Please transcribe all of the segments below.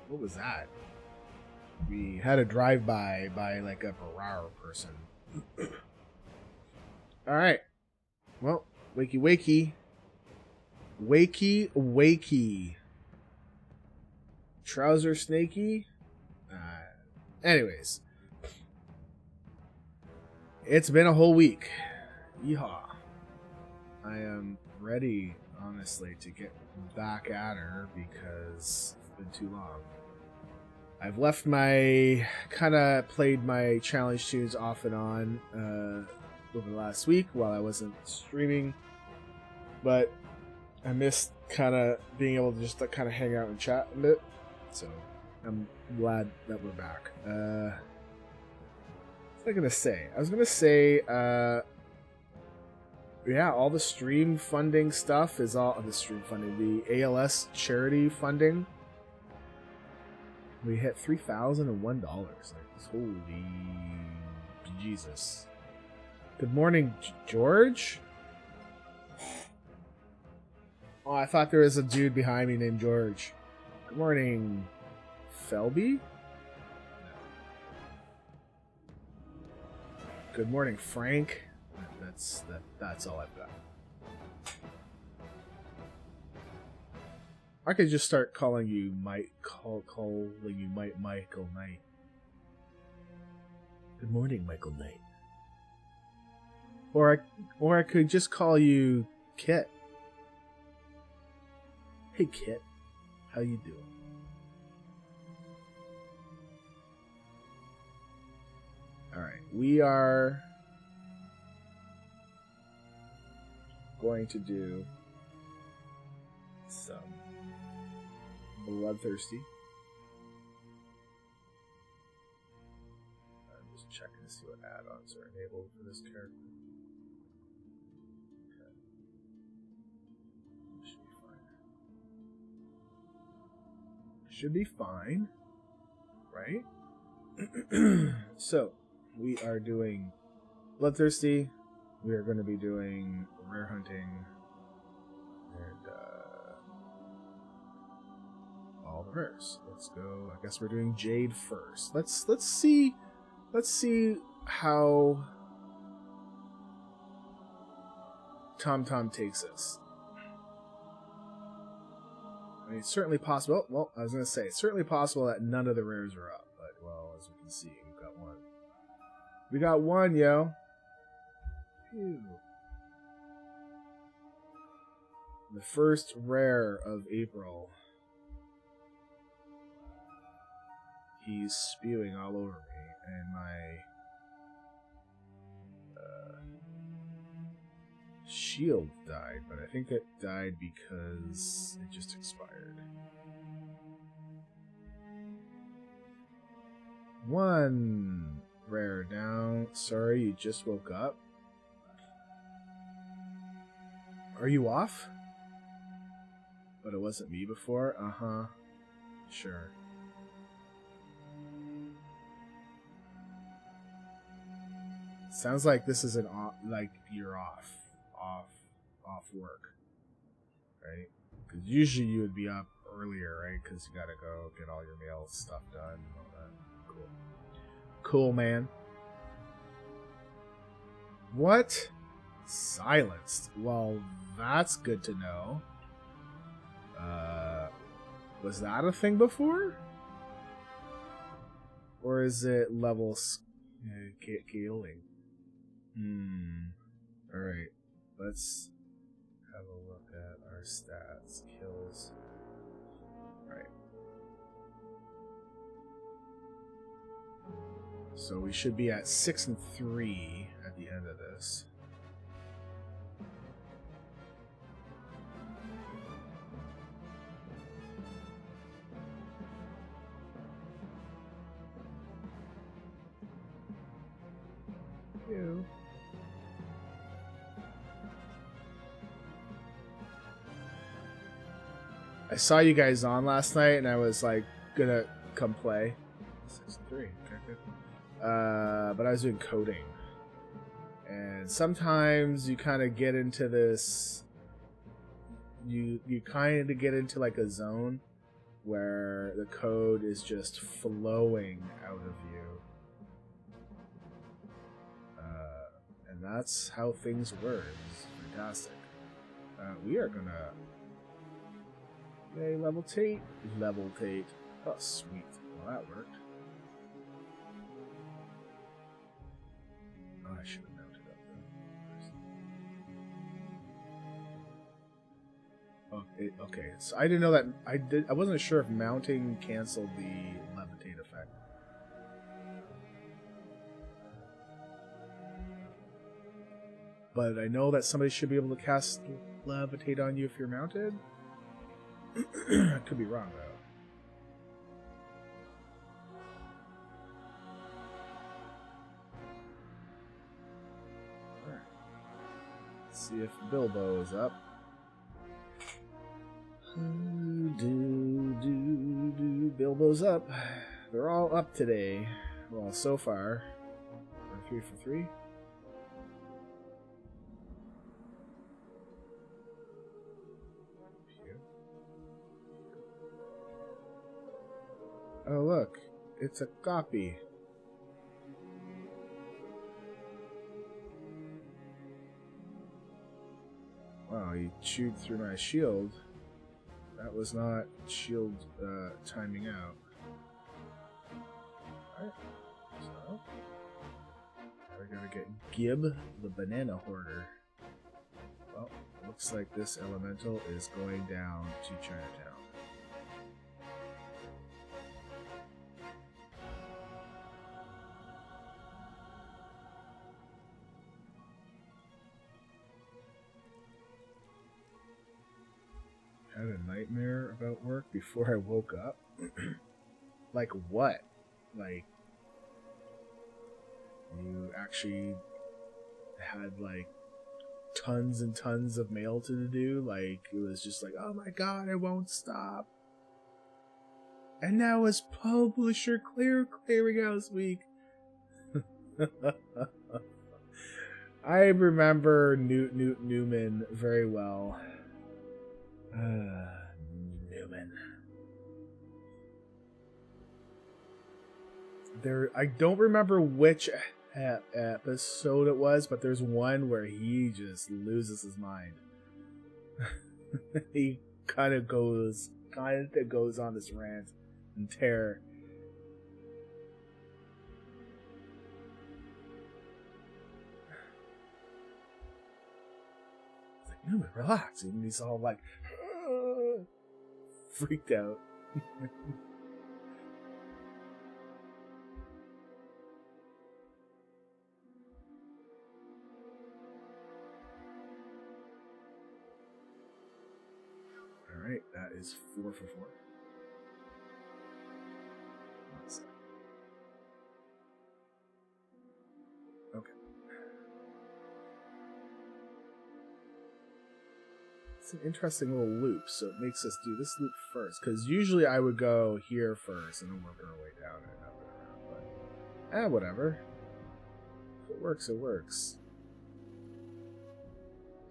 What was that? We had a drive-by by like a Barrar person. Alright. Well, wakey wakey. Wakey wakey. Trouser snaky. Anyways. It's been a whole week. Yeehaw. I am ready, honestly, to get back at her because it's been too long. I've left kind of played my challenge tunes off and on over the last week while I wasn't streaming, but I missed kind of being able to just kind of hang out and chat a bit, so I'm glad that we're back. What was I gonna say? I was gonna say, yeah, all the stream funding stuff is all the stream funding, the ALS charity funding. We hit $3,001. Like, holy Jesus! Good morning, George. Oh, I thought there was a dude behind me named George. Good morning, Felby. Good morning, Frank. That's all I've got. I could just start calling you Michael Knight. Good morning, Michael Knight. Or I could just call you Kit. Hey Kit, how you doing? Alright, we are going to do some Bloodthirsty. I'm just checking to see what add-ons are enabled for this character. Okay. Should be fine. Right? So, we are doing Bloodthirsty. We are going to be doing Rare Hunting. And, all the rares. Let's go. I guess we're doing Jade first. Let's see how Tom takes us. I mean, it's certainly possible. Well, I was going to say, it's certainly possible that none of the rares are up. But, well, as we can see, we've got one. We got one, yo. Phew. The first rare of April. He's spewing all over me, and my shield died, but I think it died because it just expired. One rare down. Sorry, you just woke up. Are you off? But it wasn't me before? Uh-huh. Sure. Sounds like this is like you're off work, right? Because usually you would be up earlier, right? Because you gotta go get all your mail stuff done and all that. Cool, man. What? Silenced. Well, that's good to know. Was that a thing before? Or is it level scaling? Alright. Let's have a look at our stats. Kills. Right. So we should be at 6 and 3 at the end of this. Ew. I saw you guys on last night, and I was like gonna come play. 6-3. Okay, good. But I was doing coding, and sometimes you kind of get into this. You kind of get into like a zone where the code is just flowing out of you. And that's how things work. It's fantastic. We are gonna... Yay, levitate. Levitate. Oh, sweet. Well, that worked. Oh, I should have mounted up there. Okay, so I didn't know that. I wasn't sure if mounting canceled the levitate effect. But I know that somebody should be able to cast levitate on you if you're mounted. I could be wrong though. Alright. Let's see if Bilbo is up. Bilbo's up. They're all up today. Well, so far. We're 3 for 3. Oh, look. It's a copy. Wow, he chewed through my shield. That was not shield timing out. Alright. So, we're gonna get Gib, the banana hoarder. Well, looks like this elemental is going down to Chinatown. I had a nightmare about work before I woke up. Like what? Like you actually had like tons and tons of mail to do? Like it was just like, oh my god, I won't stop. And now it's publisher clearinghouse week. I remember Newman very well. Newman. I don't remember which episode it was, but there's one where he just loses his mind. He kind of goes on this rant and tear. It's like, Newman, relax. And he's all like, freaked out. Alright, that is 4 for 4. Okay. It's an interesting little loop, so it makes us do this loop first. Because usually I would go here first and then work our way down and up and around. But, whatever. If it works, it works.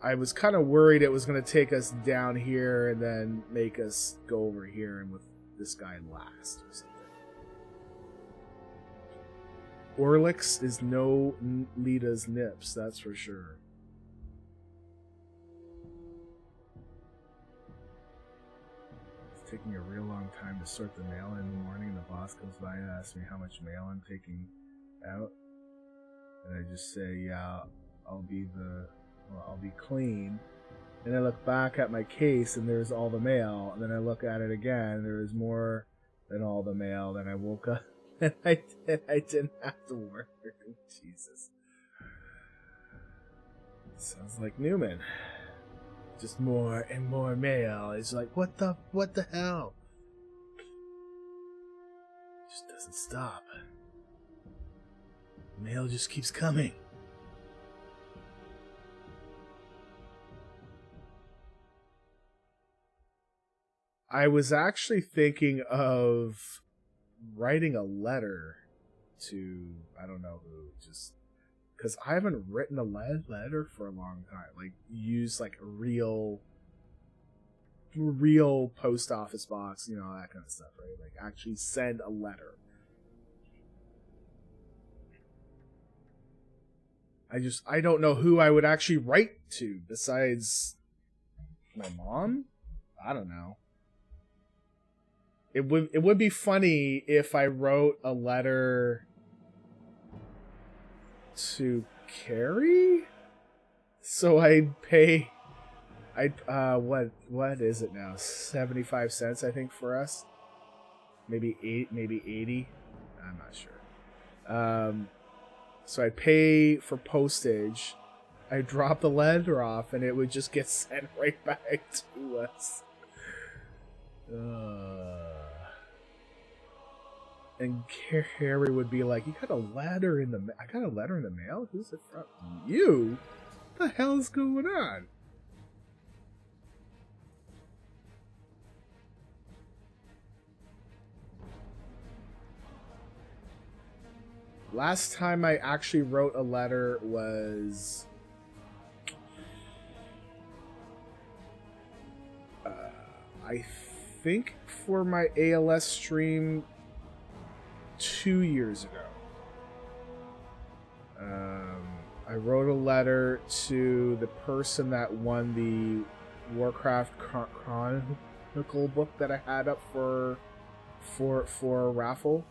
I was kind of worried it was going to take us down here and then make us go over here and with this guy last or something. Orlix is no Lita's nips, that's for sure. It's taking a real long time to sort the mail in the morning. The boss comes by and asks me how much mail I'm taking out. And I just say, yeah, I'll be clean. And I look back at my case and there's all the mail. And then I look at it again, there's more than all the mail. Then I woke up and I didn't have to work. Jesus. Sounds like Newman. Just more and more mail. It's like, what the hell? It just doesn't stop. Mail just keeps coming. I was actually thinking of writing a letter to, I don't know who, just because I haven't written a letter for a long time. Like, use like a real post office box, you know, that kind of stuff, right? Like, actually send a letter. I don't know who I would actually write to besides my mom. I don't know. It would be funny if I wrote a letter to Carrie, so I'd pay. What is it now? 75 cents, I think, for us. Maybe 80. I'm not sure. So I'd pay for postage. I'd drop the letter off, and it would just get sent right back to us. And Carrie would be like, "You got a letter in the? I got a letter in the mail. Who's it from? You? What the hell is going on?" Last time I actually wrote a letter was I think for my ALS stream 2 years ago. I wrote a letter to the person that won the Warcraft Chronicle book that I had up for a raffle.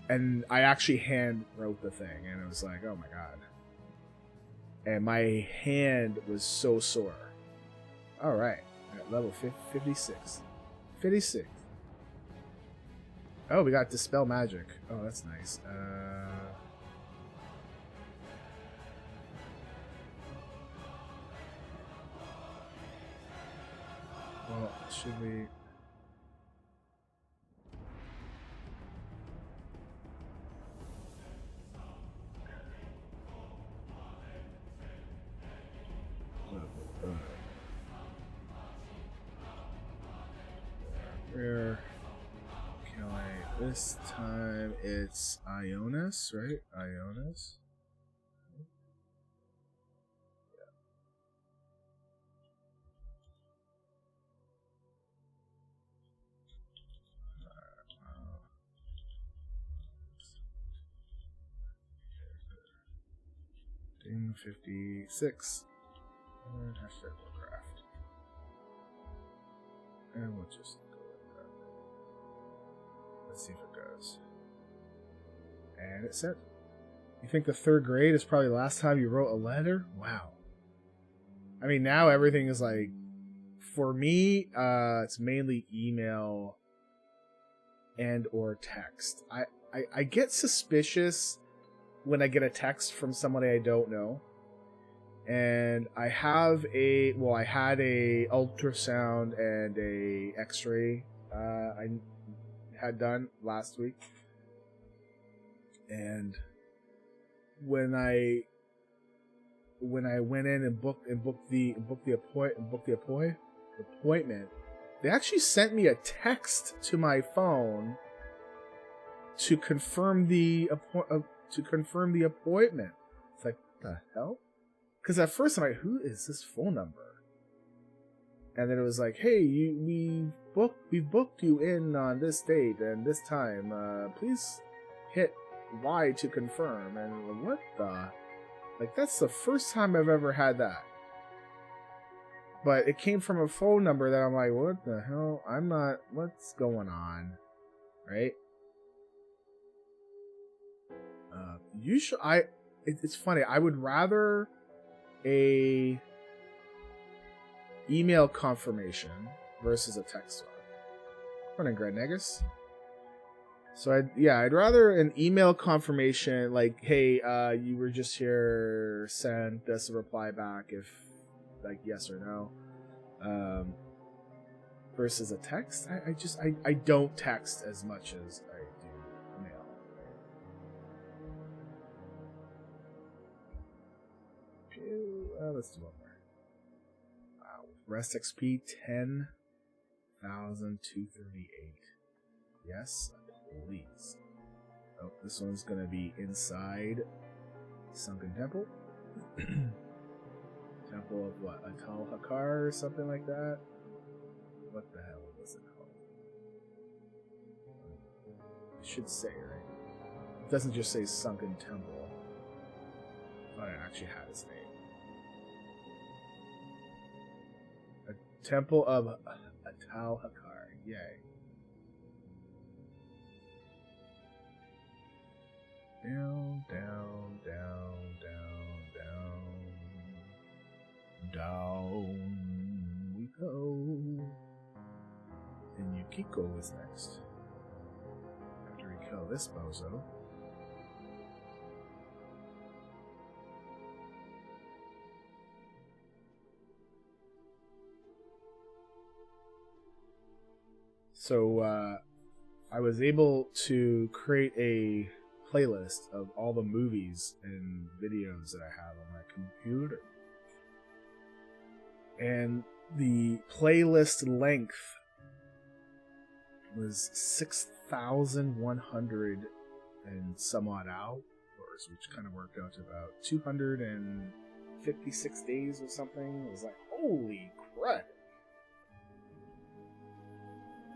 And I actually hand wrote the thing, and it was like, oh my god. And my hand was so sore. Alright, at level 56. 56. Oh, we got Dispel Magic. Oh, that's nice. Well, should we... Where can I... This time it's Ionis, right? Ionis? Ding 56. And hashtag Warcraft. And we'll just go with that. Let's see if it goes. And it said, "You think the 3rd grade is probably the last time you wrote a letter?" Wow. I mean, now everything is like, for me, it's mainly email and or text. I get suspicious when I get a text from somebody I don't know. And I had a ultrasound and a x-ray I had done last week. And when I went in and booked the appointment, they actually sent me a text to my phone to confirm the appointment. It's like, what the hell? Because at first I'm like, who is this phone number? And then it was like, hey, we've booked you in on this date and this time. Please hit Y to confirm. And what the? Like, that's the first time I've ever had that. But it came from a phone number that I'm like, what the hell? I'm not, what's going on? Right? It's funny. I would rather a email confirmation versus a text one. Morning, Greg Negus. So I'd rather an email confirmation, like, hey, you were just here, send us a reply back if, like, yes or no, versus a text. I don't text as much as I do mail. Let's do one more. Rest XP 10,238. Yes, please. Oh, this one's gonna be inside Sunken Temple. Temple of what? Atal Hakar or something like that? What the hell was it called? It should say, right? It doesn't just say Sunken Temple. I thought it actually had its name. A Temple of Atal Hakar. Yay. Down, down, down, down, down. Down we go. And Yukiko is next. After we kill this bozo. So, I was able to create a playlist of all the movies and videos that I have on my computer. And the playlist length was 6,100 and some odd hours, which kind of worked out to about 256 days or something. It was like, holy crap.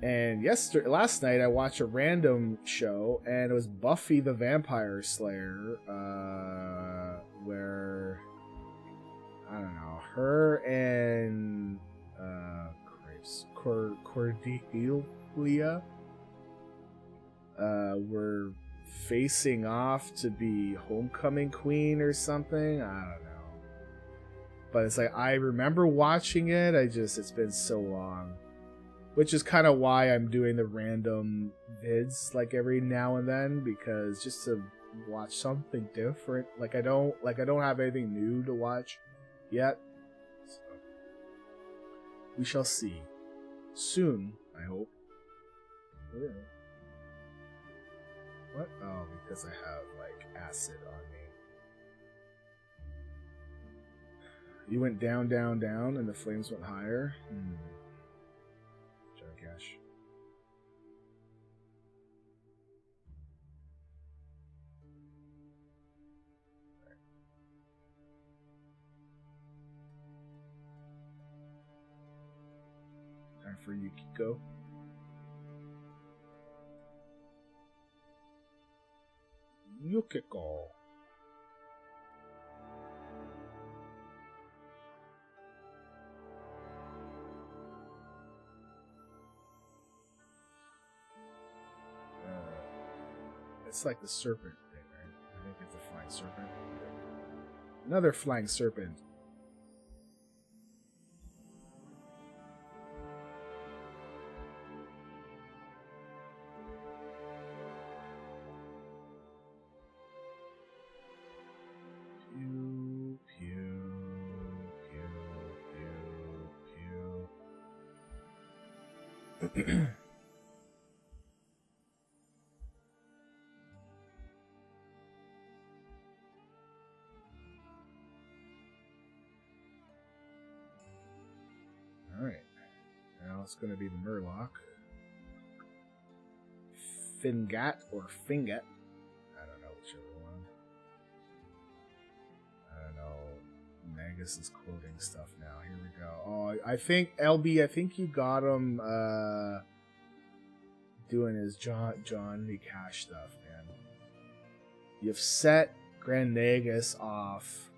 And last night I watched a random show, and it was Buffy the Vampire Slayer, where, I don't know, her and Cordelia were facing off to be homecoming queen or something. I don't know. But it's like, I remember watching it, it's been so long. Which is kind of why I'm doing the random vids like every now and then, because just to watch something different. Like I don't have anything new to watch yet. So we shall see. Soon, I hope. Yeah. What? Oh, because I have like acid on me. You went down, down, down, and the flames went higher. Cash. Time for Yukiko. Yukiko. It's like the serpent thing, right? I think it's a flying serpent. Another flying serpent. Pew, pew, pew, pew, pew. Alright, now it's going to be the Murloc. Fingat or Finget. I don't know whichever one. I don't know. Magus is quoting stuff now. Here we go. Oh, I think, LB, I think you got him doing his Johnny Cash stuff, man. You've set Grand Nagus off.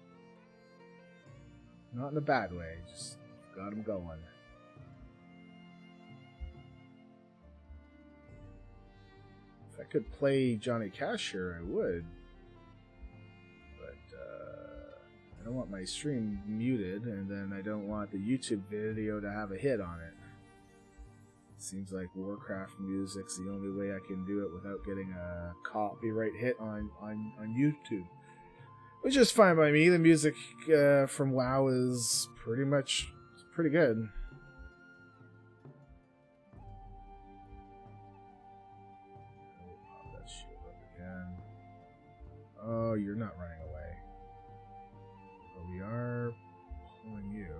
Not in a bad way, just got him going. If I could play Johnny Cash here, I would. But I don't want my stream muted, and then I don't want the YouTube video to have a hit on it. Seems like Warcraft music's the only way I can do it without getting a copyright hit on YouTube. Which is fine by me. The music from WoW is pretty good. Pop that shield up again. Oh, you're not running away. But we are pulling you.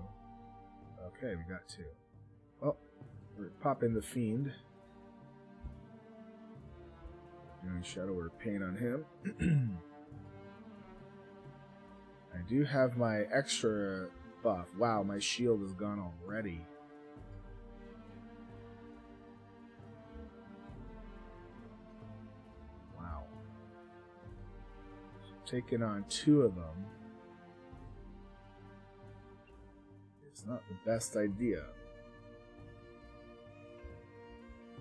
Okay. Okay, we got 2. Well, we're popping the Fiend. Doing Shadow Word Pain on him. I do have my extra buff. Wow, my shield is gone already. Wow. Taking on 2 of them is not the best idea.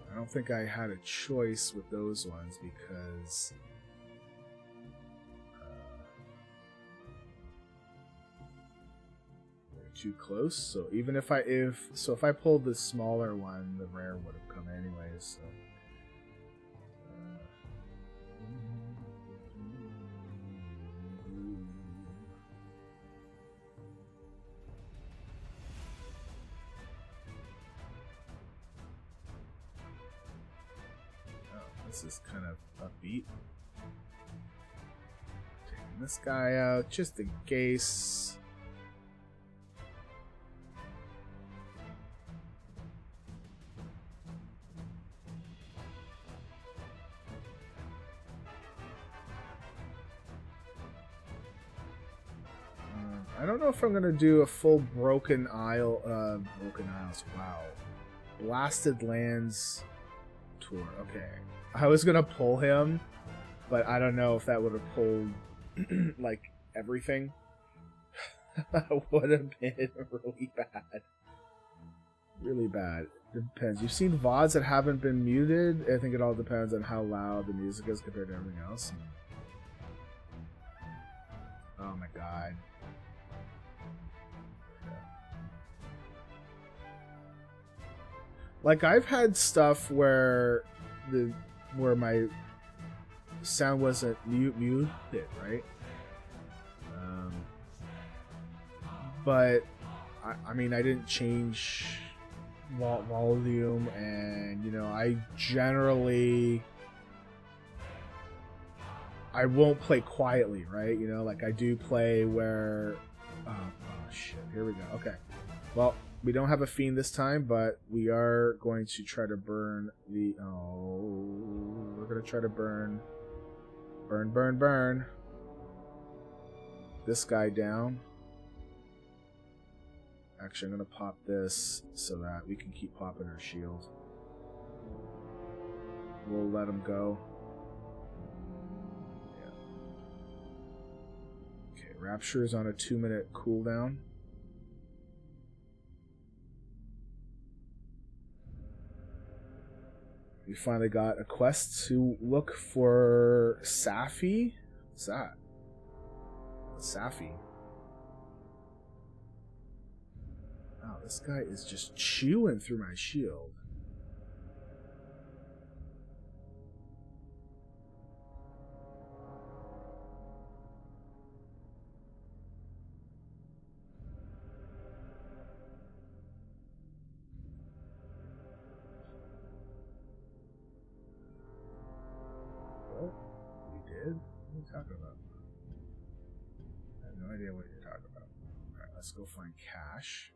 I don't think I had a choice with those ones because they're too close. So even if I pulled the smaller one, the rare would have come anyways. So. This is kind of upbeat. Taking this guy out just in case. I don't know if I'm gonna do a full Broken Isles. Wow, Blasted Lands tour. Okay. I was gonna pull him, but I don't know if that would have pulled like everything. That would have been really bad. Really bad. Depends. You've seen VODs that haven't been muted. I think it all depends on how loud the music is compared to everything else. Oh my god. Like I've had stuff where my sound wasn't muted, right? But I mean, I didn't change volume, and you know, I won't play quietly, right? You know, like I do play where. Oh shit! Here we go. Okay, well. We don't have a Fiend this time, but we are going to try to burn the... Oh, we're going to try to burn this guy down. Actually, I'm going to pop this so that we can keep popping our shield. We'll let him go. Yeah. Okay, Rapture is on a 2-minute cooldown. We finally got a quest to look for Safi. What's that? What's Safi? Oh, this guy is just chewing through my shield. What are you talking about? I have no idea what you're talking about. Alright, let's go find Cash.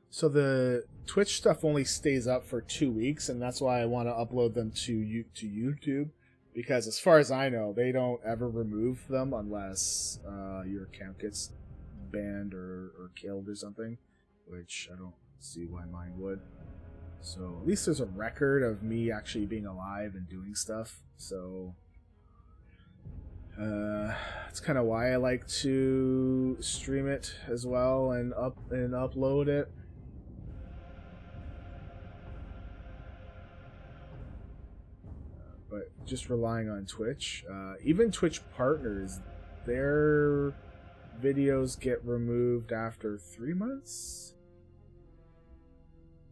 So the Twitch stuff only stays up for 2 weeks, and that's why I want to upload them to YouTube. Because as far as I know, they don't ever remove them unless your account gets banned or killed or something. Which I don't see why mine would. So at least there's a record of me actually being alive and doing stuff. So that's kind of why I like to stream it as well and upload it. But just relying on Twitch, even Twitch partners, their videos get removed after 3 months.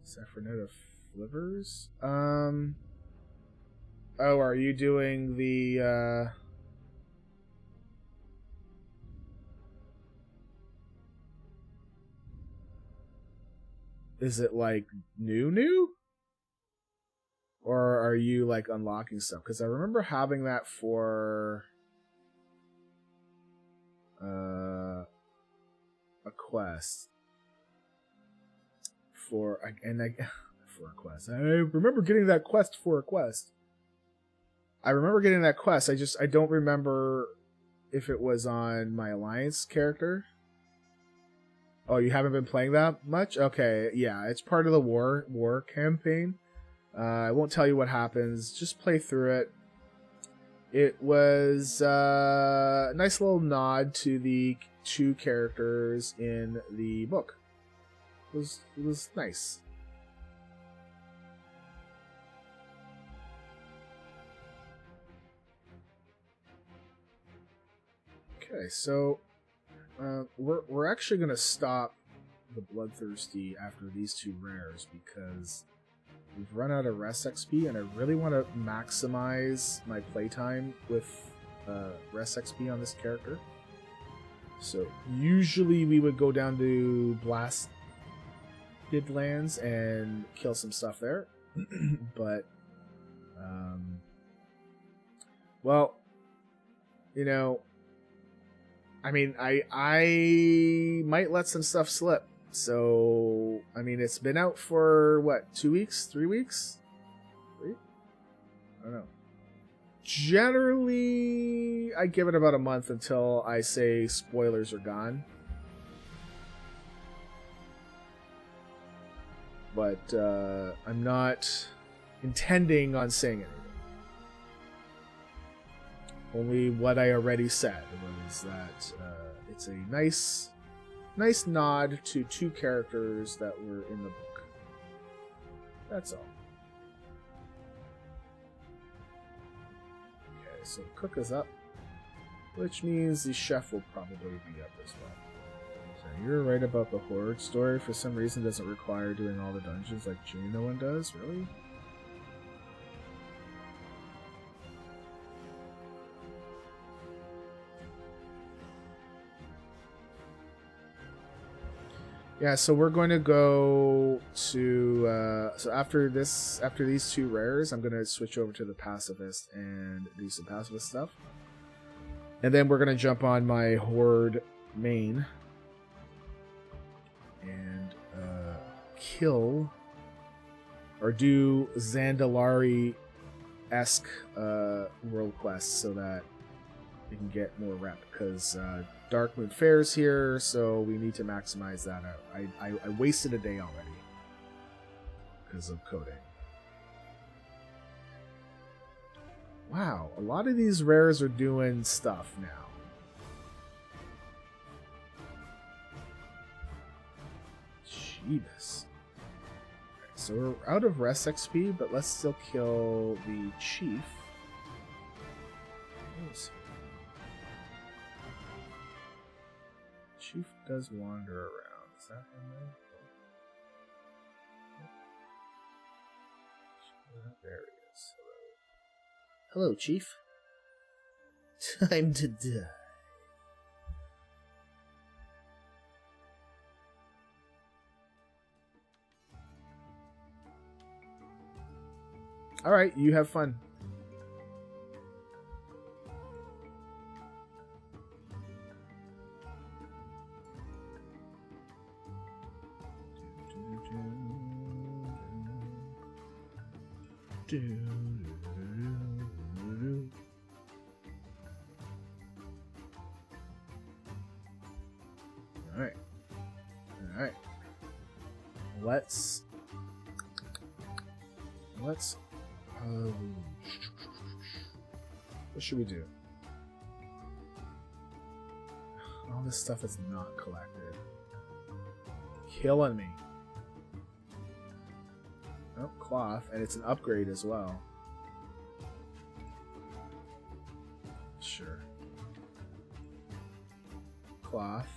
Saffronetta Flivers. Oh, are you doing the? Is it like new? Or are you like unlocking stuff? Because I remember having that for a quest. For a quest. I remember getting that quest for a quest. I don't remember if it was on my Alliance character. Oh, you haven't been playing that much? Okay, yeah, it's part of the war campaign. I won't tell you what happens. Just play through it. It was a nice little nod to the 2 characters in the book. It was nice. Okay, so we're actually gonna stop the Bloodthirsty after these 2 rares because we've run out of rest XP, and I really want to maximize my playtime with rest XP on this character. So usually we would go down to Blasted Lands and kill some stuff there, but well, you know, I mean, I might let some stuff slip. So, I mean, it's been out for, what, 2 weeks? 3 weeks? 3? I don't know. Generally, I give it about a month until I say spoilers are gone. But I'm not intending on saying anything. Only what I already said was that it's a nice nod to 2 characters that were in the book. That's all. Okay, so cook is up, which means the chef will probably be up as well. So you're right about the Horde story. For some reason, doesn't require doing all the dungeons like Juno one does. Really? Yeah, so we're going to go to so after these 2 rares, I'm going to switch over to the Pacifist and do some Pacifist stuff. And then we're going to jump on my Horde main and kill or do Zandalari-esque world quests so that we can get more rep, because Darkmoon Fair's here, so we need to maximize that out. I wasted a day already because of coding. Wow, a lot of these rares are doing stuff now. Jeebus. Okay, so we're out of rest XP, but let's still kill the chief. Chief does wander around. Is that him there? There he is. Hello. Hello, Chief. Time to die. Alright, you have fun. Alright. Let's what should we do? All this stuff is not collected. Killing me. Oh, cloth, and it's an upgrade as well. Sure. Cloth,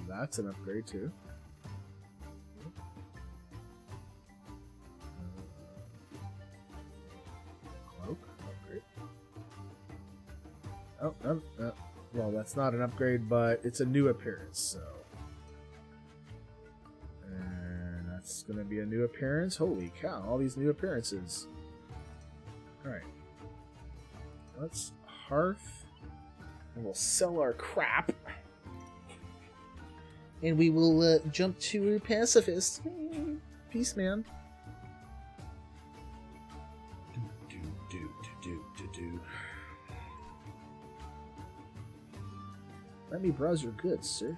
that's an upgrade too. Cloak, upgrade. Oh, no. Well, that's not an upgrade, but it's a new appearance, so. And that's There's going to be a new appearance. Holy cow, all these new appearances. Alright. Let's hearth. And we'll sell our crap. And we will jump to Pacifist. Peace, man. Let me browse your goods, sir.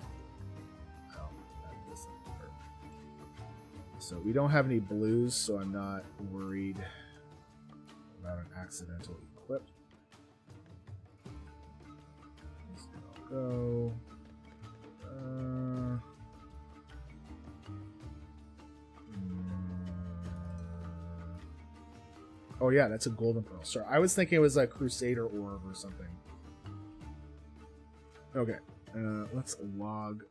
Oh, that doesn't work. So we don't have any blues, so I'm not worried about an accidental equip. I'll go. Oh yeah, that's a golden pearl. Sorry, I was thinking it was a Crusader orb or something. Okay, let's log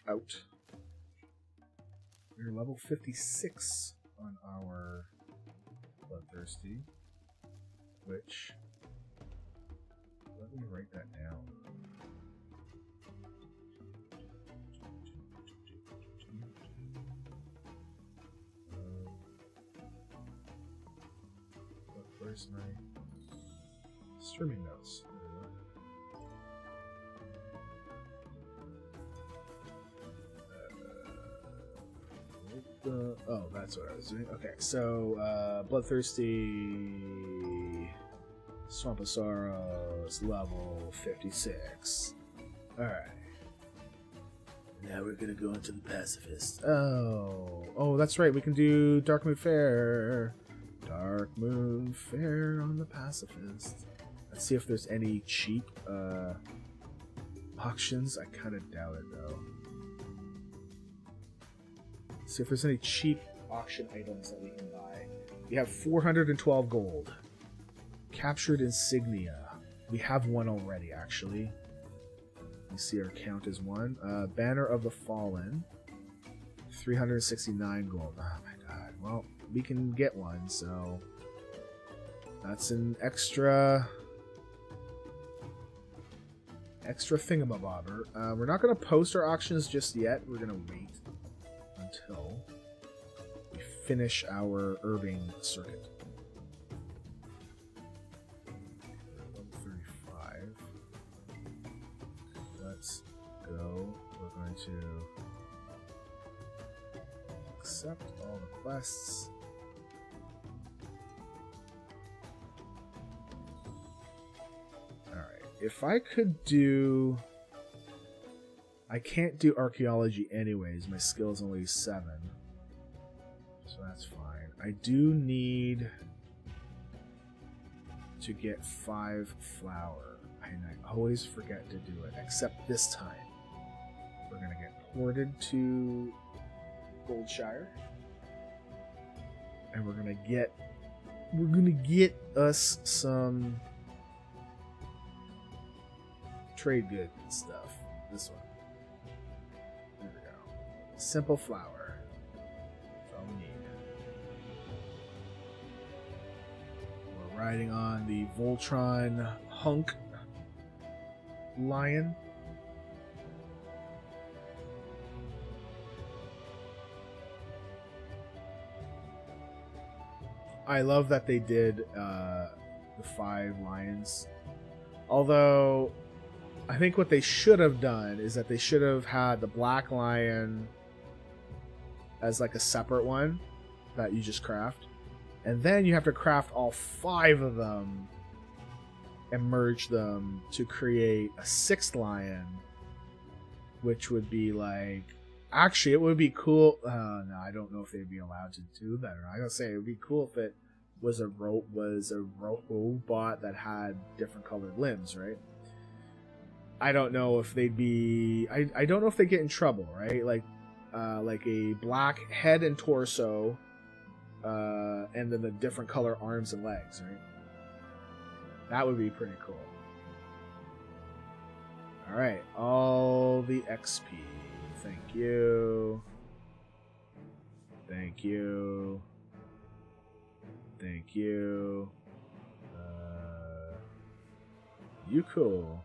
out. We're level 56 on our Bloodthirsty, which, let me write that down. Where's my streaming notes? Oh, that's what I was doing. Okay, so Bloodthirsty Swamposaurus level 56. Alright. Now we're gonna go into the Pacifist. Oh, that's right. We can do Dark Moon Fair. Dark Moon Fair on the Pacifist. Let's see if there's any cheap auctions. I kind of doubt it though. See if there's any cheap auction items that we can buy. We have 412 gold. Captured insignia. We have one already, actually. You see our count is one. Banner of the Fallen. 369 gold. Oh my god. Well, we can get one, so that's an extra thingamabobber. We're not going to post our auctions just yet. We're going to wait until we finish our herbing circuit. 135. Let's go. We're going to accept all the quests. Alright, if I could do... I can't do archaeology anyways, my skill is only 7. So that's fine. I do need to get 5 flour, and I always forget to do it, except this time. We're gonna get ported to Goldshire, and we're gonna get us some trade good stuff. This one. There we go. Simple flour. That's all we need. We're riding on the Voltron Hunk Lion. I love that they did the 5 lions. Although, I think what they should have done is that they should have had the black lion as like a separate one that you just craft. And then you have to craft all 5 of them and merge them to create a 6th lion, which would be like... Actually, it would be cool. No, I don't know if they'd be allowed to do that. Or I gotta say, it would be cool if it was a robot that had different colored limbs, right? I don't know if they'd be. I don't know if they get in trouble, right? Like a black head and torso, and then the different color arms and legs, right? That would be pretty cool. All right, all the XP. Thank you. Thank you. Thank you. You cool.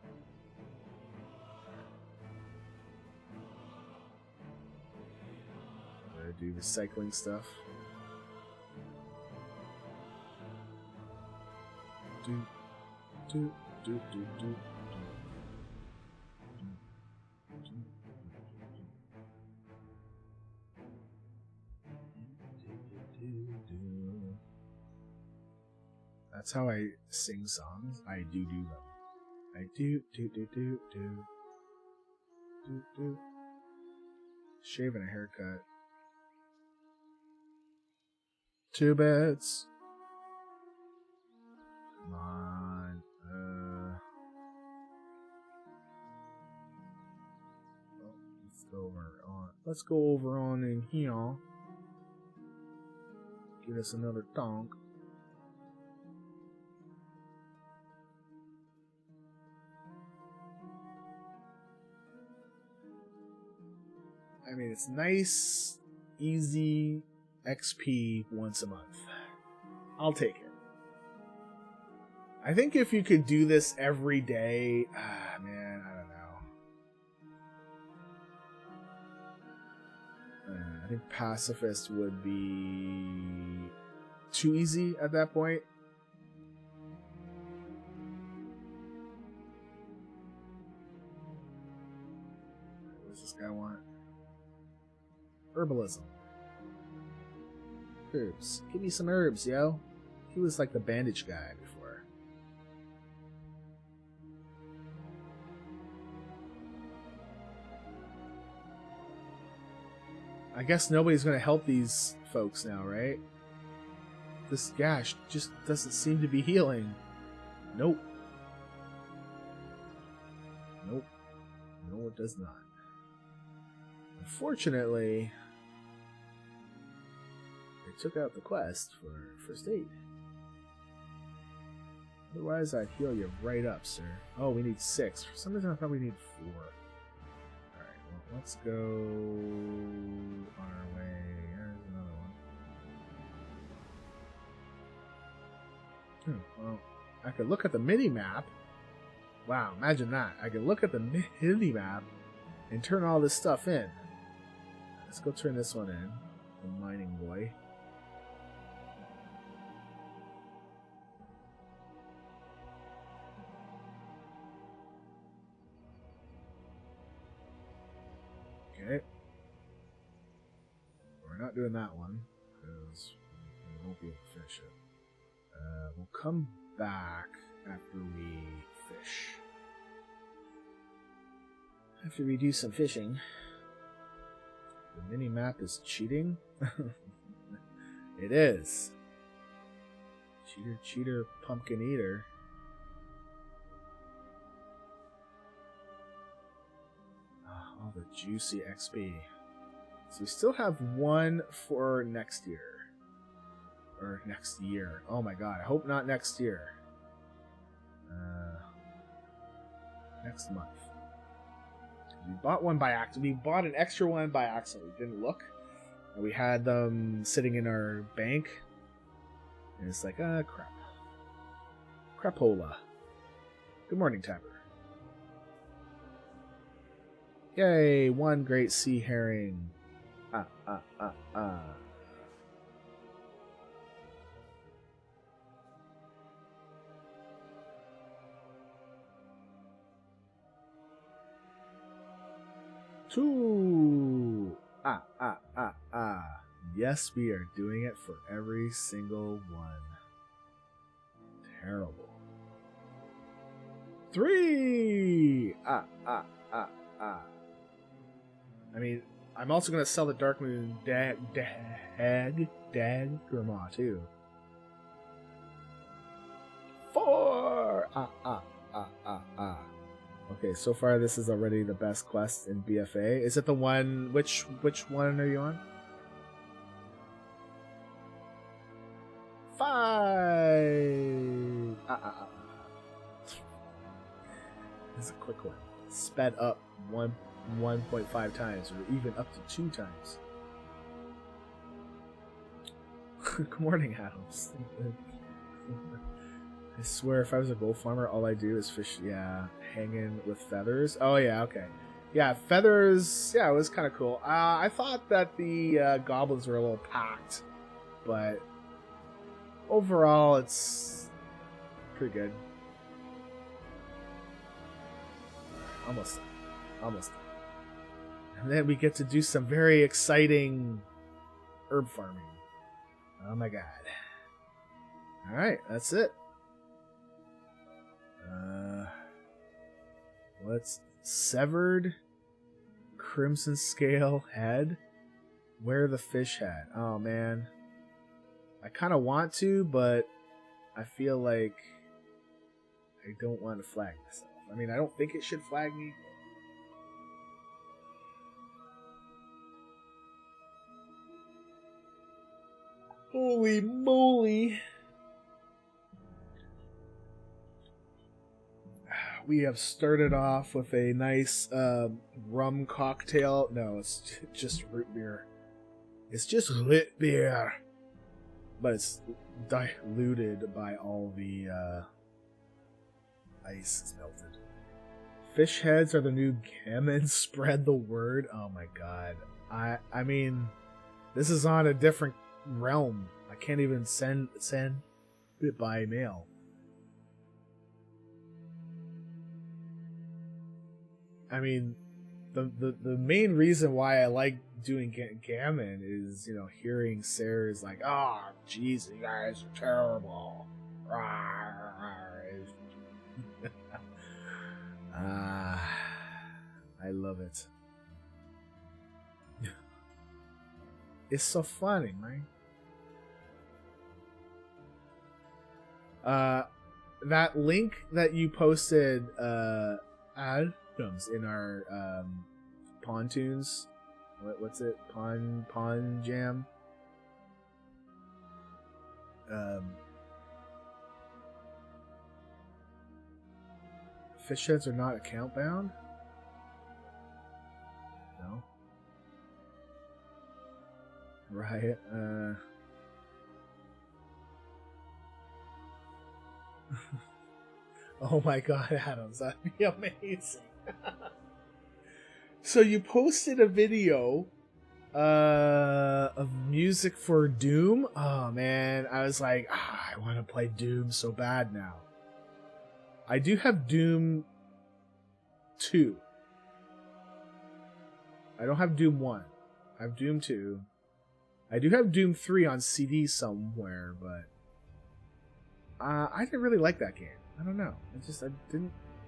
do recycling stuff. Do. That's how I sing songs. I do them. I do. Shaving a haircut. 2 bits. Come on. Let's go over on in here. Get us another donk. I mean, it's nice, easy XP once a month. I'll take it. I think if you could do this every day, man, I don't know. I think Pacifist would be too easy at that point. What does this guy want? Herbalism. Herbs. Give me some herbs, yo. He was like the bandage guy before. I guess nobody's going to help these folks now, right? This gash just doesn't seem to be healing. Nope. Nope. No, it does not. Unfortunately, they took out the quest for first aid. Otherwise, I'd heal you right up, sir. Oh, we need 6. For some reason, I thought we need 4. Alright, well, let's go on our way. There's another one. Well, I could look at the mini-map. Wow, imagine that. I could look at the mini-map and turn all this stuff in. Let's go turn this one in. The mining boy. Okay. We're not doing that one because we won't be able to finish it. We'll come back after we fish. After we do some fishing. The mini-map is cheating? It is. Cheater, cheater, pumpkin eater. All the juicy XP. So we still have 1 for next year. Or next year. Oh my god, I hope not next year. Next month. We bought one by accident. We bought an extra one by accident. We didn't look. And we had them sitting in our bank. And it's like, crap. Crapola. Good morning, Tapper. Yay, 1 great sea herring. Two. Yes, we are doing it for every single one. Terrible. 3. I mean, I'm also going to sell the Dark Moon Daggermaw too. 4. Okay, so far this is already the best quest in BFA. Is it the one? Which one are you on? 5. This is a quick one. Sped up 1.5 times, or even up to 2 times. Good morning, Adams. I swear, if I was a gold farmer, all I do is fish. Yeah, hanging with feathers. Oh yeah, okay. Yeah, feathers. Yeah, it was kind of cool. I thought that the goblins were a little packed, but overall, it's pretty good. Almost done. Almost done. And then we get to do some very exciting herb farming. Oh my god. Alright, that's it. What's severed crimson scale head? Where the fish head? Oh man. I kind of want to, but I feel like I don't want to flag myself. I mean, I don't think it should flag me. Holy moly. We have started off with a nice rum cocktail. No, it's just root beer. It's just root beer. But it's diluted by all the ice is melted. Fish heads are the new gammon. Spread the word. Oh my god. I mean, this is on a different realm. I can't even send it by mail. I mean, the main reason why I like doing gammon is, you know, hearing Sarah's like, "Oh, jeez, you guys are terrible." I love it. It's so funny, man. That link that you posted, Adams, in our pontoons. What's it? Pond Jam. Fish heads are not account bound? No. Right. Oh my god, Adams, that'd be amazing. So you posted a video of music for Doom. Oh man, I was like, I want to play Doom so bad now. I do have Doom 2. I don't have Doom 1. I have Doom 2. I do have Doom 3 on CD somewhere, but I didn't really like that game. I don't know.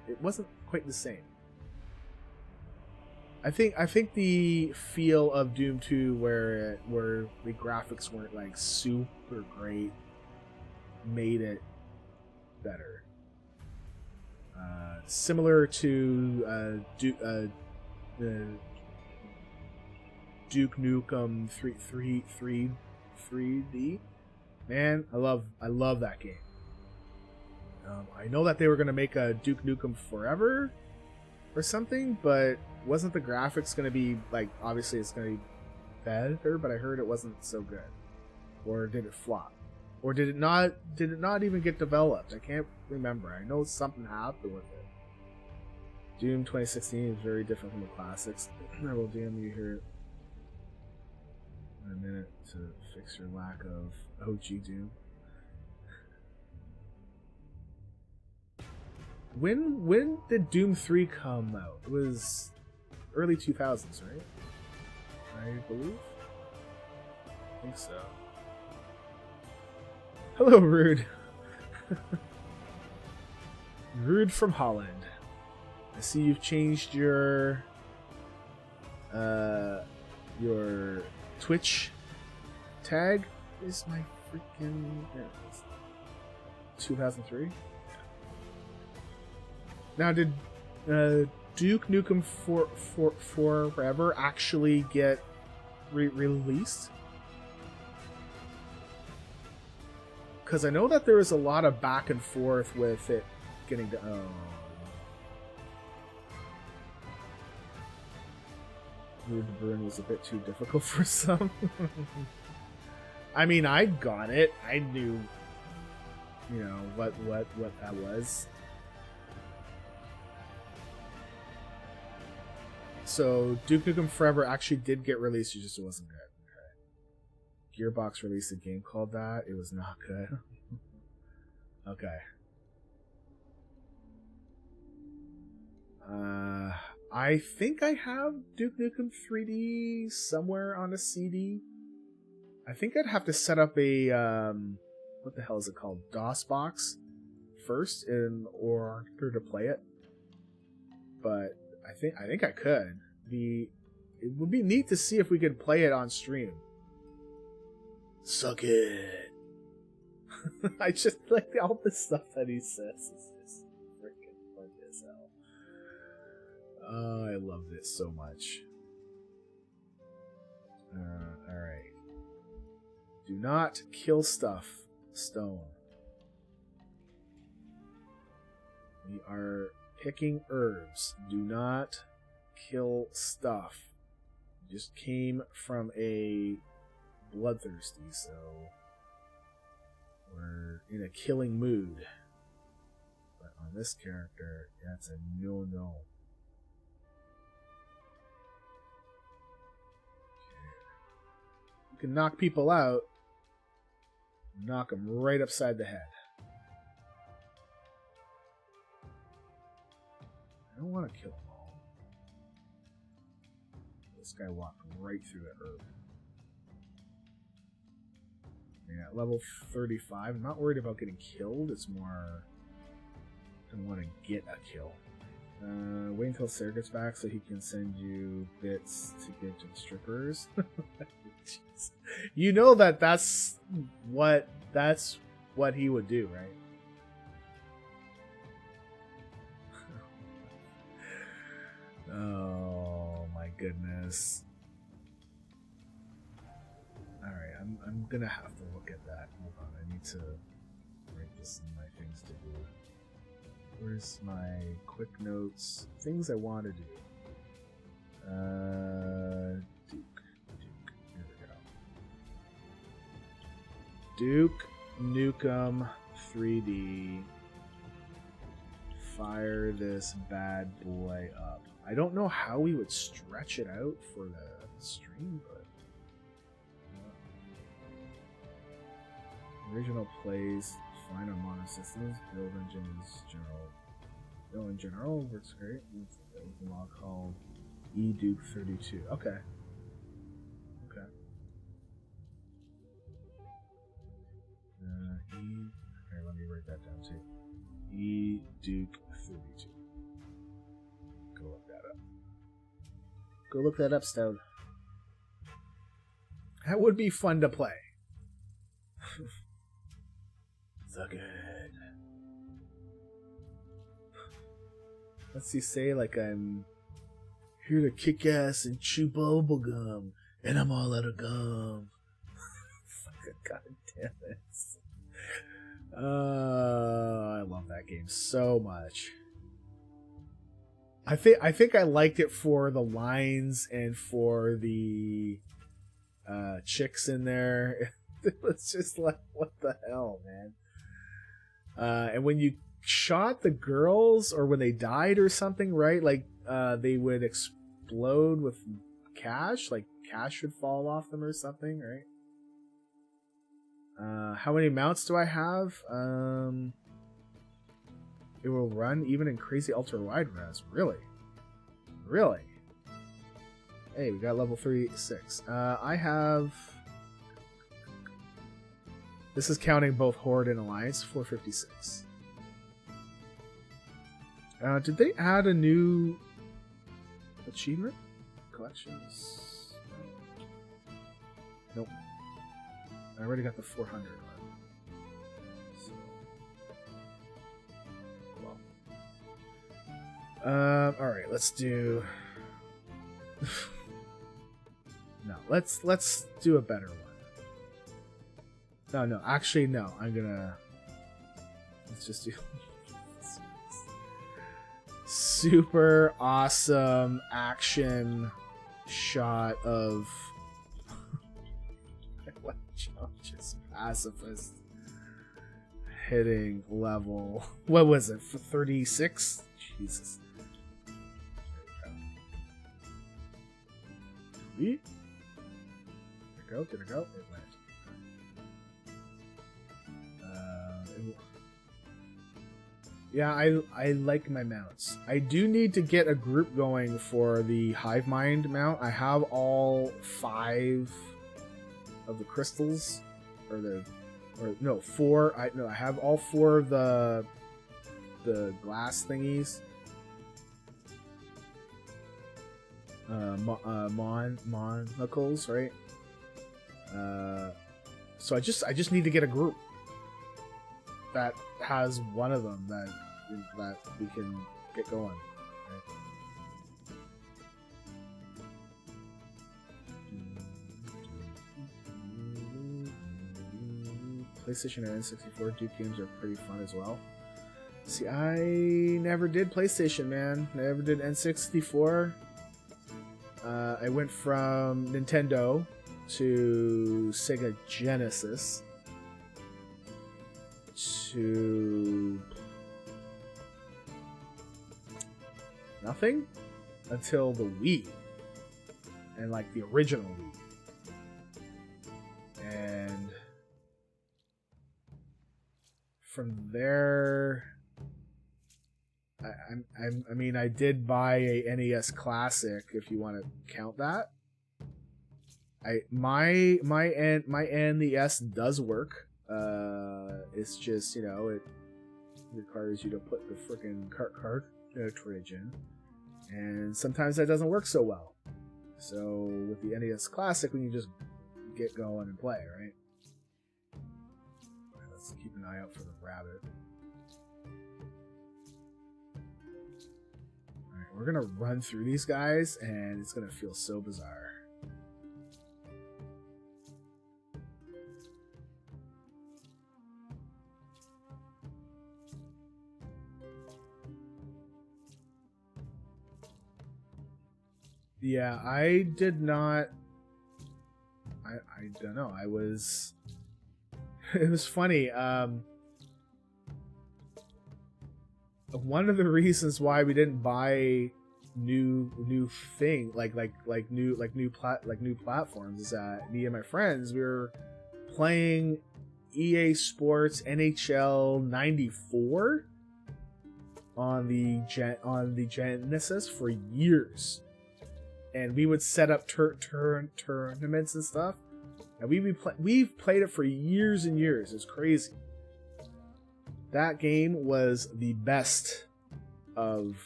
It wasn't quite the same. I think the feel of Doom 2 where the graphics weren't like super great made it better. Similar to Duke Nukem 3D. Man, I love that game. I know that they were going to make a Duke Nukem Forever or something, but wasn't the graphics going to be, like, obviously it's going to be better, but I heard it wasn't so good. Or did it flop? Or did it not even get developed? I can't remember. I know something happened with it. Doom 2016 is very different from the classics. I will DM you here in a minute to fix your lack of OG Doom. When did Doom 3 come out? It was early 2000s, right? I believe. I think so. Hello, Rude. Rude from Holland. I see you've changed your Twitch tag. Is my freaking 2003? Now, did Duke Nukem Forever actually get released? Because I know that there was a lot of back and forth with it getting to... Oh. Rude Burn was a bit too difficult for some. I mean, I got it. I knew, you know, what that was. So Duke Nukem Forever actually did get released, it just wasn't good. Okay. Gearbox released a game called that. It was not good. Okay. I think I have Duke Nukem 3D somewhere on a CD. I think I'd have to set up a what the hell is it called? DOS box first in order to play it. But I think I could. It would be neat to see if we could play it on stream. Suck it. I just like all the stuff that he says is just freaking funny as hell. Oh, I loved it so much. Alright. Do not kill stuff, Stone. We are picking herbs. Do not kill stuff. Just came from a bloodthirsty, so we're in a killing mood. But on this character, that's a no-no. Okay. You can knock people out. Knock them right upside the head. I don't want to kill them all. This guy walked right through that herb. Yeah, at level 35, I'm not worried about getting killed. It's more I don't want to get a kill. Wait until Sarah gets back so he can send you bits to give to the strippers. You know that's what he would do, right? Oh my goodness. Alright, I'm gonna have to look at that. Hold on, I need to write this in my things to do. Where's my quick notes? Things I want to do. Duke. Here we go. Duke Nukem 3D. Fire this bad boy up. I don't know how we would stretch it out for the stream, but original plays fine on modern systems. Build engine is general. Build in general works great. With a log called eDuke32. Okay. Okay. Okay, let me write that down too. eDuke32. Go look that up. Go look that up, Stone. That would be fun to play. So good. What's he say? Like, I'm here to kick ass and chew bubble gum, and I'm all out of gum. Fucking goddamn it. I love that game so much. I think I liked it for the lines and for the chicks in there. It was just like, what the hell, man? And when you shot the girls, or when they died or something, right? Like, they would explode with cash. Like, cash would fall off them or something, right? How many mounts do I have? It will run even in crazy ultra-wide res. Really? Really? Hey, we got level 36. I have... This is counting both Horde and Alliance, 456. Did they add a new achievement? Collections? Nope. I already got the 400 one. So. Well. Alright, let's do... No, let's do a better one. No, actually, no. I'm gonna... Let's just do... Super awesome action shot of... just Pacifist hitting level... What was it? For 36? Jesus. Did it go? Did it go? It went. Yeah, I like my mounts. I do need to get a group going for the Hive Mind mount. I have all 5 of the crystals, or 4. I have all 4 of the glass thingies. Monocles, right? So I just need to get a group that has one of them that we can get going. Right? PlayStation and N64 Duke games are pretty fun as well. See, I never did PlayStation, man. Never did N64. I went from Nintendo to Sega Genesis to nothing until the Wii, and like the original Wii, and from there I mean I did buy a NES Classic, if you want to count that. My NES does work. It's just, you know, it requires you to put the freaking cartridge in, and sometimes that doesn't work so well. So with the NES Classic, we can just get going and play, right? Let's keep an eye out for the rabbit. Alright, we're gonna run through these guys, and it's gonna feel so bizarre. Yeah, I did not. I don't know. I was. It was funny. One of the reasons why we didn't buy new platforms is that me and my friends, we were playing EA Sports NHL 94 on the Genesis for years. And we would set up tournaments and stuff, and we've played it for years and years. It's crazy. That game was the best of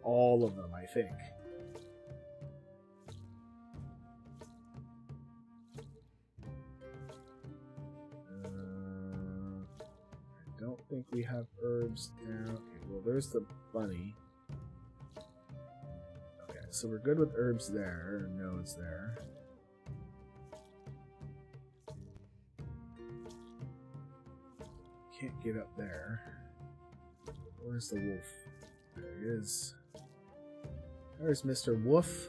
all of them, I think. I don't think we have herbs now. Okay, well, there's the bunny. So we're good with herbs there, nodes there. Can't get up there. Where's the wolf? There he is. There's Mr. Wolf.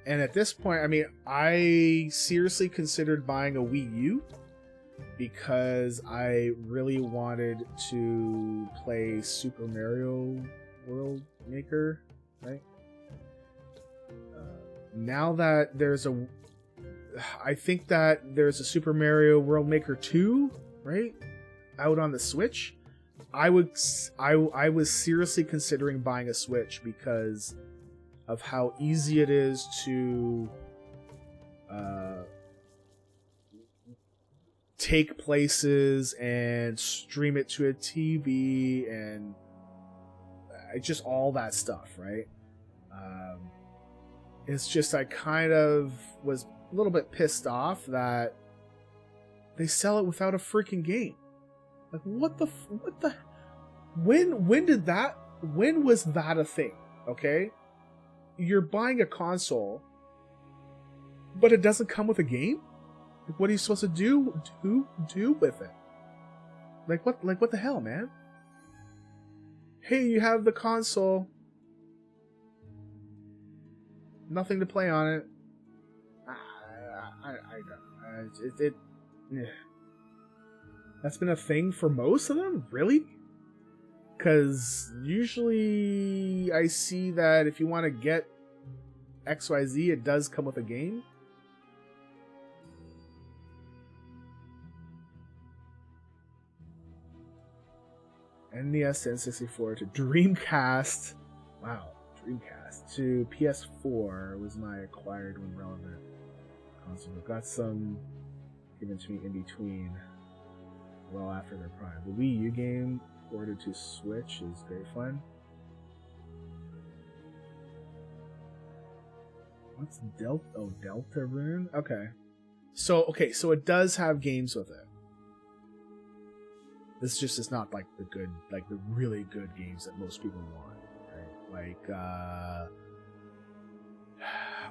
And at this point, I mean, I seriously considered buying a Wii U, because I really wanted to play Super Mario World Maker, right? Now that I think that there's a Super Mario World Maker 2, right, out on the Switch. I was seriously considering buying a Switch because of how easy it is to take places and stream it to a TV and just all that stuff, right? It's just I kind of was a little bit pissed off that they sell it without a freaking game. Like, when was that a thing? Okay, you're buying a console, but it doesn't come with a game. Like, what are you supposed to do with it? Like what the hell, man? Hey, you have the console. Nothing to play on it. That's been a thing for most of them? Really? Because usually I see that if you want to get XYZ, it does come with a game. NES to N64 to Dreamcast. Wow, Dreamcast. To PS4 was my acquired when relevant console. Got some given to me in between, well after their prime. The Wii U game ported to Switch is very fun. What's Delta? Oh, Deltarune? Okay. So it does have games with it. This just is not like the really good games that most people want, right? Like,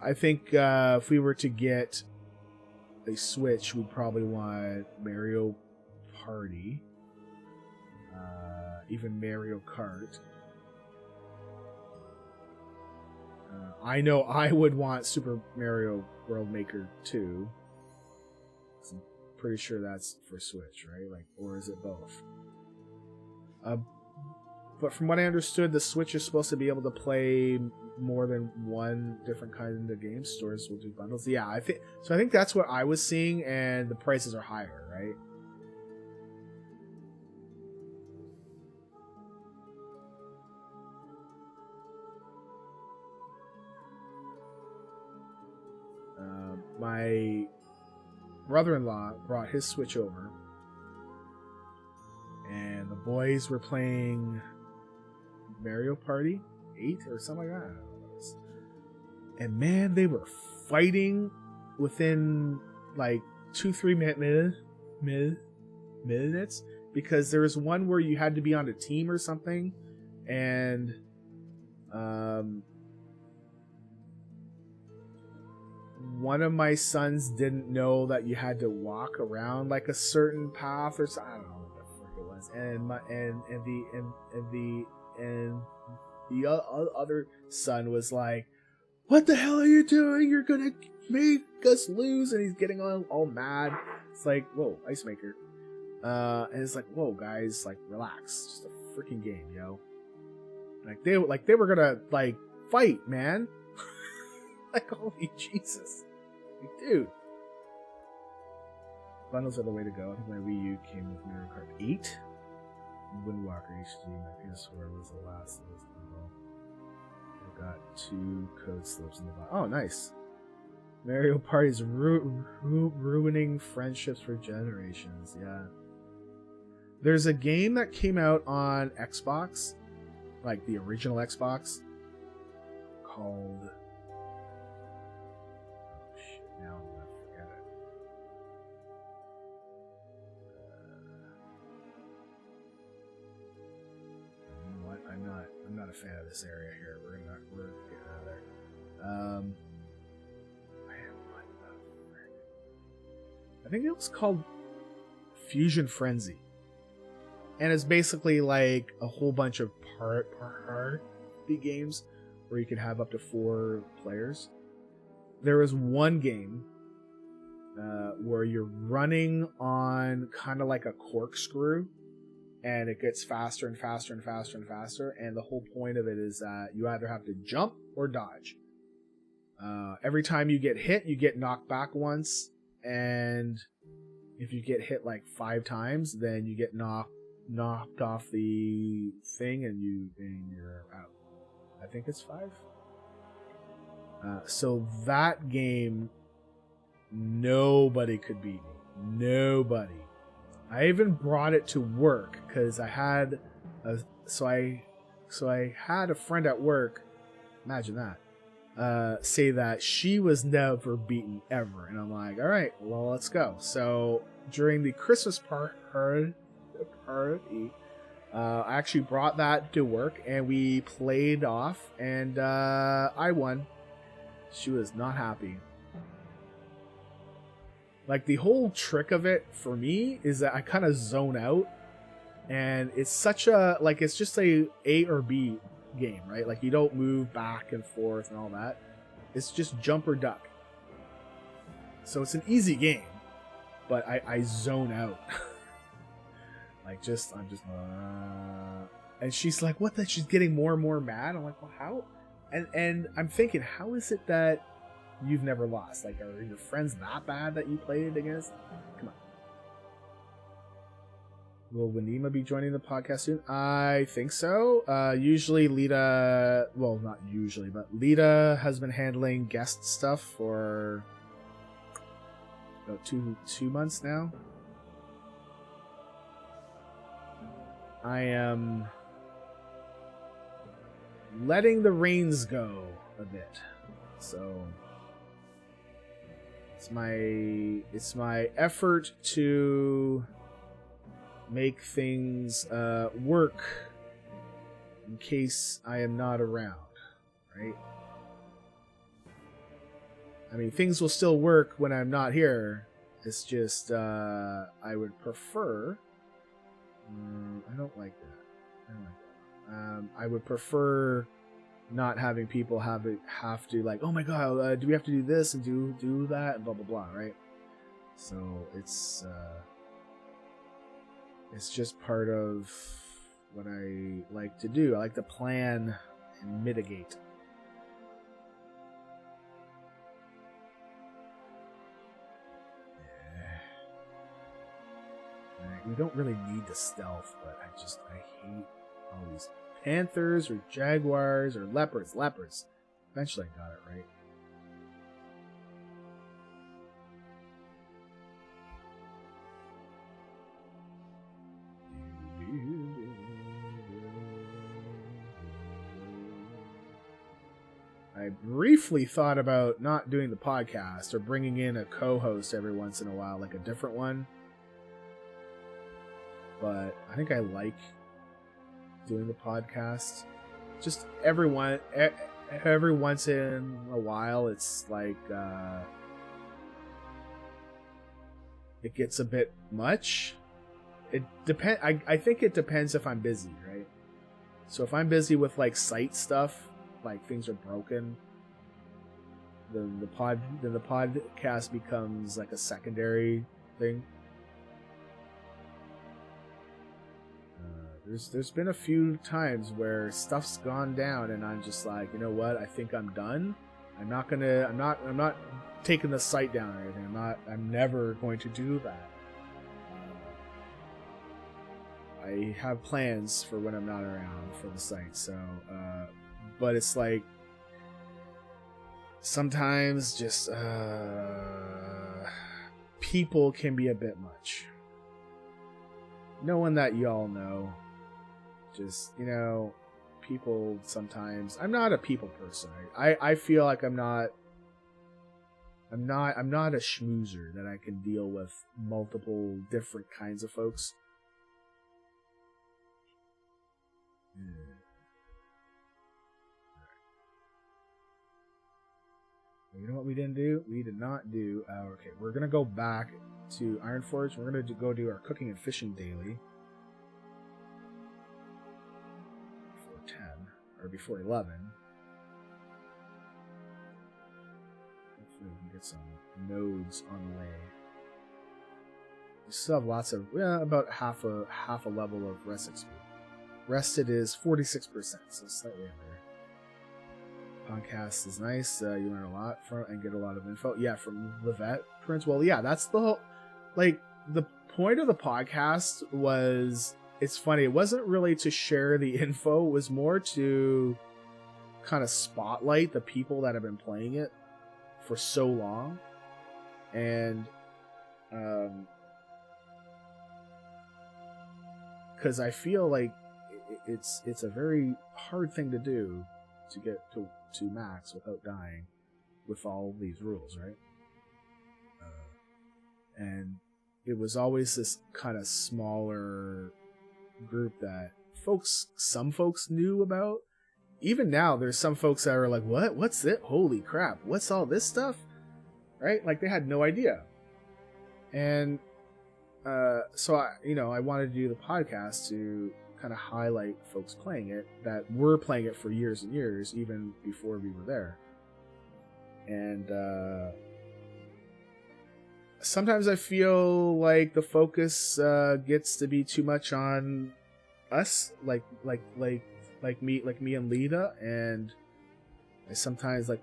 I think if we were to get a Switch, we'd probably want Mario Party, even Mario Kart. I know I would want Super Mario World Maker 2. I'm pretty sure that's for Switch, right? Like, or is it both? But from what I understood, the Switch is supposed to be able to play more than one different kind of game. Stores will do bundles. Yeah, I think that's what I was seeing, and the prices are higher, right? My brother-in-law brought his Switch over, and the boys were playing Mario Party 8 or something like that. I don't know what it was. And man, they were fighting within like 2-3 minutes, because there was one where you had to be on a team or something, and one of my sons didn't know that you had to walk around like a certain path or something. I don't know what the frick it was. And the other son was like, "What the hell are you doing? You're gonna make us lose!" And he's getting all mad. It's like, whoa, ice maker. And it's like, whoa, guys, like, relax. Just a freaking game, yo. Like they were gonna like fight, man. Like, holy Jesus. Like, dude. Bundles are the way to go. I think my Wii U came with Mario Kart 8. Windwalker HD. My PS4 was the last of this bundle. I got 2 code slips in the box. Oh, nice. Mario Party's ruining friendships for generations. Yeah. There's a game that came out on Xbox, like the original Xbox, called... Now I'm gonna forget it. You know what? I'm not a fan of this area here. We're getting out of there. Man, what the frick? I think it was called Fusion Frenzy, and it's basically like a whole bunch of party games where you could have up to 4 players. There was one game where you're running on kind of like a corkscrew, and it gets faster and faster and faster and faster, and the whole point of it is that you either have to jump or dodge. Every time you get hit, you get knocked back once, and if you get hit like 5 times, then you get knocked off the thing, and you're out. I think it's 5. So that game, nobody could beat me. Nobody. I even brought it to work because I had a friend at work. Imagine that. Say that she was never beaten ever, and I'm like, all right, well, let's go. So during the Christmas party, I actually brought that to work, and we played off, and I won. She was not happy. Like, the whole trick of it for me is that I kind of zone out, and it's such a, like, it's just a or B game, right? Like, you don't move back and forth and all that. It's just jump or duck. So it's an easy game, but I zone out. Like, I'm just And she's like, what? That she's getting more and more mad. I'm like, well, how? And I'm thinking, how is it that you've never lost? Like, are your friends that bad that you played against? Come on. Will Wanima be joining the podcast soon? I think so. Usually Lita, well, not usually, but Lita has been handling guest stuff for about two months now. I am letting the reins go a bit. So it's my effort to make things work in case I am not around, right? I mean, things will still work when I'm not here. It's just I would prefer. I don't like that. I would prefer not having people have to like, oh my god, do we have to do this and do that and blah blah blah, right? So it's just part of what I like to do. I like to plan and mitigate. We don't really need the stealth, but I hate all these panthers or jaguars or leopards. Eventually I got it right. I briefly thought about not doing the podcast or bringing in a co-host every once in a while, like a different one. But I think I like doing the podcast. Just every once in a while, it's like it gets a bit much. It depend. I think it depends if I'm busy, right? So if I'm busy with like site stuff, like things are broken, then the podcast becomes like a secondary thing. There's been a few times where stuff's gone down and I'm just like, you know what? I think I'm done. I'm not taking the site down or anything. I'm never going to do that. I have plans for when I'm not around for the site. So, but it's like sometimes just people can be a bit much. No one that y'all know. Just, people sometimes. I'm not a people person. I feel like I'm not a schmoozer that I can deal with multiple different kinds of folks. You know what we didn't do? We did not do. Okay, we're gonna go back to Ironforge. We're gonna go do our cooking and fishing daily. Before 10 or before 11. Hopefully we can get some nodes on the way. We still have lots of about half a level of rest XP. Rested is 46%, so slightly under. Podcast is nice. You learn a lot from and get a lot of info. Yeah, from Livette Prince. Well, yeah, that's the whole. Like, the point of the podcast was. It's funny. It wasn't really to share the info. It was more to kind of spotlight the people that have been playing it for so long, and because I feel like it's a very hard thing to do to get to max without dying with all these rules, right? And it was always this kind of smaller group that some folks knew about. Even now, there's some folks that are like, what's it? Holy crap, what's all this stuff? Right? Like, they had no idea. And so I wanted to do the podcast to kind of highlight folks playing it that were playing it for years and years, even before we were there. And sometimes I feel like the focus gets to be too much on us, like me and Lita, and I sometimes I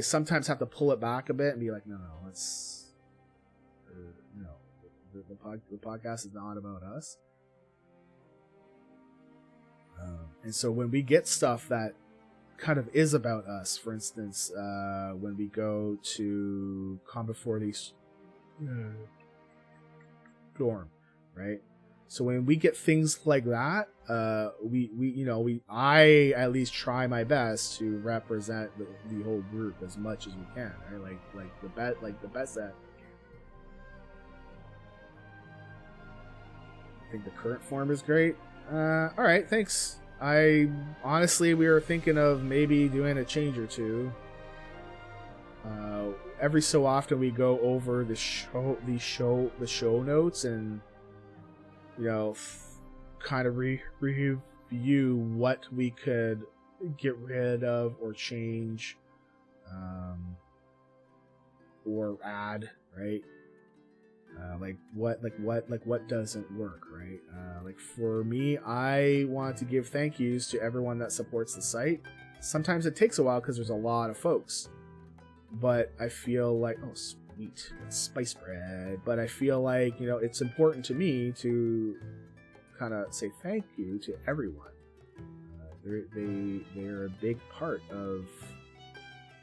sometimes have to pull it back a bit and be like, no, let's, the podcast is not about us. And so when we get stuff that kind of is about us, for instance, when we go to Combat 40's dorm, right? So when we get things like that, I at least try my best to represent the whole group as much as we can, right? The best that I think the current form is great. All right, thanks. We were thinking of maybe doing a change or two. Every so often we go over the show notes and kind of review what we could get rid of or change, or add, right? What doesn't work, right? For me, I want to give thank yous to everyone that supports the site. Sometimes it takes a while because there's a lot of folks, but I feel like, oh sweet, it's spice bread. But I feel like it's important to me to kind of say thank you to everyone. They're a big part of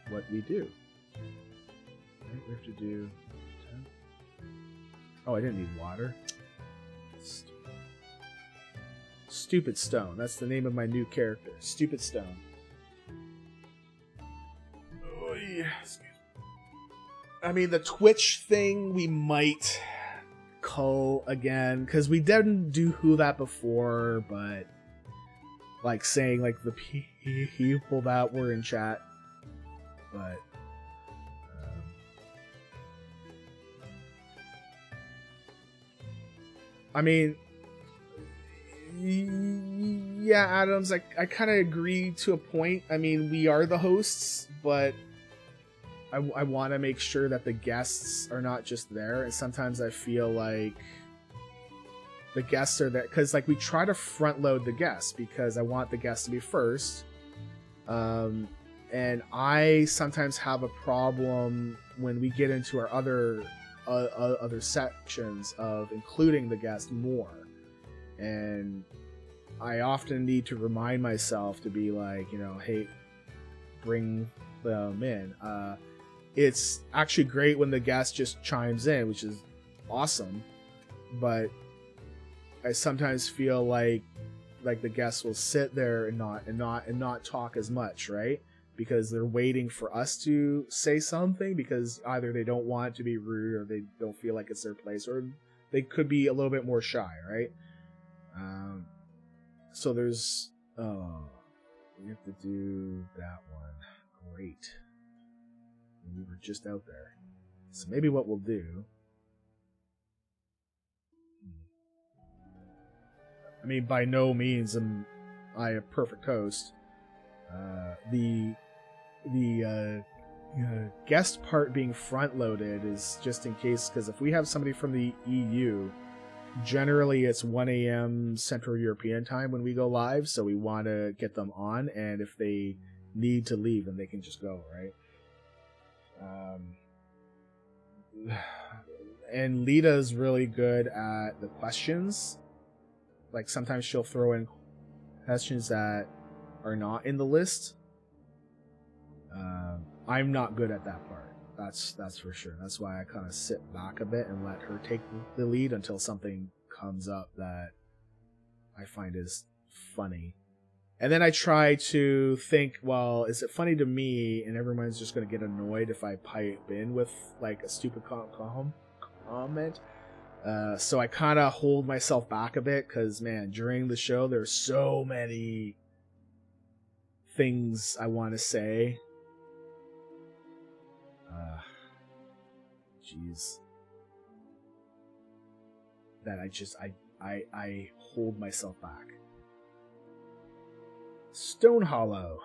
what we do. Right? We have to do. Oh, I didn't need water. Stupid Stone. That's the name of my new character. Stupid Stone. Oh, yeah. I mean, the Twitch thing we might cull again, because we didn't do that before, but saying the people that were in chat, but I mean, yeah, Adams, I kind of agree to a point. I mean, we are the hosts, but I want to make sure that the guests are not just there. And sometimes I feel like the guests are there because we try to front load the guests because I want the guests to be first. And I sometimes have a problem when we get into our other sections of including the guest more, and I often need to remind myself to be like, hey, bring them in. It's actually great when the guest just chimes in, which is awesome, but I sometimes feel like the guests will sit there and not talk as much, right? Because they're waiting for us to say something because either they don't want to be rude or they don't feel like it's their place, or they could be a little bit more shy, right? So there's... Oh, we have to do that one. Great. We were just out there. So maybe what we'll do... I mean, by no means am I a perfect host. The guest part being front loaded is just in case, because if we have somebody from the EU, generally it's 1 a.m. Central European time when we go live, so we want to get them on, and if they need to leave, then they can just go, right? And Lita's really good at the questions. Sometimes she'll throw in questions that are not in the list. I'm not good at that part. That's for sure. That's why I kind of sit back a bit and let her take the lead until something comes up that I find is funny. And then I try to think, well, is it funny to me? And everyone's just going to get annoyed if I pipe in with a stupid comment. So I kind of hold myself back a bit because, man, during the show, there's so many things I want to say. Jeez. That I hold myself back. Stone Hollow.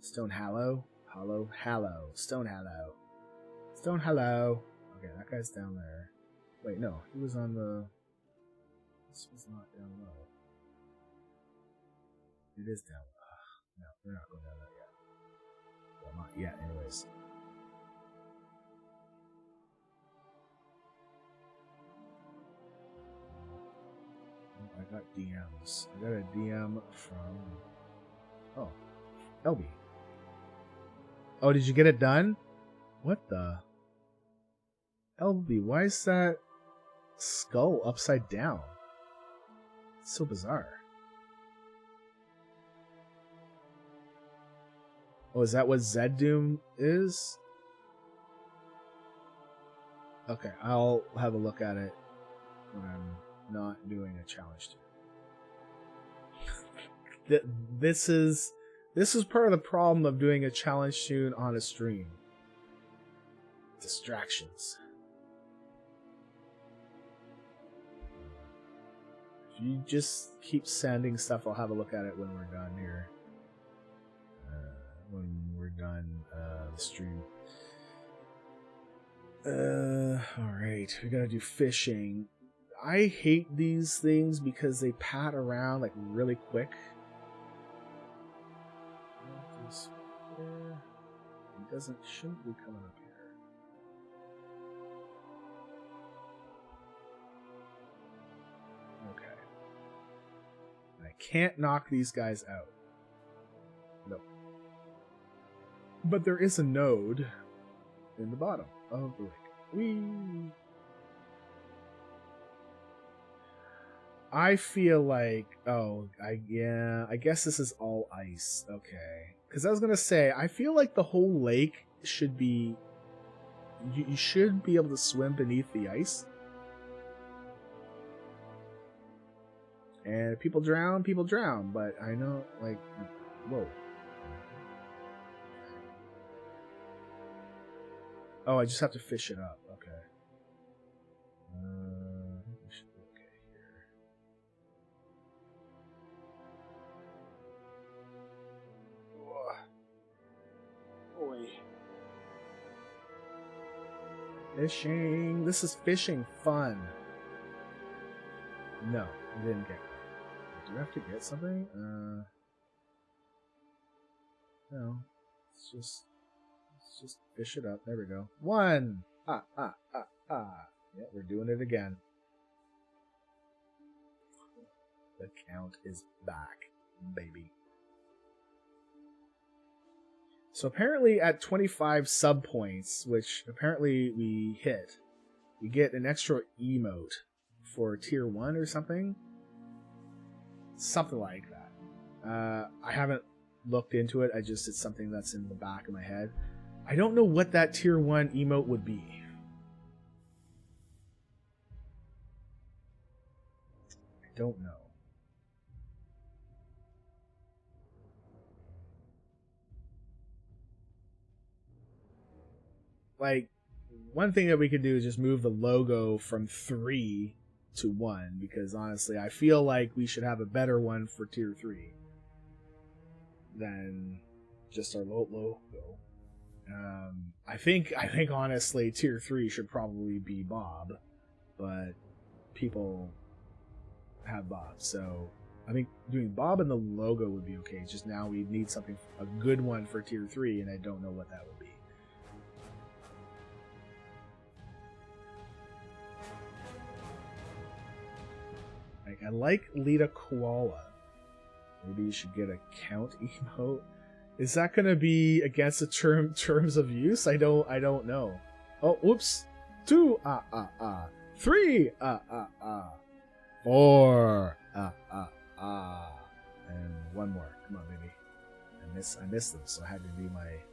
Stone Hollow? Hallow. Stone Hollow. Stone Hollow. Okay, that guy's down there. Wait, no. He was on the... This was not down low. It is down. No, we're not going down that yet. Well, not yet, anyways. I got DMs. I got a DM from... Oh. LB. Oh, did you get it done? What the... LB, why is that skull upside down? It's so bizarre. Oh, is that what Zed Doom is? Okay, I'll have a look at it when I'm not doing a challenge. This is part of the problem of doing a challenge tune on a stream. Distractions. If you just keep sending stuff, I'll have a look at it when we're done here. When we're done the stream. Alright, we gotta do fishing. I hate these things because they pat around like really quick. It shouldn't be coming up here. Okay. I can't knock these guys out. Nope. But there is a node in the bottom of the lake. Whee! I feel like, I guess this is all ice. Okay. Because I was going to say, I feel like the whole lake should be, you should be able to swim beneath the ice. And people drown, but I know, like, whoa. Oh, I just have to fish it up. Okay. We should be okay here. Boy. Fishing. This is fishing fun. No, I didn't get it. Do I have to get something? No. Let's just fish it up. There we go. 1! Yeah, we're doing it again. The count is back, baby. So apparently at 25 sub points, which apparently we hit, we get an extra emote for tier 1 or something. Something like that. I haven't looked into it. It's something that's in the back of my head. I don't know what that tier 1 emote would be. I don't know. Like, one thing that we could do is just move the logo from 3 to 1, because honestly, I feel like we should have a better one for tier 3 than just our logo. I think honestly, tier 3 should probably be Bob, but people have Bob, so I think doing Bob and the logo would be okay. Just now we need a good one for tier 3, and I don't know what that would be. I like Lita Koala. Maybe you should get a count emote. Is that going to be against the terms of use? I don't know. Oh, whoops. 2, 3, 4, and one more. Come on, baby. I missed them, so I had to do my...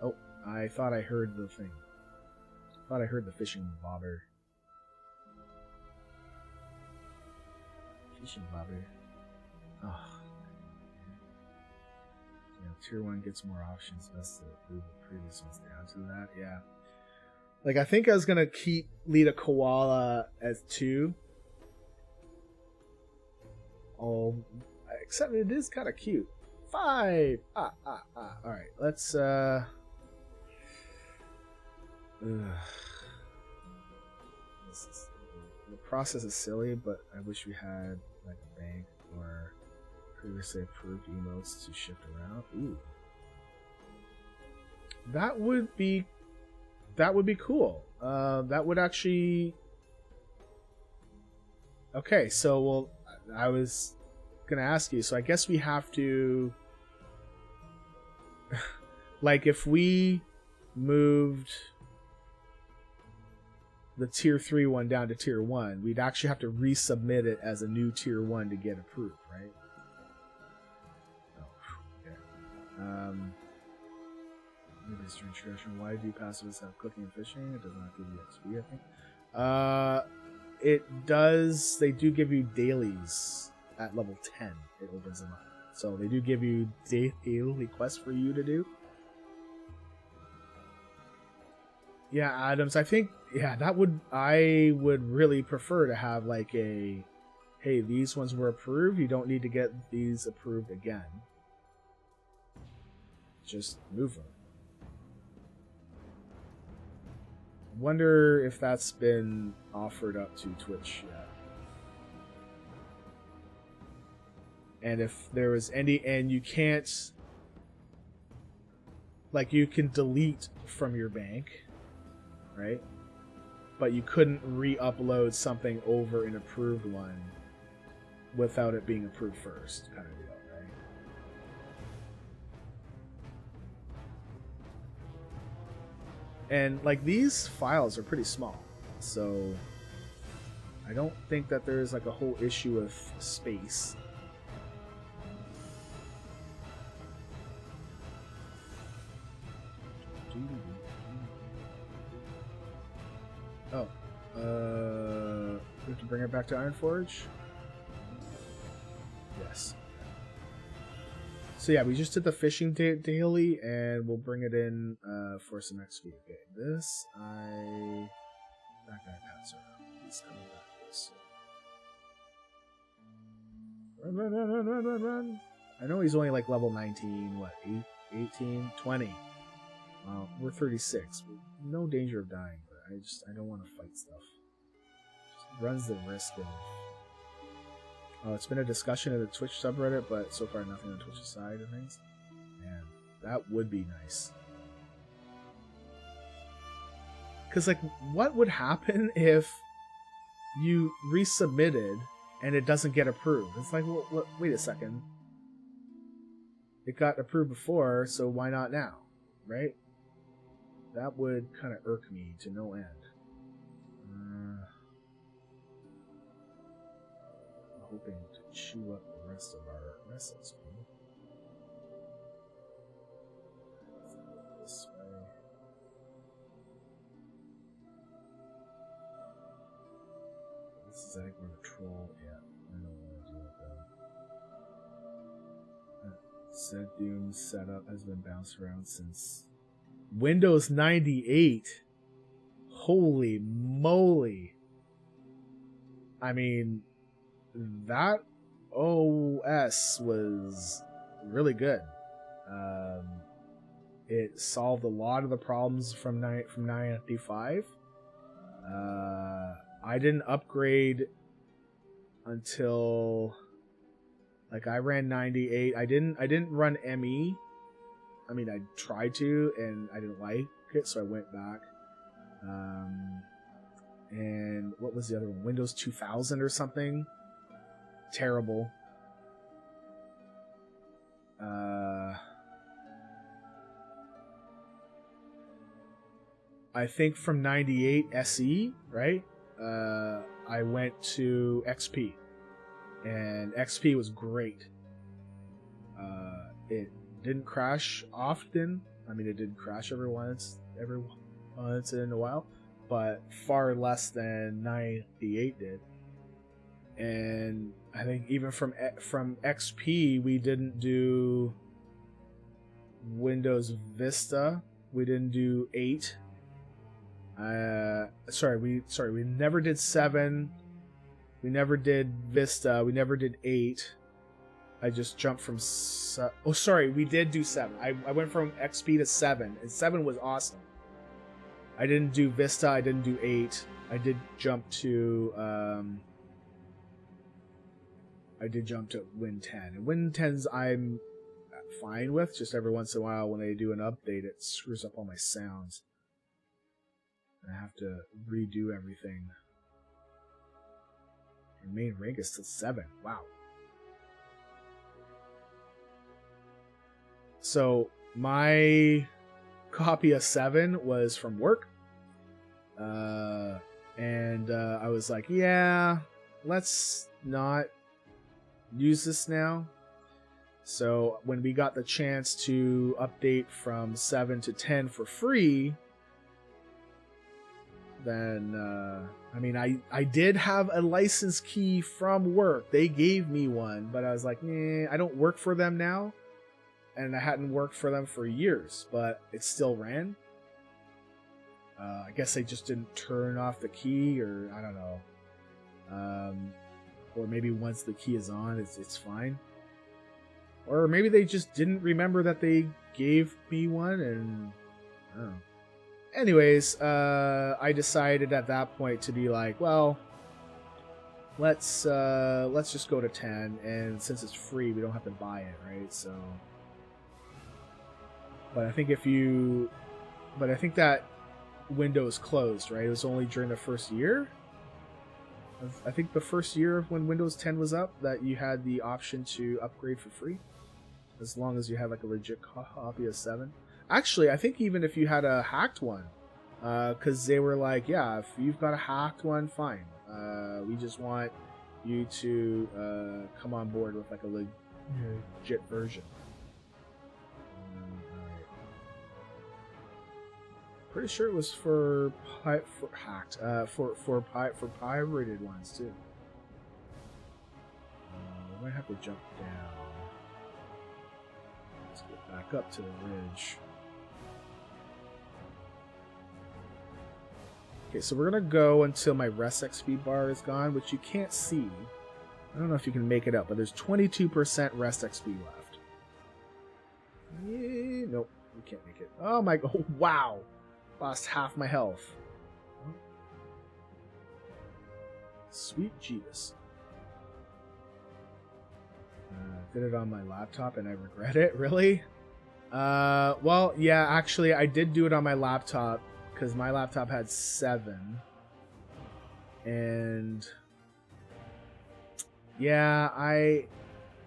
Oh, I thought I heard the thing. I thought I heard the fishing bobber. Fishing bobber. Oh. Tier 1 gets more options. Best to move the previous ones down to that. Yeah. Like, I think I was going to keep Lita Koala as 2. Oh, except it is kind of cute. 5! Alright, let's, the process is silly, but I wish we had, like, a bank or previously approved emotes to shift around. Ooh. That would be cool. That would actually... Okay, so, well, I was gonna ask you, so I guess we have to... like, if we moved the tier 3 one down to tier 1, we'd actually have to resubmit it as a new tier 1 to get approved, right? Oh, okay. Maybe it's your introduction. Why do pacifists have cooking and fishing? It does not give you XP, I think. It does. They do give you dailies at level 10. It opens them up. So they do give you daily quests for you to do. Yeah, Adams, I think, yeah, I would really prefer to have like a, hey, these ones were approved, you don't need to get these approved again. Just move them. Wonder if that's been offered up to Twitch yet. And if there was any, and you can't, like, you can delete from your bank, right? But you couldn't re-upload something over an approved one without it being approved first, kind of deal, right? And like these files are pretty small, so I don't think that there's like a whole issue with space. Oh, we have to bring it back to Ironforge? Yes. So yeah, we just did the fishing daily, and we'll bring it in for some XP. Okay, this, that guy passed around. He's coming back this. Run. I know he's only like level 19, what, 18, 20. We're 36. No danger of dying, but I don't want to fight stuff. Just runs the risk of... Oh, it's been a discussion of the Twitch subreddit, but so far nothing on Twitch's side of things. Man, that would be nice. Because, like, what would happen if you resubmitted and it doesn't get approved? It's like, well, wait a second. It got approved before, so why not now? Right? That would kind of irk me to no end. Hoping to chew up the rest of our recipes. This way. This is like we're a troll. Yeah, I don't want to deal with that. Said Doom setup has been bounced around since Windows 98. Holy moly! I mean, that OS was really good. It solved a lot of the problems from 95. I didn't upgrade until like I ran 98. I didn't run ME. I mean, I tried to and I didn't like it, so I went back. And what was the other one? Windows 2000 or something. Terrible. I think from 98 SE, right? I went to XP, and XP was great. It didn't crash often. I mean, it did crash every once in a while, but far less than 98 did. And I think even from XP, we didn't do Windows Vista. We didn't do 8. We never did 7. We never did Vista. We never did 8. I just jumped from... we did do 7. I went from XP to 7, and 7 was awesome. I didn't do Vista. I didn't do 8. I did jump to... I did jump to Win 10. And Win 10s I'm fine with. Just every once in a while when they do an update, it screws up all my sounds. And I have to redo everything. Your main rank is still 7. Wow. So my copy of 7 was from work. And I was like, yeah, let's not use this now. So when we got the chance to update from 7 to 10 for free, then I mean, I did have a license key from work. They gave me one, but I was like, nah, I don't work for them now, and I hadn't worked for them for years, but it still ran. I guess they just didn't turn off the key, or I don't know. Or maybe once the key is on, it's fine. Or maybe they just didn't remember that they gave me one, and I don't know. Anyways, I decided at that point to be like, well, let's just go to 10, and since it's free, we don't have to buy it, right? So, but I think that window is closed, right? It was only during the first year. I think the first year when Windows 10 was up that you had the option to upgrade for free, as long as you had like a legit copy of 7. Actually, I think even if you had a hacked one, because they were like, yeah, if you've got a hacked one, fine. We just want you to come on board with like a legit version. Pretty sure it was for hacked, for pirated ones too. We might have to jump down. Let's get back up to the ridge. Okay, so we're gonna go until my rest XP bar is gone, which you can't see. I don't know if you can make it up, but there's 22% rest XP left. Yeah, nope, we can't make it. Oh my! Oh wow! Lost half my health. Sweet Jeebus. Did it on my laptop and I regret it. Really? Well, yeah, actually, I did do it on my laptop because my laptop had 7. And yeah,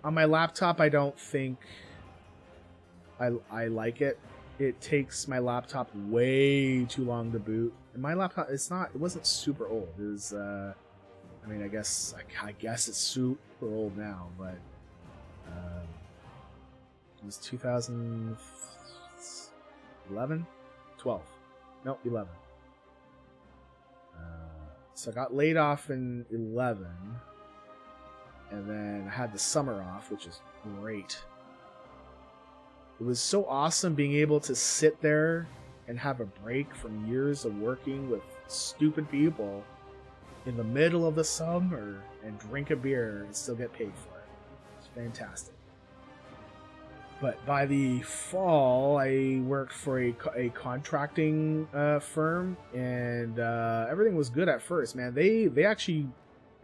on my laptop, I don't think I like it. It takes my laptop way too long to boot. And my laptop, it wasn't super old. It was, I mean, I guess it's super old now, but it was 2011? 12. No, 11. So I got laid off in 11, and then I had the summer off, which is great. It was so awesome being able to sit there and have a break from years of working with stupid people in the middle of the summer and drink a beer and still get paid for it. It's fantastic. But by the fall, I worked for a contracting firm, and everything was good at first. Man, they actually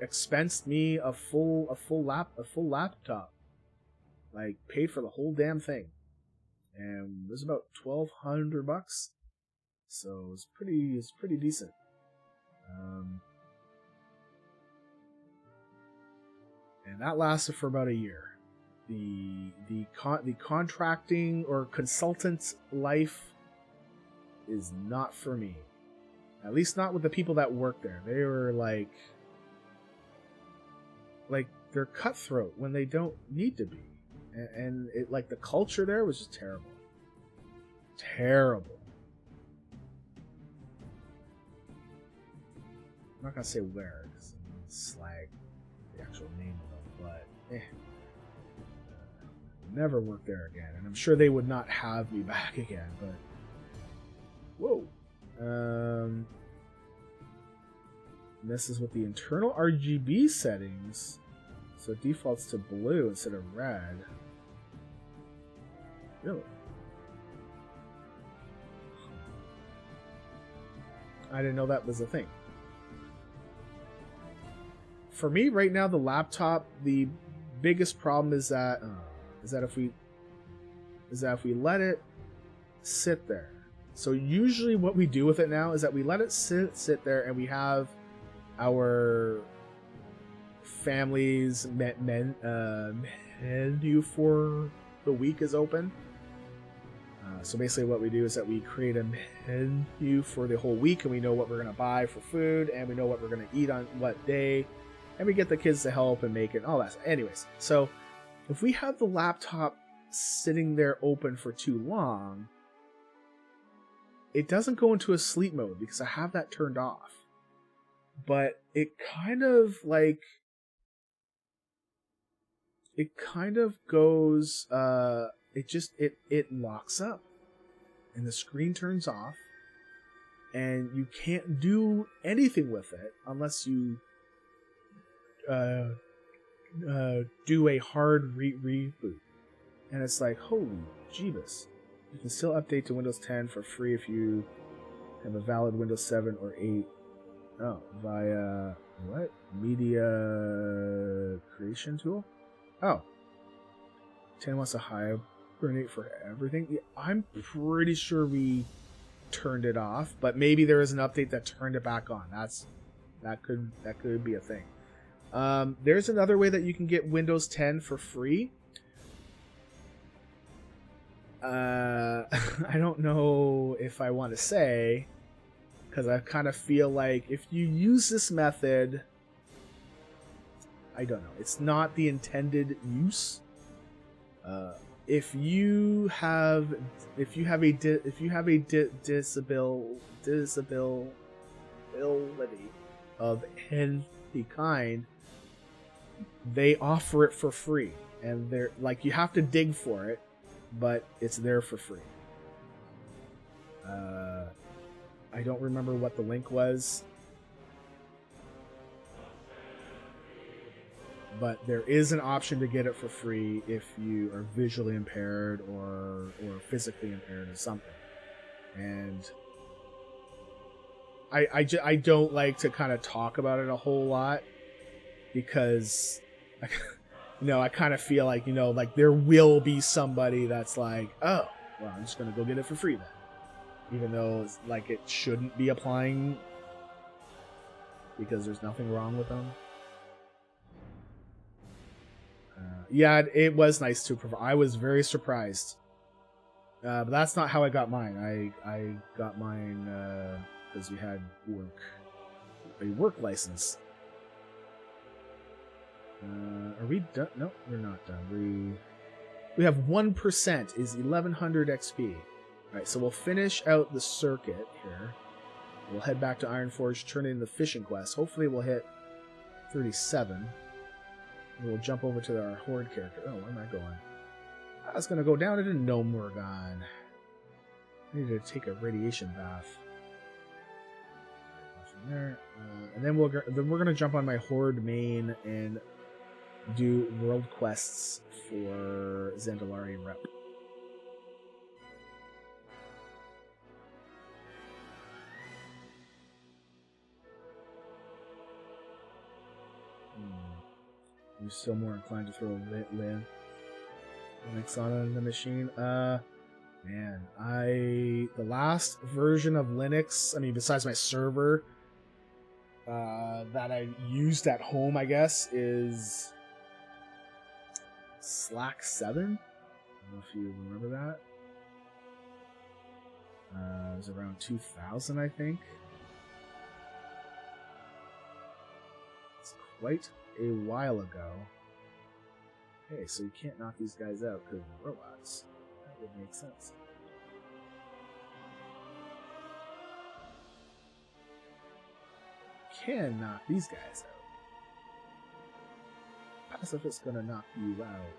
expensed me a full laptop, like paid for the whole damn thing. And it was about $1,200, so it's pretty decent. And that lasted for about a year. The contracting or consultant life is not for me. At least not with the people that work there. They were like they're cutthroat when they don't need to be. And it, like, the culture there was just terrible. Terrible. I'm not gonna say where, because I'm gonna slag the actual name of them, but never work there again. And I'm sure they would not have me back again, but whoa. Messes with the internal RGB settings, so it defaults to blue instead of red. Really? I didn't know that was a thing. For me, right now, the laptop, the biggest problem is that if we let it sit there. So usually what we do with it now is that we let it sit there, and we have our family's menu for the week is open. So basically what we do is that we create a menu for the whole week, and we know what we're going to buy for food, and we know what we're going to eat on what day, and we get the kids to help and make it, all that. Anyways, so if we have the laptop sitting there open for too long, it doesn't go into a sleep mode because I have that turned off. But it kind of goes, it locks up, and the screen turns off, and you can't do anything with it unless you do a hard reboot. And it's like, holy Jeebus. You can still update to Windows 10 for free if you have a valid Windows 7 or 8. Oh, via what? Media creation tool? Oh. 10 wants to hibernate for everything. Yeah, I'm pretty sure we turned it off, but maybe there is an update that turned it back on. That could be a thing. There's another way that you can get Windows 10 for free. I don't know if I want to say, because I kind of feel like if you use this method, I don't know, it's not the intended use. If you have a disability of any kind, they offer it for free, and they're like, you have to dig for it, but it's there for free. I don't remember what the link was, but there is an option to get it for free if you are visually impaired or physically impaired or something. And I don't like to kind of talk about it a whole lot, because I kind of feel like, like there will be somebody that's like, oh, well, I'm just going to go get it for free then. Even though like it shouldn't be applying, because there's nothing wrong with them. Yeah, it was nice to provide. I was very surprised. But that's not how I got mine. I got mine because we had a work license. Are we done? No, we're not done. We have 1% is 1100 XP. Alright, so we'll finish out the circuit here. We'll head back to Ironforge, turn in the fishing quest. Hopefully we'll hit 37. We'll jump over to our Horde character. Oh, where am I going? I was going to go down to the Nomorgon. I need to take a radiation bath. Nothing there. And then we're going to jump on my Horde main and do world quests for Zandalari Rep. You're still more inclined to throw Linux on the machine. Man, the last version of Linux, I mean, besides my server, that I used at home, I guess, is Slack 7. I don't know if you remember that. It was around 2000, I think. It's quite a while ago. Okay, so you can't knock these guys out because they're robots. That would make sense. Can knock these guys out. Pacifist's gonna knock you out.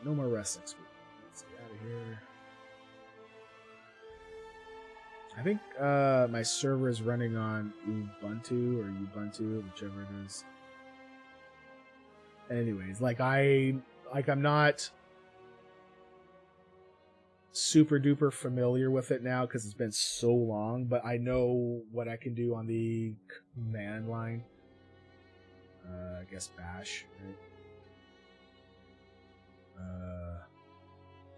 No more rest next week. Let's get out of here. I think my server is running on Ubuntu or Ubuntu, whichever it is. Anyways, I'm not super duper familiar with it now because it's been so long, but I know what I can do on the command line. I guess Bash, right?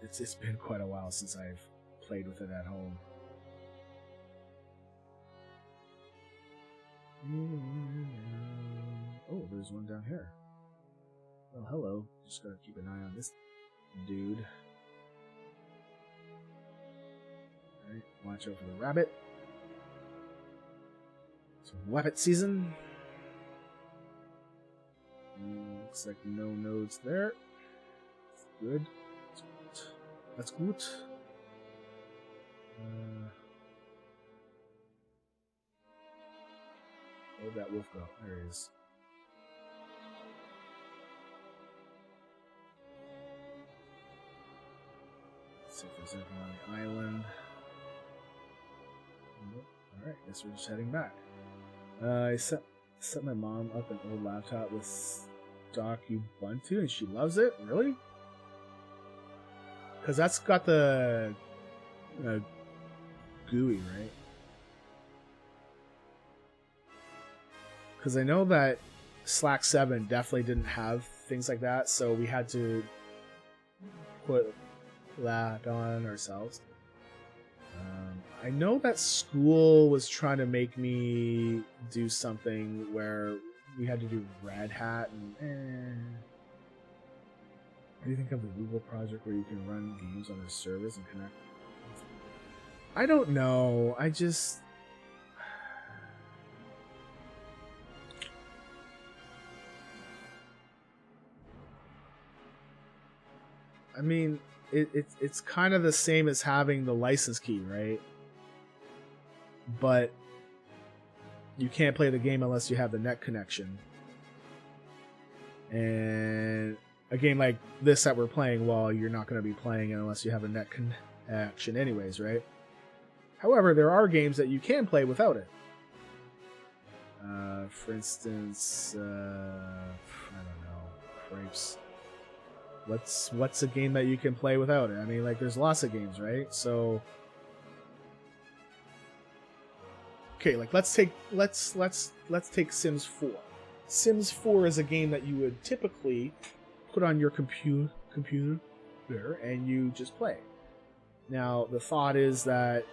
It's been quite a while since I've played with it at home. Oh, there's one down here. Well, hello. Just gotta keep an eye on this dude. Alright, watch out for the rabbit. It's rabbit season. Looks like no nodes there. Good. That's good. Where'd that wolf go? There he is. Let's see if there's anything on the island. Nope. Alright, guess we're just heading back. I set my mom up an old laptop with stock Ubuntu and she loves it? Really? Because that's got the GUI, right? Because I know that Slack 7 definitely didn't have things like that, so we had to put that on ourselves. I know that school was trying to make me do something where we had to do Red Hat and What do you think of the Google project where you can run games on their servers and connect? I don't know. I mean, it's kind of the same as having the license key, right? But you can't play the game unless you have the net connection. And a game like this that we're playing, well, you're not going to be playing it unless you have a net connection anyways, right? However, there are games that you can play without it. For instance, I don't know, Crepes. What's a game that you can play without it? I mean, like, there's lots of games, right? So, okay, like let's take Sims 4. Sims 4 is a game that you would typically put on your computer and you just play. Now, the thought is that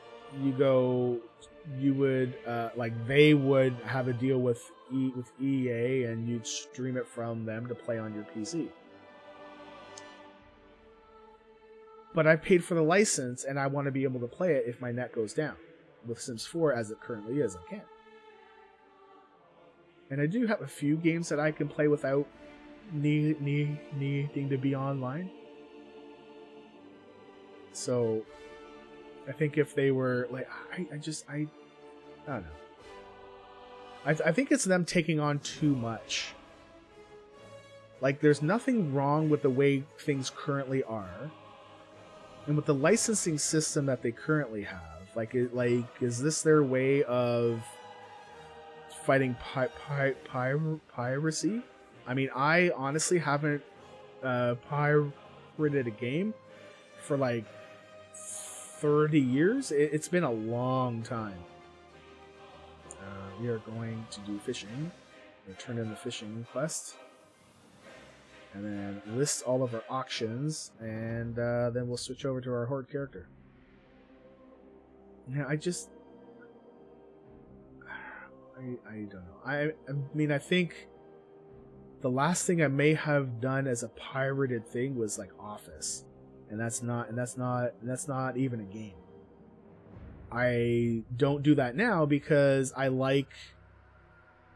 they would have a deal with EA and you'd stream it from them to play on your PC. But I paid for the license and I want to be able to play it if my net goes down. With Sims 4 as it currently is, I can't. And I do have a few games that I can play without needing to be online. So I think if they were like, I don't know. I think it's them taking on too much. Like, there's nothing wrong with the way things currently are, and with the licensing system that they currently have. Is this their way of fighting piracy? I mean, I honestly haven't pirated a game for like 30 years. It's been a long time. We are going to do fishing. We'll turn in the fishing quest. And then list all of our auctions. And then we'll switch over to our horde character. Yeah, I don't know. I mean, I think the last thing I may have done as a pirated thing was like Office, and that's not even a game. I don't do that now because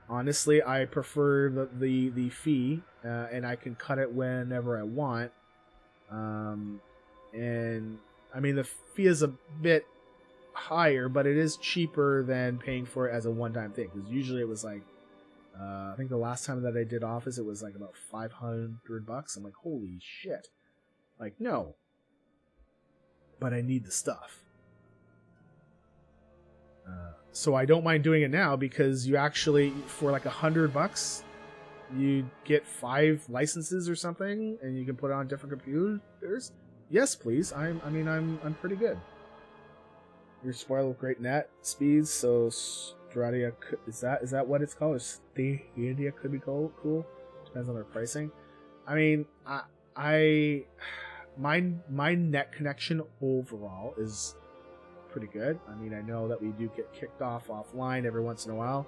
honestly, I prefer the fee, and I can cut it whenever I want. And I mean, the fee is a bit higher, but it is cheaper than paying for it as a one-time thing, because usually it was like I think the last time that I did Office it was like about $500. I'm like, holy shit, like, no, but I need the stuff. So I don't mind doing it now, because you actually, for like $100 you get 5 licenses or something, and you can put it on different computers. Yes, please. I'm pretty good. You're spoiled with great net speeds, so Stradia, is that what it's called? Or Stadia could be cool. Depends on their pricing. I mean, my net connection overall is pretty good. I mean, I know that we do get kicked off offline every once in a while,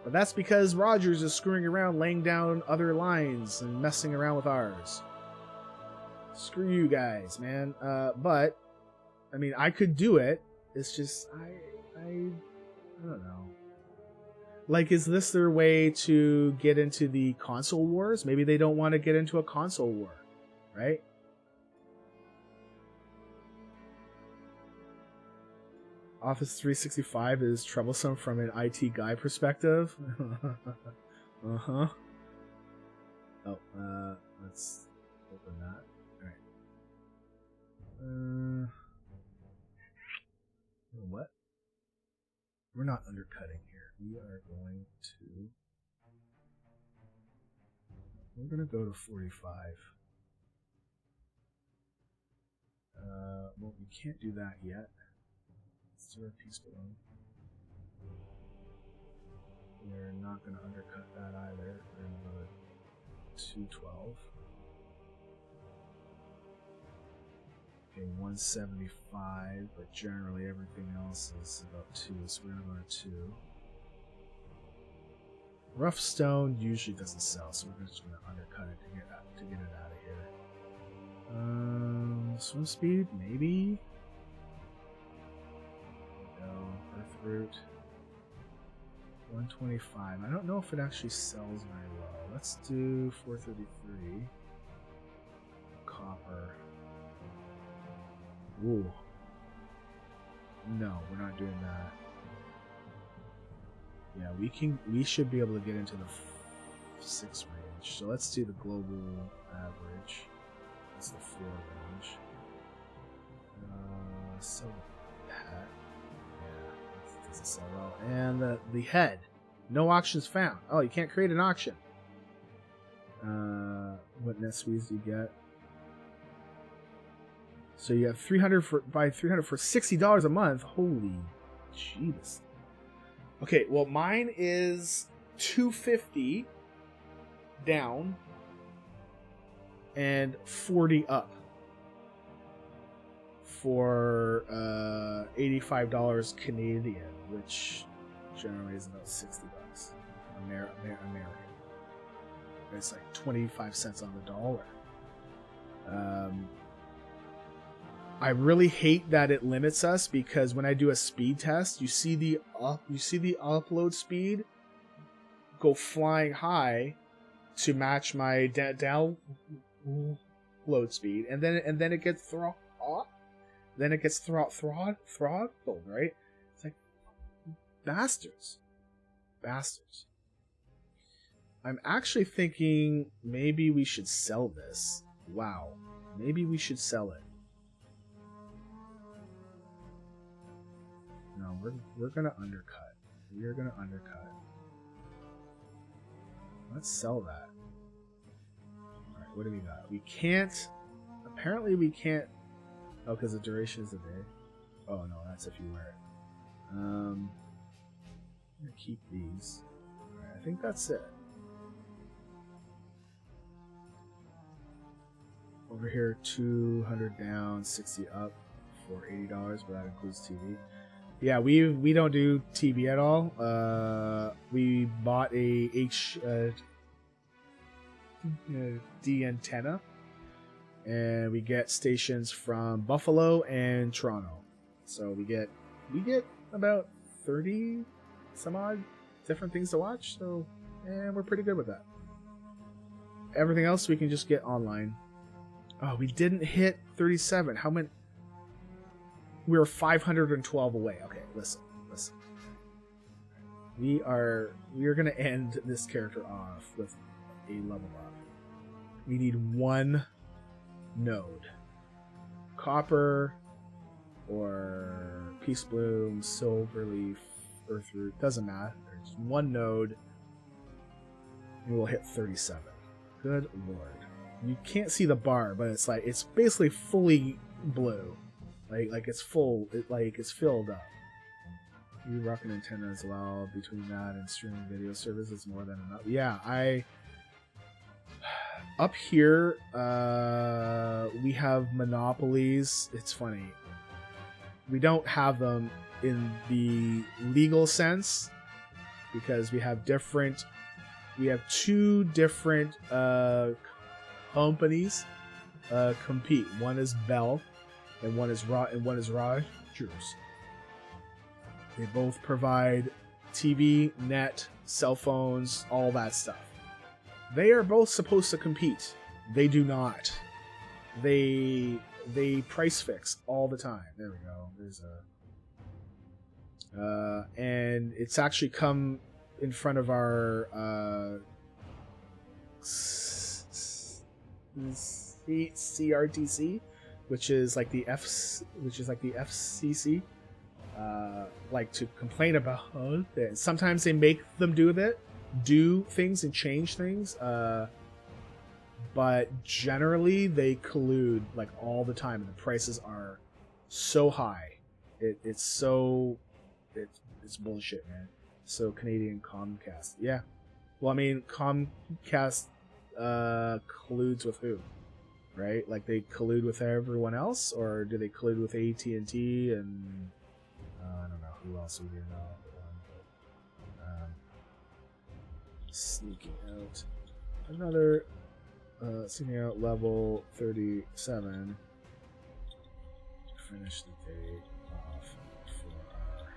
but that's because Rogers is screwing around, laying down other lines and messing around with ours. Screw you guys, man. But I mean, I could do it. It's just I don't know. Like, is this their way to get into the console wars? Maybe they don't want to get into a console war, right? Office 365 is troublesome from an IT guy perspective. Uh-huh. Oh, let's open that. Alright. What? We're not undercutting here. We're gonna go to 45. Well, we can't do that yet. Let's do our piece below. We're not gonna undercut that either. We're gonna go to 212. Okay, 175, but generally everything else is about 2, so we're gonna go to 2. Rough stone usually doesn't sell, so we're just gonna undercut it to get it out of here. Swim speed, maybe. There we go. Earth root. 125. I don't know if it actually sells very well. Let's do 433. Copper. Ooh. No, we're not doing that. Yeah, we should be able to get into the 6 range. So let's do the global average. That's the 4 range. So that, yeah, that doesn't sell well. And the head. No auctions found. Oh, you can't create an auction. What net speeds do you get? So you have 300 for $60 a month. Holy jeebus. Okay, well mine is 250 down and 40 up for $85 Canadian, which generally is about $60 American. It's like 25 cents on the dollar. I really hate that it limits us, because when I do a speed test, you see the upload speed go flying high to match my download speed, and then it gets throttled, right? It's like bastards. I'm actually thinking maybe we should sell this. Wow, maybe we should sell it. No, we're gonna undercut. We are gonna undercut. Let's sell that. Alright, what do we got? We can't... Apparently we can't... Oh, because the duration is a day. Oh, no, that's if you wear it. I'm gonna keep these. Alright, I think that's it. Over here, 200 down, 60 up for $80, but that includes TV. Yeah, we don't do TV at all. We bought a HD antenna, and we get stations from Buffalo and Toronto. So we get about 30 some odd different things to watch. So, and we're pretty good with that. Everything else we can just get online. Oh, we didn't hit 37. How many? We were 512 away. Okay, listen. We are gonna end this character off with a level up. We need 1 node. Copper or Peace Bloom, Silverleaf, Earthroot, doesn't matter. There's 1 node and we'll hit 37. Good lord. You can't see the bar, but it's basically fully blue. Like it's full, it's filled up. You rock an antenna as well. Between that and streaming video service, it's more than enough. Yeah, up here, we have monopolies. It's funny. We don't have them in the legal sense because we have two different companies compete. One is Bell and one is Rogers. They both provide TV, net, cell phones, all that stuff. They are both supposed to compete. They do not. They price fix all the time. There we go. There's a and it's actually come in front of our CRTC, which is like the FCC, like to complain about it. Sometimes they make them do things and change things, but generally they collude like all the time, and the prices are so high. It's bullshit, man. So Canadian Comcast, yeah. Well, I mean, Comcast colludes with who, right? Like they collude with everyone else, or do they collude with AT&T and I don't know who else we do know. Sneaking out another sneaking out level 37 to finish the day off for our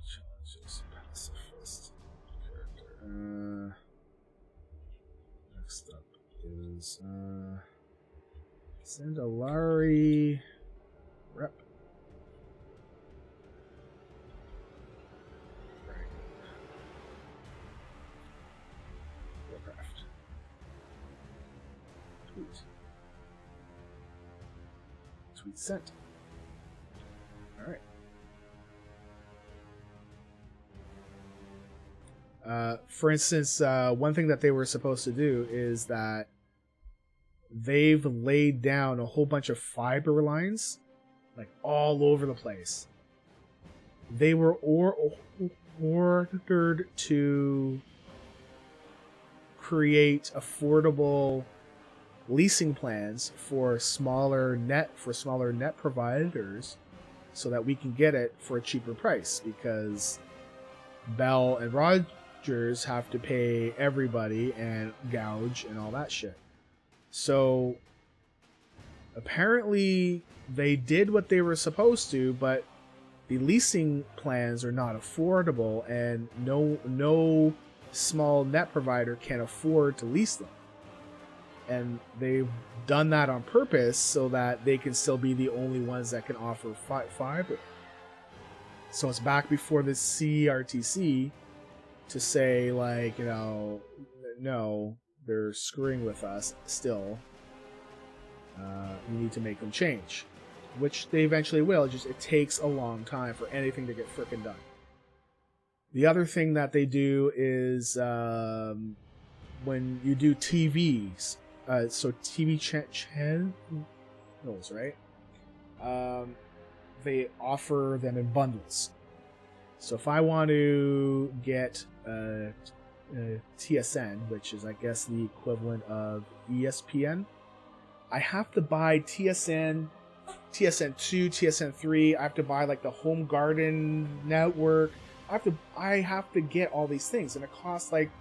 challenges. Pacifist character. Next up is Sandalari rep. Tweet sent. Alright. For instance, one thing that they were supposed to do is that they've laid down a whole bunch of fiber lines like all over the place. They were ordered to create affordable leasing plans for smaller net providers so that we can get it for a cheaper price, because Bell and Rogers have to pay everybody and gouge and all that shit. So apparently they did what they were supposed to, but the leasing plans are not affordable, and no small net provider can afford to lease them. And they've done that on purpose so that they can still be the only ones that can offer fiber. So it's back before the CRTC to say, like, you know, no, they're screwing with us still. We need to make them change, which they eventually will. Just it takes a long time for anything to get frickin' done. The other thing that they do is when you do TVs. So TV channels, right? They offer them in bundles. So if I want to get TSN, which is I guess the equivalent of ESPN, I have to buy TSN, TSN2, TSN3. I have to buy like the Home Garden network. I have to get all these things, and it costs like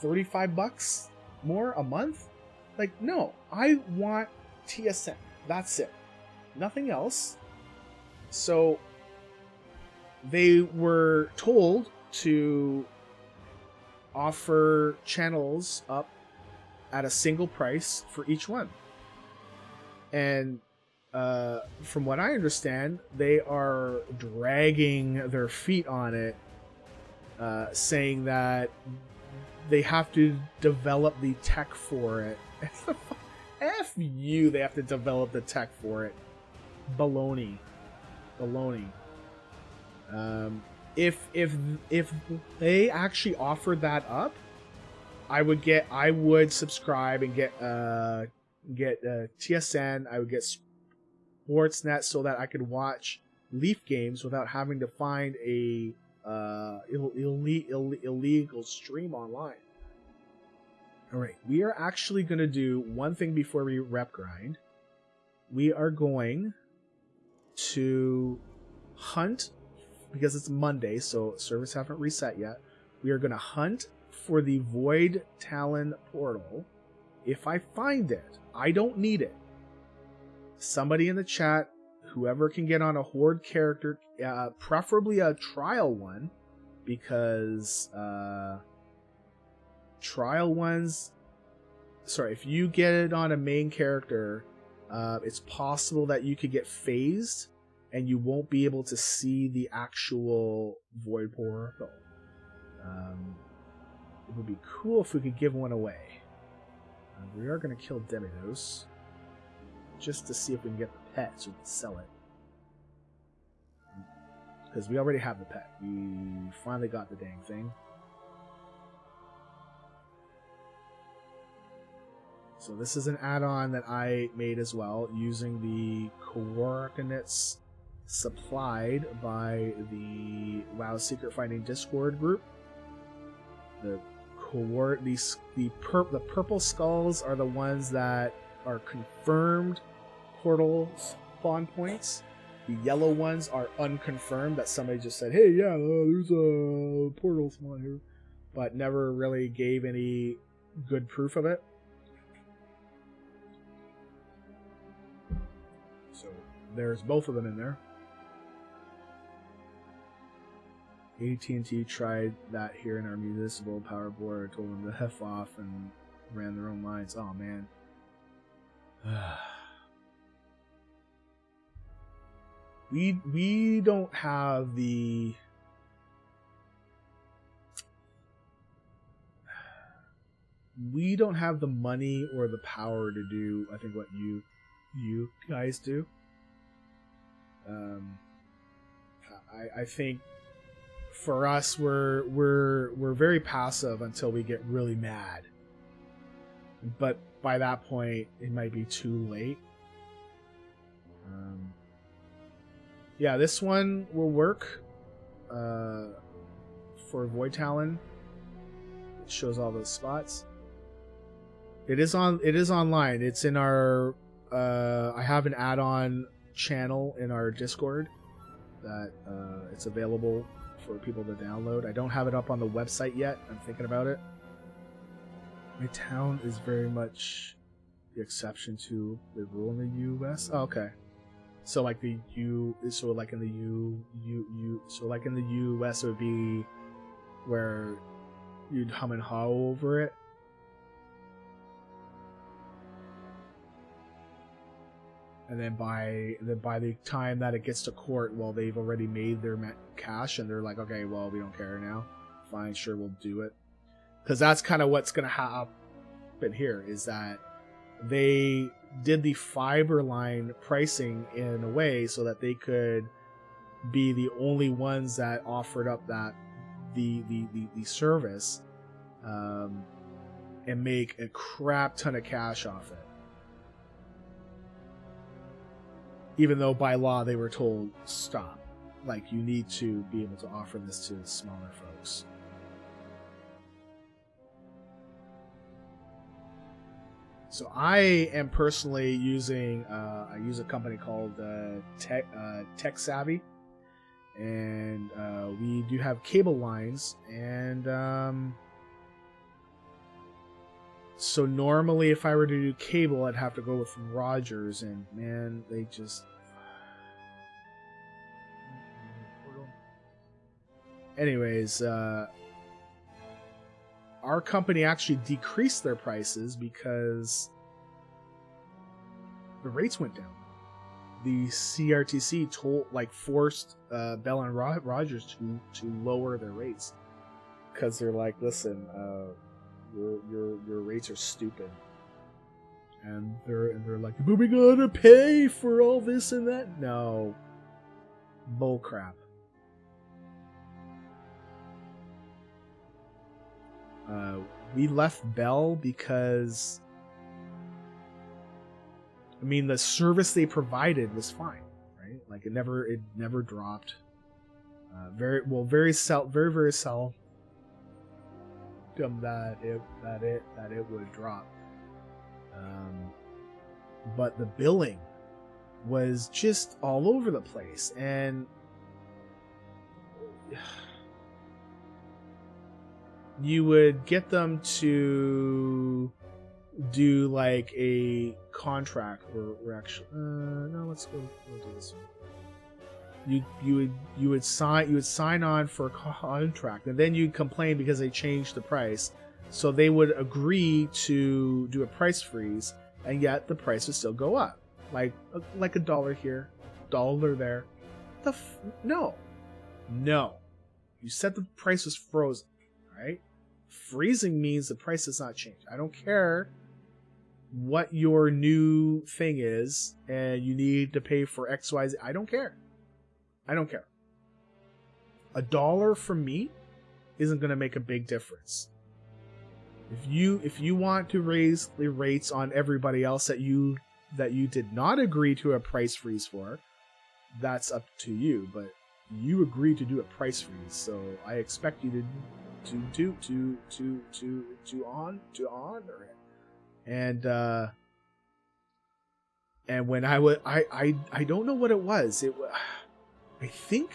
$35 more a month. Like, no, I want TSN. That's it. Nothing else. So they were told to offer channels up at a single price for each one. And from what I understand, they are dragging their feet on it, saying that they have to develop the tech for it. F you, they have to develop the tech for it. Baloney. If they actually offered that up, I would subscribe and get TSN. I would get Sportsnet so that I could watch Leaf games without having to find a illegal stream online. All right, we are actually going to do one thing before we rep grind. We are going to hunt, because it's Monday, so servers haven't reset yet. We are going to hunt for the Void Talon portal. If I find it, I don't need it. Somebody in the chat, whoever can get on a Horde character, preferably a trial one, because trial ones, sorry, if you get it on a main character, it's possible that you could get phased and you won't be able to see the actual Void portal. It would be cool if we could give one away. We are going to kill Demidos just to see if we can get the pet so we can sell it. Because we already have the pet. We finally got the dang thing. So this is an add-on that I made as well, using the coordinates supplied by the WoW Secret Finding Discord group. The purple skulls are the ones that are confirmed portal spawn points. The yellow ones are unconfirmed, that somebody just said, hey, yeah, there's a portal spawn here, but never really gave any good proof of it. So there's both of them in there. AT&T tried that here in our municipal power board, told them to F off and ran their own lines. Oh, man. We don't have the... We don't have the money or the power to do, I think, what you guys do. I think for us, we're very passive until we get really mad. But by that point, it might be too late. Yeah, this one will work for Void Talon. It shows all those spots. It is online. It's in our I have an add-on channel in our Discord that it's available for people to download. I don't have it up on the website yet. I'm thinking about it. My town is very much the exception to the rule in the US. Oh, okay. So like the like in the US it would be where you'd hum and haw over it. And then by the time that it gets to court, well, they've already made their cash, and they're like, okay, well, we don't care now. Fine, sure, we'll do it. Because that's kind of what's going to happen here, is that they did the fiber line pricing in a way so that they could be the only ones that offered up that the service, and make a crap ton of cash off it. Even though by law they were told, stop. Like, you need to be able to offer this to smaller folks. So I am personally using, I use a company called Tech Savvy. And we do have cable lines. And so normally if I were to do cable, I'd have to go with Rogers, and man, they just... Anyways, our company actually decreased their prices because the rates went down. The CRTC forced Bell and Rogers to lower their rates because they're like, listen, your rates are stupid, and they're like, but we gotta pay for all this and that. No, bull crap. We left Bell because, I mean, the service they provided was fine, right? right? Like it never dropped. Very seldom that it would drop. But the billing was just all over the place, and you would get them to do like a contract. We're actually no. Let's go. We'll do this one. You would sign on for a contract, and then you'd complain because they changed the price. So they would agree to do a price freeze, and yet the price would still go up, like $1 here, $1 there. No. You said the price was frozen, right? Freezing means the price does not change. I don't care what your new thing is, and you need to pay for XYZ. I don't care. $1 from me isn't going to make a big difference. If you want to raise the rates on everybody else that you did not agree to a price freeze for, that's up to you. But you agreed to do a price freeze, so I expect you to honor it. And when I don't know what it was. I think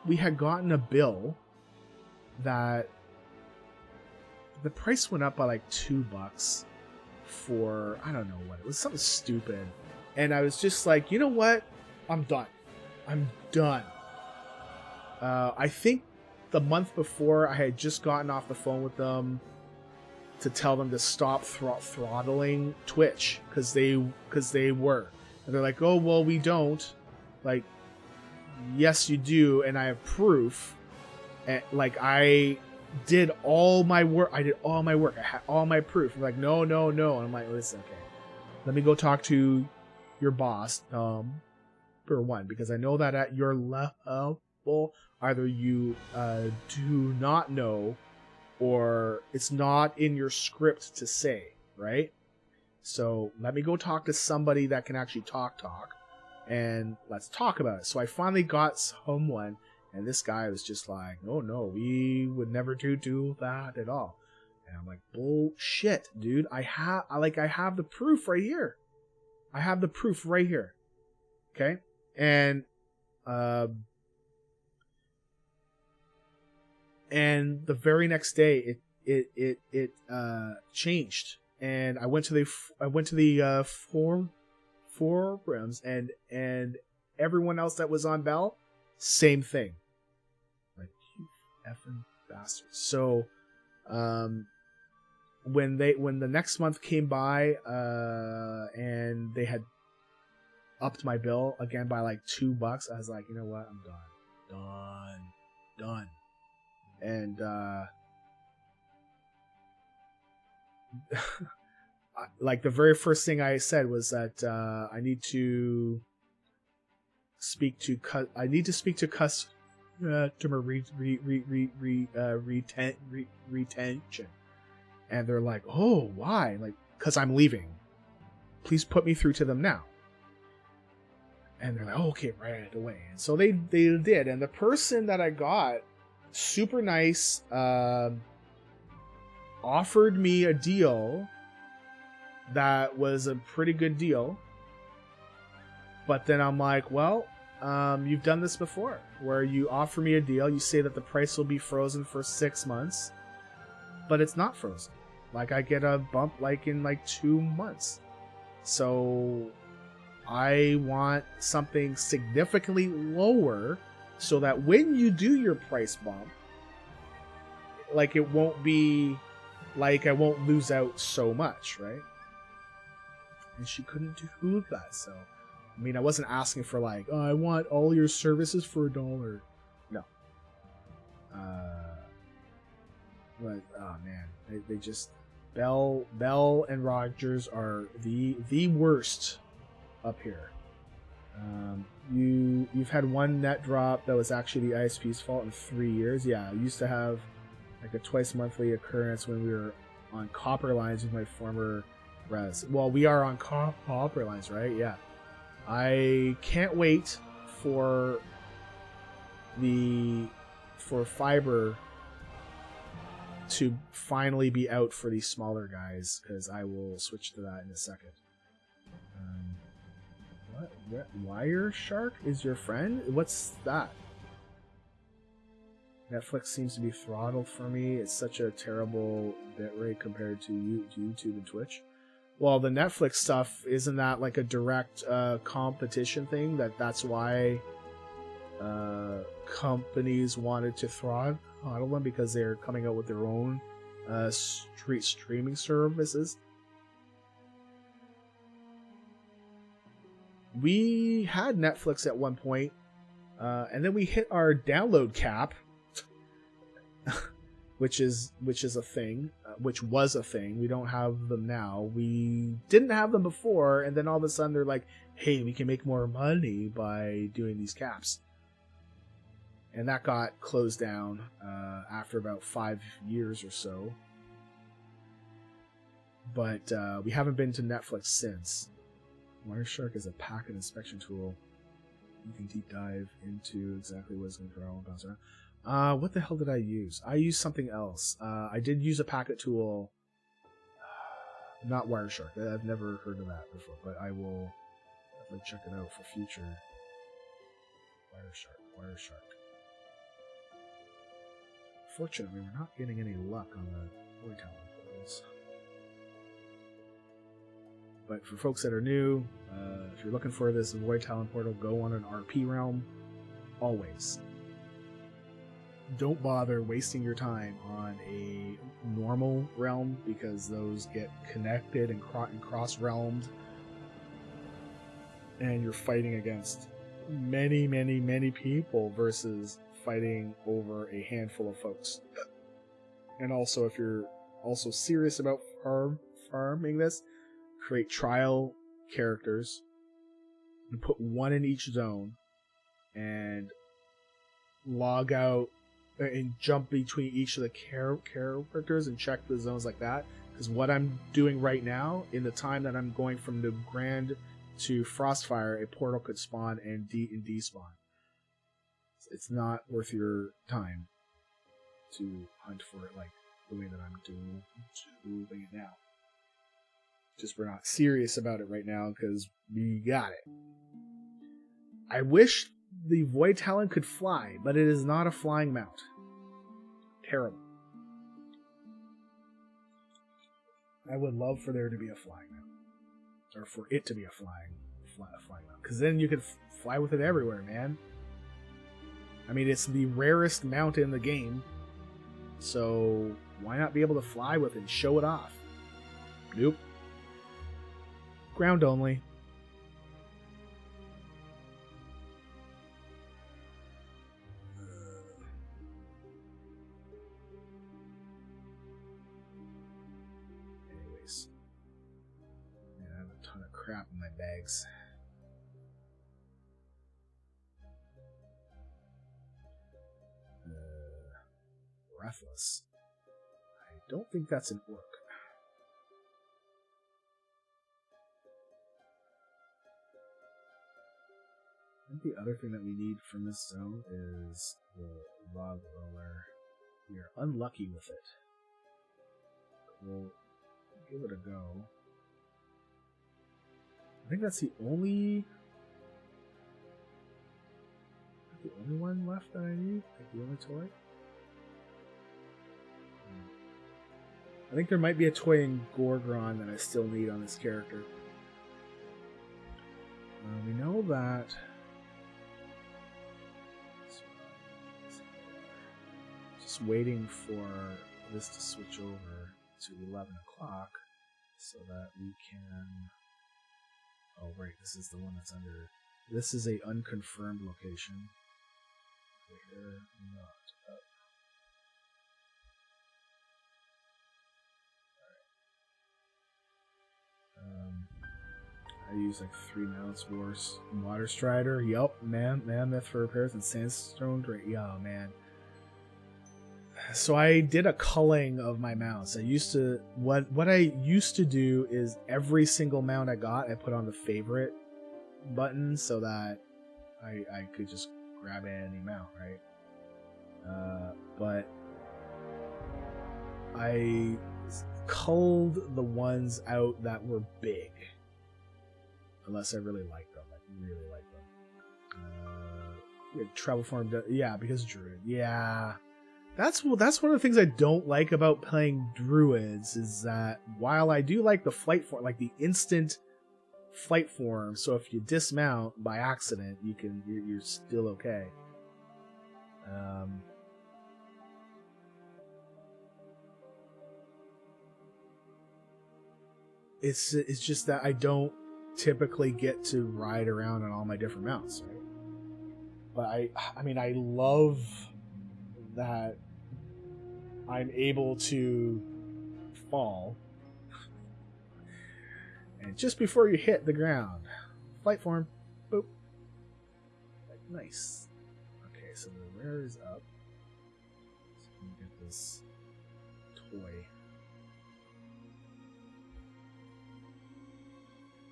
we had gotten a bill that the price went up by like $2 for, I don't know what, it was something stupid. And I was just like, you know what? I'm done. I think the month before I had just gotten off the phone with them to tell them to stop throttling Twitch because they were. And they're like, oh, well, we don't. Like, yes, you do. And I have proof. And like, I did all my work. I had all my proof. I'm like, no. And I'm like, listen, okay, let me go talk to your boss, for one, because I know that at your level, either you do not know, or it's not in your script to say, right? So let me go talk to somebody that can actually talk, and let's talk about it. So I finally got someone. And this guy was just like, oh no, we would never do that at all. And I'm like, bullshit, dude. I have the proof right here. Okay? And the very next day it changed. And I went to the forums and everyone else that was on Bell, same thing. Like, you effing bastards. So, when the next month came by, and they had upped my bill again by like $2, I was like, you know what? I'm done. And, like the very first thing I said was that, I need to speak to customer retention, and they're like, oh, why? Like, because I'm leaving, please put me through to them now. And they're like, oh, okay, right away. And so they did, and the person that I got, super nice, offered me a deal that was a pretty good deal. But then I'm like, well, you've done this before, where you offer me a deal, you say that the price will be frozen for 6 months, but it's not frozen. Like, I get a bump like in like 2 months. So I want something significantly lower so that when you do your price bump, like, it won't be like I won't lose out so much, right? And she couldn't do that, so I mean, I wasn't asking for like, oh, I want all your services for $1. No. But oh man, they just Bell and Rogers are the worst up here. You've had one net drop that was actually the ISP's fault in 3 years. Yeah, I used to have like a twice monthly occurrence when we were on copper lines with my former res. Well, we are on copper lines, right? Yeah. I can't wait for fiber to finally be out for these smaller guys, because I will switch to that in a second. What? Wire Shark is your friend? What's that? Netflix seems to be throttled for me. It's such a terrible bitrate compared to YouTube and Twitch. Well, the Netflix stuff, isn't that like a direct competition thing? That's why companies wanted to throttle them, because they're coming out with their own streaming services. We had Netflix at one point, and then we hit our download cap, which is a thing, which was a thing. We don't have them now. We didn't have them before, and then all of a sudden they're like, hey, we can make more money by doing these caps. And that got closed down after about 5 years or so. But we haven't been to Netflix since. Wireshark is a packet inspection tool. You can deep dive into exactly what's going to throw and bounce around. What the hell did I use? I used something else. I did use a packet tool. Not Wireshark. I've never heard of that before, but I will definitely check it out for future. Wireshark. Fortunately, we're not getting any luck on the Void Talon portals. But for folks that are new, if you're looking for this Void Talon portal, go on an RP realm. Always. Don't bother wasting your time on a normal realm, because those get connected and cross-realmed. And you're fighting against many people versus fighting over a handful of folks. And also, if you're also serious about farming this, create trial characters and put one in each zone and log out and jump between each of the characters and check the zones like that. Because what I'm doing right now, in the time that I'm going from the Grand to Frostfire, a portal could spawn and despawn. It's not worth your time to hunt for it like the way that I'm doing it now. Just we're not serious about it right now because we got it. I wish the Void Talon could fly, but it is not a flying mount. Terrible. I would love for there to be a flying mount. Or for it to be a flying mount. Because then you could fly with it everywhere, man. I mean, it's the rarest mount in the game. So why not be able to fly with it and show it off? Nope. Ground only. Anyways. Yeah, I have a ton of crap in my bags. Breathless. I don't think that's an orc. I think the other thing that we need from this zone is the log roller. We are unlucky with it. We'll give it a go. I think that's the only one left that I need. Like the only toy. I think there might be a toy in Gorgron that I still need on this character. We know that. Just waiting for this to switch over to 11 o'clock so that we can. Oh, right, this is the one that's under. This is a unconfirmed location. We're not up. I use like 3 mounts, water strider. Yup, man, myth for repairs and sandstone. Great, yeah, man. So I did a culling of my mounts. I used to what I used to do is every single mount I got, I put on the favorite button so that I could just grab any mount, right? But I culled the ones out that were big, unless I really like them. I really like them. Travel form, yeah, because druid, yeah. That's one of the things I don't like about playing druids is that while I do like the flight form, like the instant flight form, so if you dismount by accident, you're still okay. It's just that I don't typically get to ride around on all my different mounts, right? But I mean, I love that I'm able to fall, and just before you hit the ground, flight form, boop. Nice. Okay, so the rare is up. So we can get this toy.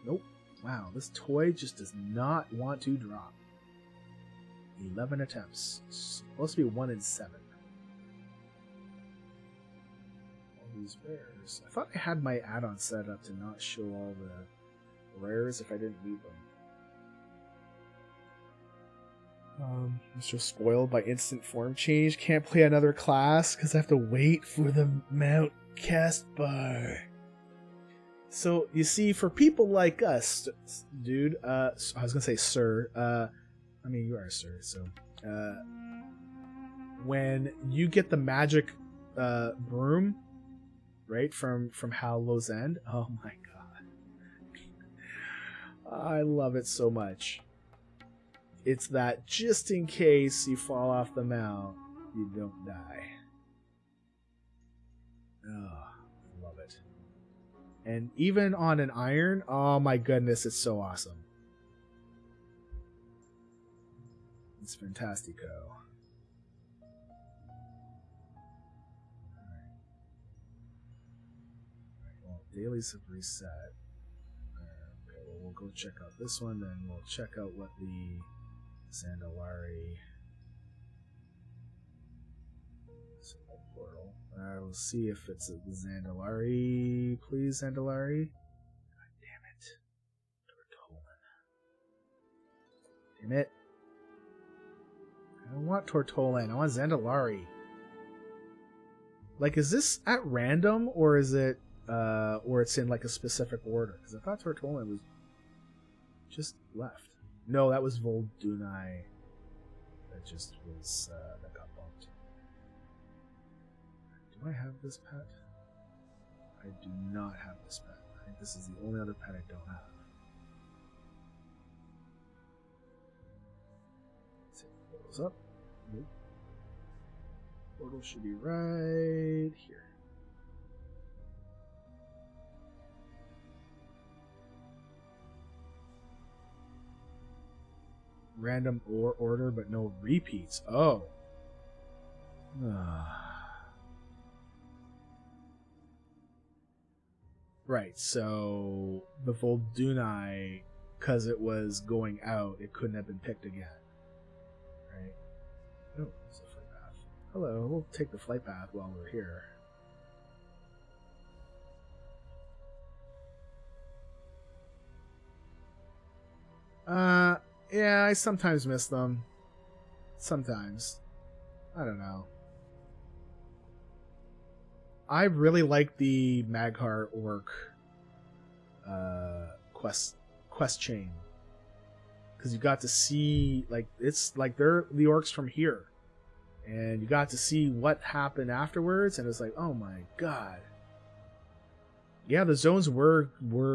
Nope. Wow, this toy just does not want to drop. 11 attempts. It's supposed to be 1 in 7. All these rares. I thought I had my add-on set up to not show all the rares if I didn't read them. I'm so spoiled by instant form change. Can't play another class because I have to wait for the mount cast bar. So, you see, for people like us, dude, I was gonna say sir, I mean, you are a sir, so, when you get the magic, broom, right, from Hallow's End, oh my god. I love it so much. It's that just in case you fall off the mount, you don't die. Oh, love it. And even on an iron, oh my goodness, it's so awesome. It's fantastico. Alright. Well, dailies have reset. Okay, well, we'll go check out this one, then we'll check out what the Zandalari portal. We'll see if it's a Zandalari. Please, Zandalari. God damn it. Tortolan. Damn it. I don't want Tortolan. I want Zandalari. Like, is this at random, or is it, or it's in, like, a specific order? Because I thought Tortolan was just left. No, that was Voldunai. That just was, that got bumped. Do I have this pet? I do not have this pet. I think this is the only other pet I don't have. Let's see if it goes up. Nope. Portal should be right here. Random order, but no repeats. Oh. Right, so the Voldunai, because it was going out, it couldn't have been picked again. Right? Oh, it's a flight path. Hello, we'll take the flight path while we're here. Yeah, I sometimes miss them. Sometimes. I don't know. I really like the Mag'har Orc quest chain. Because you got to see, like, it's like they're the orcs from here. And you got to see what happened afterwards, and it's like, oh my god. Yeah, the zones were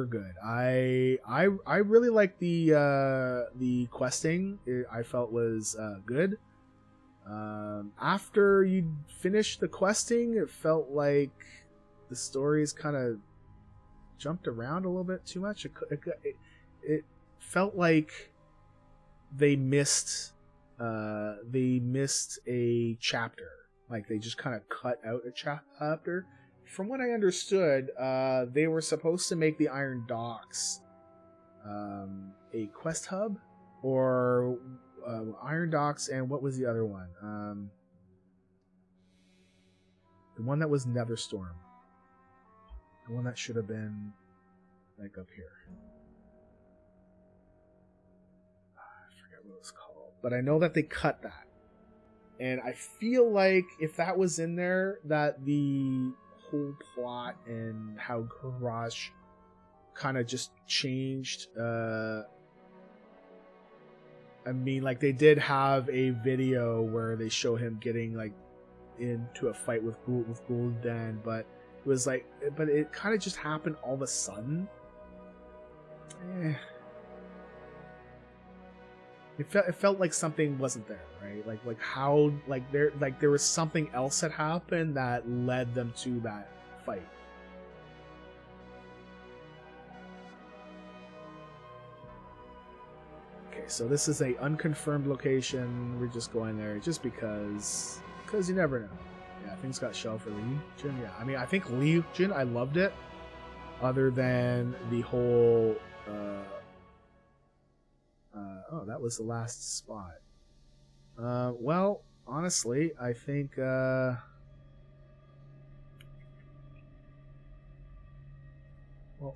good. I really like the questing. I felt was good. After you finish the questing, it felt like the stories kind of jumped around a little bit too much. It felt like they missed a chapter. Like they just kind of cut out a chapter. From what I understood, they were supposed to make the Iron Docks a quest hub, or Iron Docks, and what was the other one? The one that was Netherstorm. The one that should have been like up here. I forget what it was called, but I know that they cut that. And I feel like if that was in there, that the whole plot and how Garage kind of just changed. I mean, like, they did have a video where they show him getting like into a fight with Gul'dan, but it was like, but it kind of just happened all of a sudden. It felt like something wasn't there, right? Like how, like there was something else that happened that led them to that fight. Okay, so this is a unconfirmed location. We're just going there just because you never know. Yeah, things got shelved for Legion. Yeah, I mean, I think Legion, I loved it, other than the whole. Oh, that was the last spot. Well, honestly, I think well,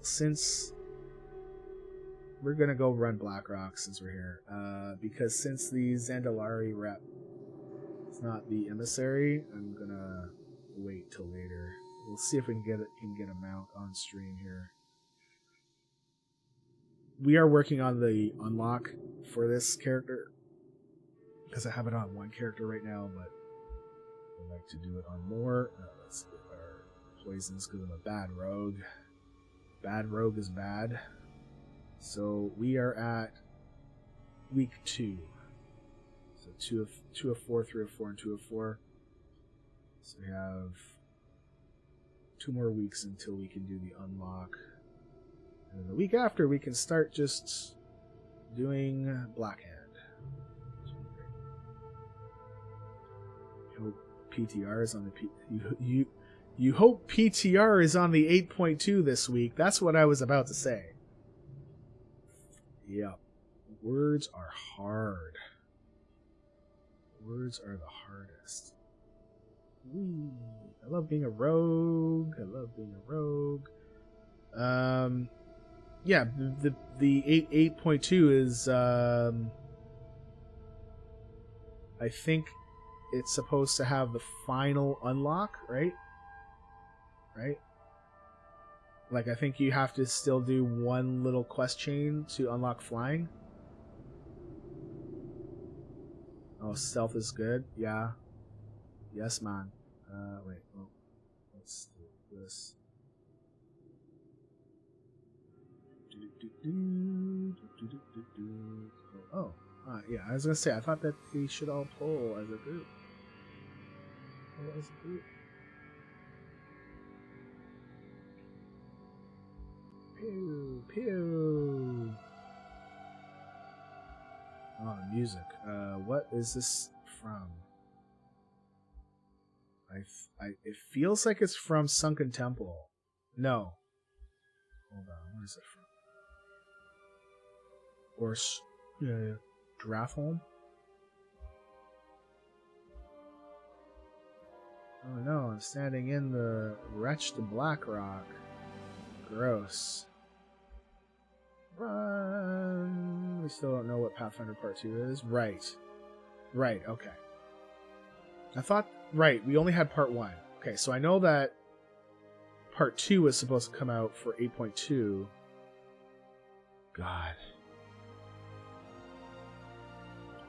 since we're gonna go run Blackrock since we're here, because since the Zandalari rep is not the emissary, I'm gonna wait till later. We'll see if we can get a mount on stream here. We are working on the unlock for this character because I have it on one character right now, but I'd like to do it on more. Let's get our poisons because I'm a bad rogue. Bad rogue is bad. So we are at week 2. So 2 of 4, 3 of 4, and 2 of 4. So we have 2 more weeks until we can do the unlock. And the week after, we can start just doing Blackhand. You hope PTR is on the you hope PTR is on the 8.2 this week. That's what I was about to say. Yep. Words are hard. Words are the hardest. Whee. I love being a rogue. Yeah, the 8.2 is I think it's supposed to have the final unlock, right? Right? Like, I think you have to still do one little quest chain to unlock flying. Oh, stealth is good. Yeah. Yes, man. Wait. Oh, let's do this. Oh, yeah. I was gonna say, I thought that we should all pull as a group. Pull as a group. Pew pew. Oh, music. What is this from? It feels like it's from Sunken Temple. No. Hold on. Where is it from? Or Draftholm? Oh no, I'm standing in the wretched Blackrock. Gross. Run! We still don't know what Pathfinder Part 2 is. Right, okay. I thought, right, we only had Part 1. Okay, so I know that Part 2 was supposed to come out for 8.2. God.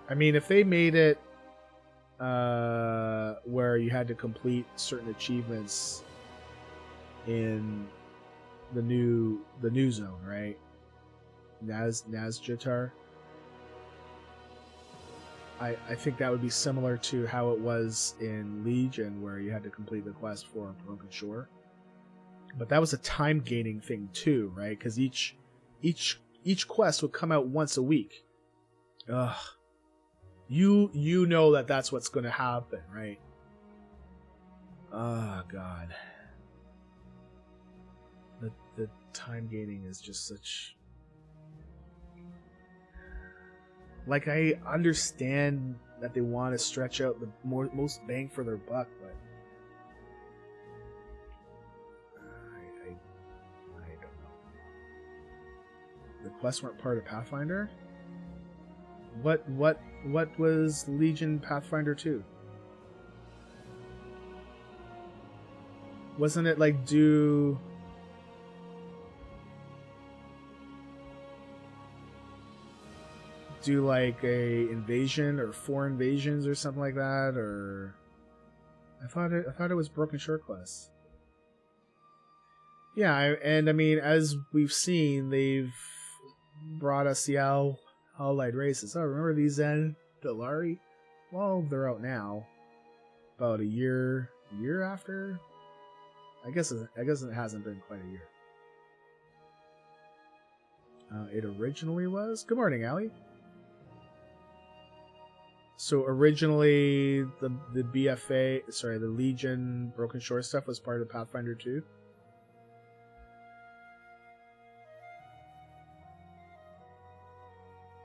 I mean, if they made it where you had to complete certain achievements in the new zone, right? Nazjatar. I think that would be similar to how it was in Legion, where you had to complete the quest for Broken Shore. But that was a time gaining thing too, right? Because each quest would come out once a week. Ugh. You know that's what's going to happen, right? Oh God. The time gaining is just such Like, I understand that they want to stretch out the most bang for their buck, but I don't know. The quests weren't part of Pathfinder? What was Legion Pathfinder 2? Wasn't it like do like a invasion or 4 invasions or something like that? Or I thought it was Broken Shore quests. Yeah, and I mean, as we've seen, they've brought us the allied races. Oh, remember these Dalari? Well, they're out now. About a year after. I guess it hasn't been quite a year. It originally was. Good morning, Allie. So originally, the BFA, sorry, the Legion Broken Shore stuff was part of Pathfinder 2.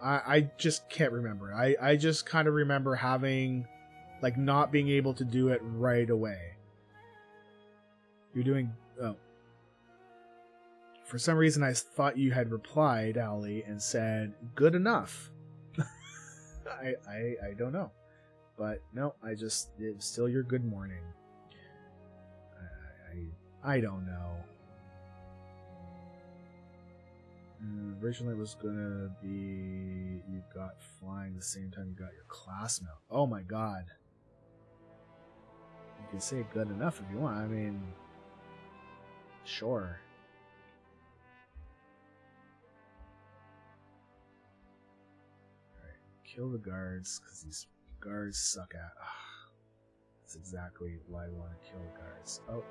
I just can't remember. I just kind of remember having, like, not being able to do it right away. You're doing... Oh. For some reason, I thought you had replied, Allie, and said, good enough. I don't know. But, no, it was still your good morning. I don't know. Originally it was gonna be you got flying the same time you got your class mount. Oh my god. You can say good enough if you want. I mean, sure. Alright, kill the guards, because these guards suck at. That's exactly why I want to kill the guards. Oh.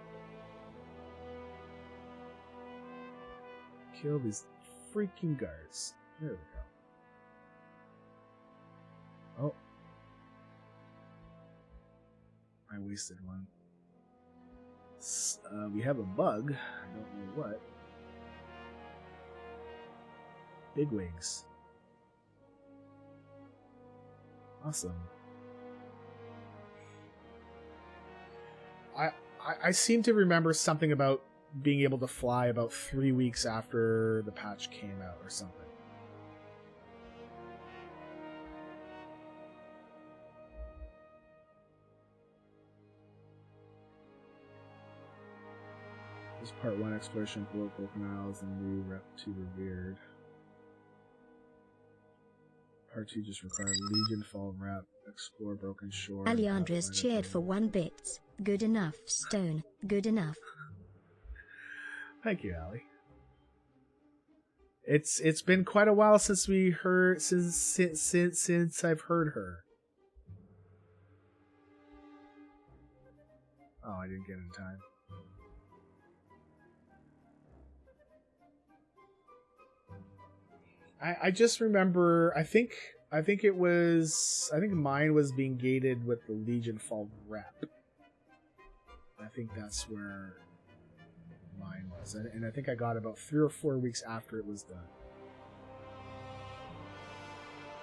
Kill these freaking guards. There we go. Oh. I wasted one. We have a bug. I don't know what. Bigwigs. Awesome. I seem to remember something about being able to fly about 3 weeks after the patch came out or something. This part 1 exploration below Broken Isles and new Rep 2 revered. Part 2 just required Legion Fall Rep, explore Broken Shore. Alejandro's cheered for 1 bit. Good enough, Stone. Good enough. Thank you, Allie. It's been quite a while since we heard since I've heard her. Oh, I didn't get in time. I just remember. I think mine was being gated with the Legion Fall Rep. I think that's where mine was, and I think I got about 3 or 4 weeks after it was done.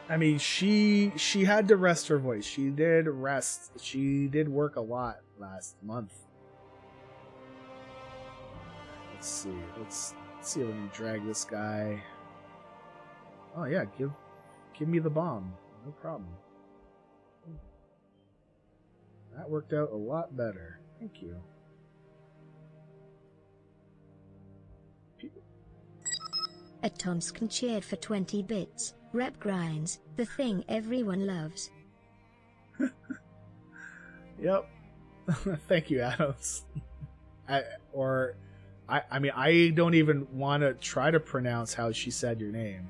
I mean, she had to rest her voice. She did rest. She did work a lot last month. Let's see. Let's see if we can drag this guy. Oh yeah, give me the bomb. No problem. That worked out a lot better. Thank you. At Tomskin cheered for 20 bits. Rep grinds, the thing everyone loves. Yep. Thank you, Adams. I mean, I don't even want to try to pronounce how she said your name.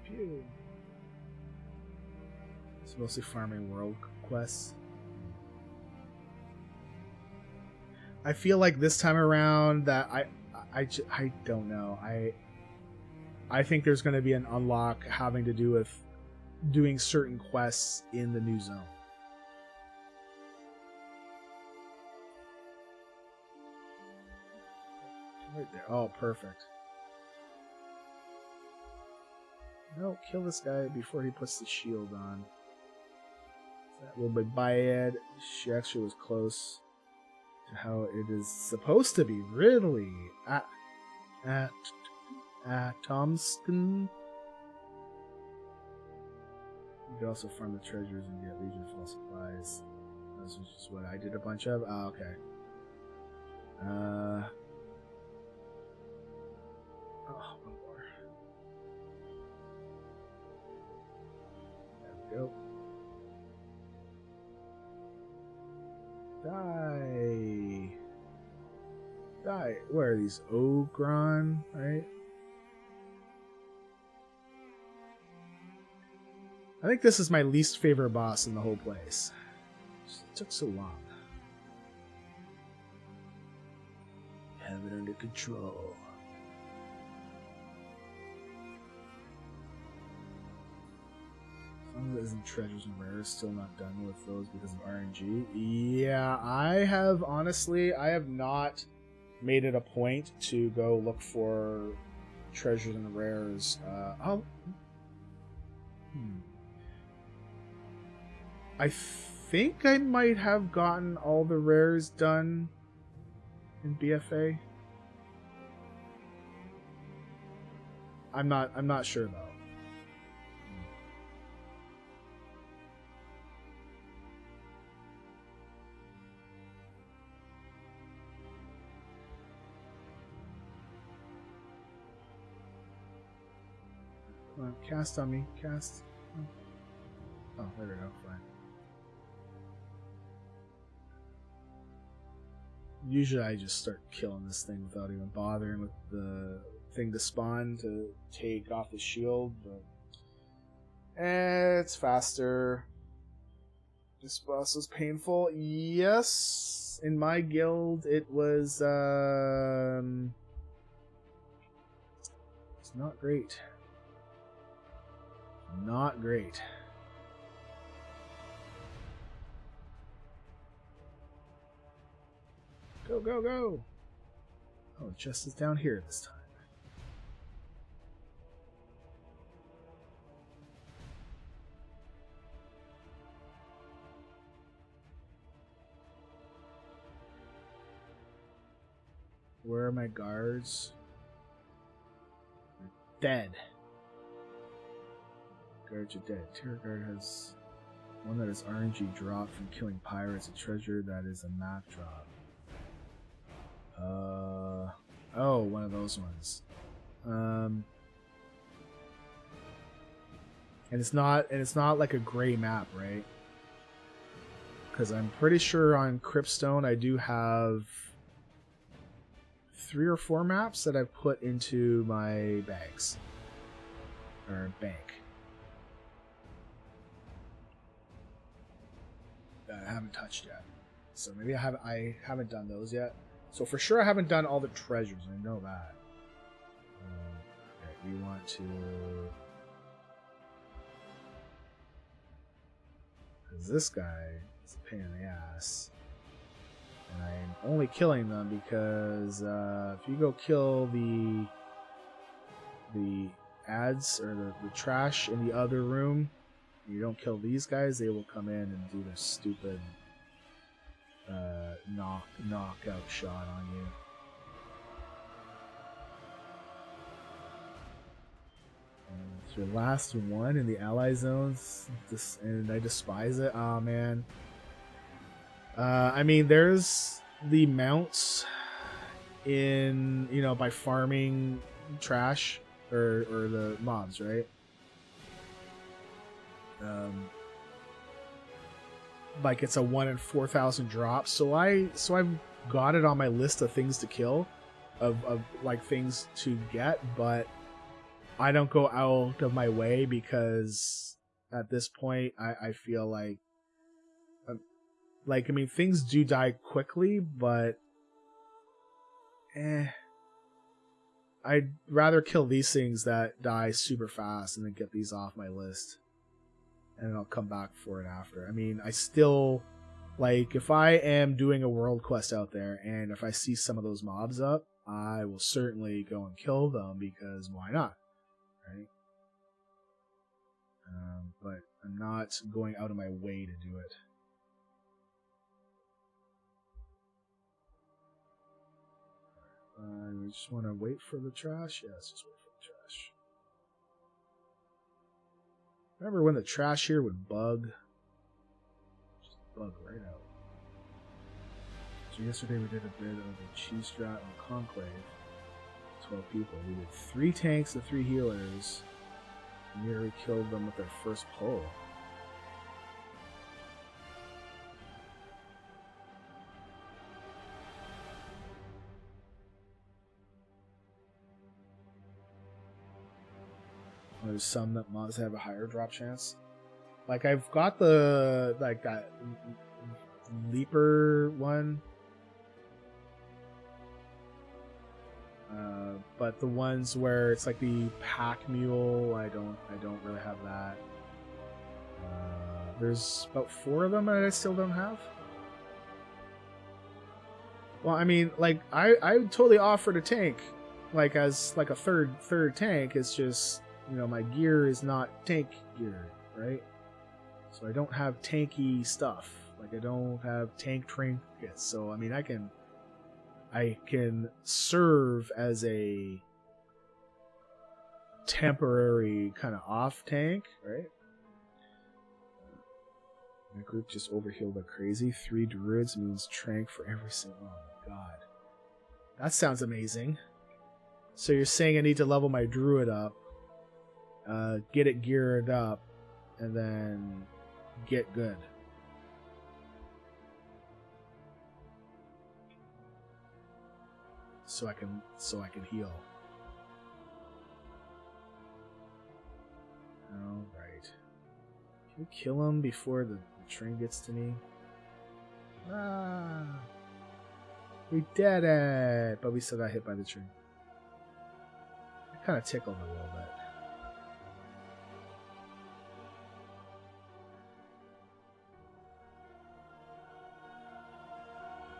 Pew. It's mostly farming world quests. I feel like this time around that I don't know. I think there's going to be an unlock having to do with doing certain quests in the new zone. Right there. Oh, perfect. No, kill this guy before he puts the shield on. That will be bad. She actually was close to how it is supposed to be. Really? At Tomskin? You can also farm the treasures and get Legion full supplies. This was just what I did a bunch of. Oh, okay. Oh, one more. There we go. Die. Die. Where are these? Ogron, right? I think this is my least favorite boss in the whole place. It took so long. Have it under control. Some of it isn't treasures and rares. Still not done with those because of RNG. Yeah, I have not made it a point to go look for treasures and rares. I think I might have gotten all the rares done in BFA. I'm not sure though. Come on, cast on me, cast. Oh, there we go, fine. Usually I just start killing this thing without even bothering with the thing to spawn to take off the shield, but it's faster. This boss was painful. Yes, in my guild it was it's not great. Not great. Go, go, go! Oh, the chest is down here this time. Where are my guards? They're dead. Guards are dead. Terror Guard has one that is RNG drop from killing pirates, a treasure that is a map drop. Oh, one of those ones. And it's not like a gray map, right? Because I'm pretty sure on Cryptstone I do have 3 or 4 maps that I've put into my bags or bank. That I haven't touched yet. So maybe I haven't done those yet. So for sure I haven't done all the treasures, I know that. Okay, we want to... Because this guy is a pain in the ass. And I'm only killing them because if you go kill the ads or the trash in the other room, you don't kill these guys, they will come in and do their stupid knockout shot on you. It's your last one in the ally zones, and I despise it. Oh man. I mean, there's the mounts in, by farming trash or the mobs, right? Like it's a 1 in 4,000 drop, so I've got it on my list of things to kill, of like things to get, but I don't go out of my way because at this point I feel like I mean, things do die quickly, but I'd rather kill these things that die super fast and then get these off my list. And then I'll come back for it after. I mean, I still, if I am doing a world quest out there, and if I see some of those mobs up, I will certainly go and kill them because why not, right? But I'm not going out of my way to do it. We just want to wait for the trash? Yes, just wait for the trash. Remember when the trash here would bug? Just bug right out. So yesterday we did a bit of a cheese strat on Conclave. 12 people. We did 3 tanks and 3 healers. Nearly killed them with their first pull. There's some that mobs have a higher drop chance. Like I've got the that leaper one, but the ones where it's like the pack mule, I don't really have that. There's about 4 of them that I still don't have. Well, I mean, like I would totally offer to tank, like as like a third tank. It's just, you know, my gear is not tank gear, right? So I don't have tanky stuff. Like I don't have tank trinkets. So I mean, I can serve as a temporary kind of off tank, right? My group just overhealed like crazy. 3 druids means trank for every single. Oh my god, that sounds amazing. So you're saying I need to level my druid up, get it geared up, and then get good. So I can heal. All right. Can we kill him before the train gets to me? Ah, we did it, but we still got hit by the train. It kind of tickled a little bit.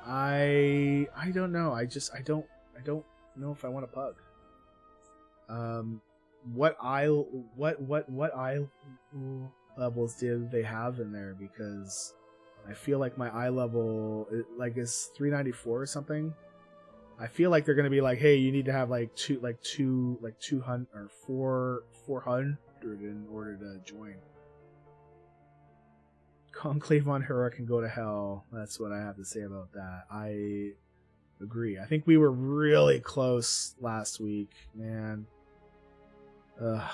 I don't know. I don't know if I want a pug. What eye levels did they have in there? Because I feel like my eye level is 394 or something. I feel like they're gonna be like, hey, you need to have like 200 or 400 in order to join. Conclave on Hera can go to hell. That's what I have to say about that. I agree. I think we were really close last week, man. Ugh.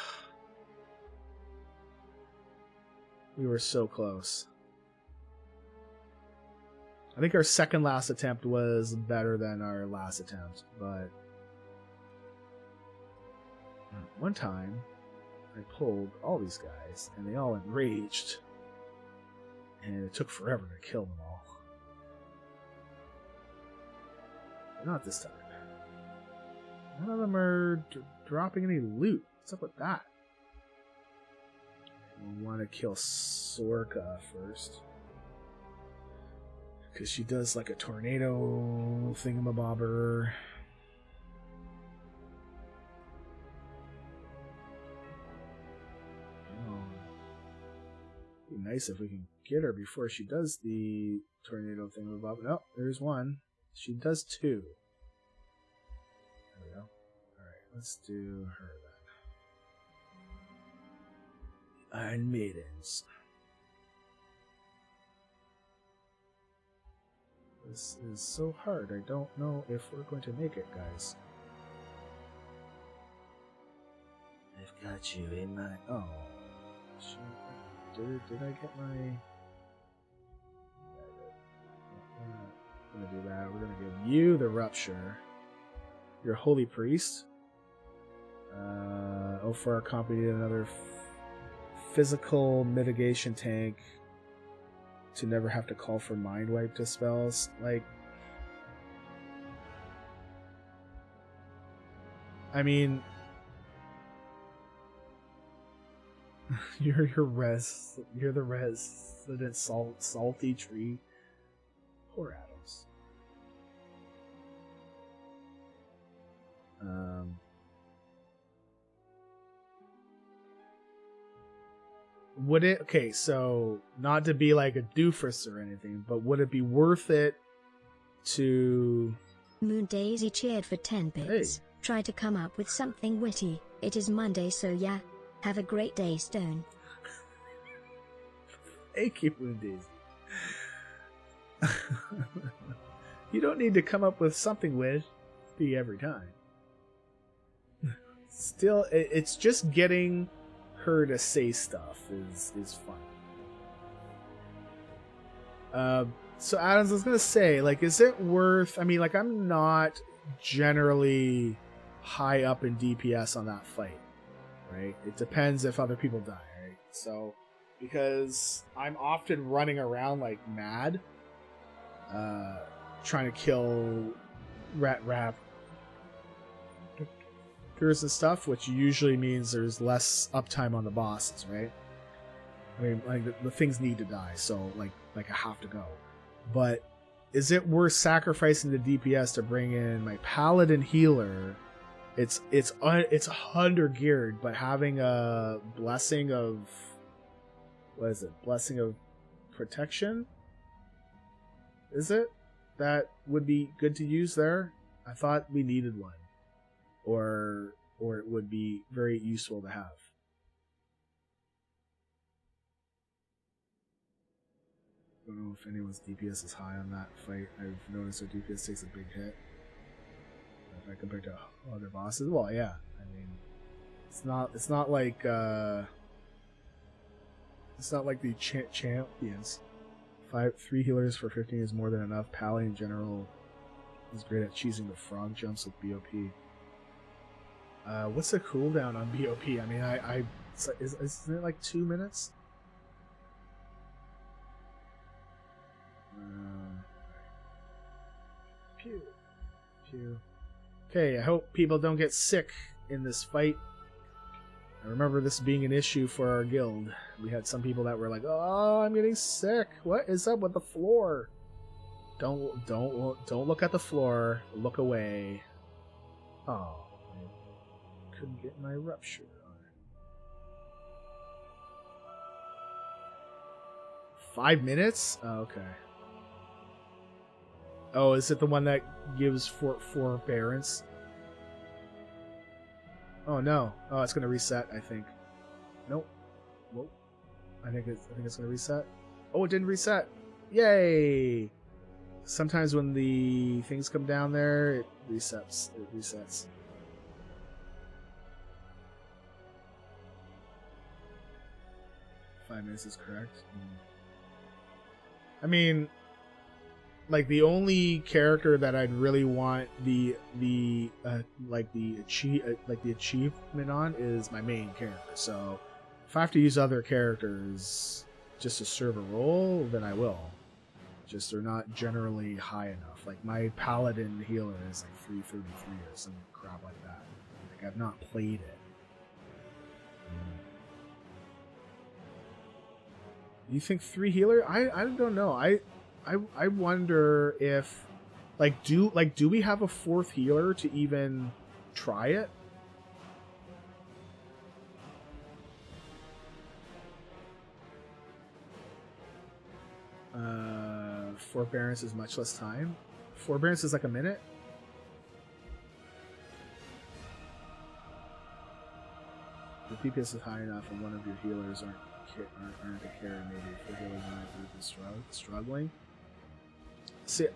We were so close. I think our second last attempt was better than our last attempt, but one time I pulled all these guys and they all enraged. And it took forever to kill them all. But not this time. None of them are dropping any loot. What's up with that? We want to kill Sorka first. Because she does like a tornado thingamabobber. It'd be nice if we can get her before she does the tornado thingamabobber. No, there's one. She does 2. There we go. Alright, let's do her then. Iron Maidens. This is so hard. I don't know if we're going to make it, guys. I've got you in my... Oh. Did I get my... We're gonna do that. We're gonna give you the Rupture. Your Holy Priest. For our company, another physical mitigation tank to never have to call for Mind Wipe dispels. Like, I mean, you're the resident salty tree. Poor Adams. would it? Okay, so not to be like a doofus or anything, but would it be worth it to? Moon Daisy cheered for 10 bits. Hey. Try to come up with something witty. It is Monday, so yeah. Have a great day, Stone. Thank you, Moon Daisy. You don't need to come up with something witty every time. Still, it's just getting her to say stuff is fun. So Adams, I was gonna say, like, is it worth? I mean, like, I'm not generally high up in DPS on that fight, right? It depends if other people die, right? So, because I'm often running around like mad, trying to kill raptors and stuff, which usually means there's less uptime on the bosses, right? I mean, like the things need to die, so like I have to go. But is it worth sacrificing the DPS to bring in my paladin healer? It's 100 geared, but having a blessing of blessing of protection? Is it? That would be good to use there. I thought we needed one, or it would be very useful to have. I don't know if anyone's DPS is high on that fight. I've noticed their DPS takes a big hit if I compare to other bosses. Well, yeah. I mean, it's not like the champions. 3 healers for 15 is more than enough. Pally in general is great at cheesing the frog jumps with BOP. What's the cooldown on BOP? I mean, isn't it like 2 minutes? Pew. Pew. Okay, I hope people don't get sick in this fight. I remember this being an issue for our guild. We had some people that were like, "Oh, I'm getting sick. What is up with the floor?" Don't look at the floor. Look away. Oh, I couldn't get my rupture on. 5 minutes? Oh, okay. Oh, is it the one that gives forbearance? Oh no! Oh, it's gonna reset. I think. Nope. Whoa. I think it's gonna reset. Oh, it didn't reset. Yay! Sometimes when the things come down there, it resets. It resets. "5 minutes is correct." I mean, like, the only character that I'd really want the achievement on is my main character. So if I have to use other characters just to serve a role, then I will. Just they're not generally high enough. Like, my paladin healer is like 333 or some crap like that. Like, I've not played it. You think 3 healer? I don't know. I wonder if do we have a 4th healer to even try it? Forbearance is much less time. Forbearance is like a minute. The DPS is high enough, and one of your healers aren't a care. Maybe if the healers aren't struggling. See,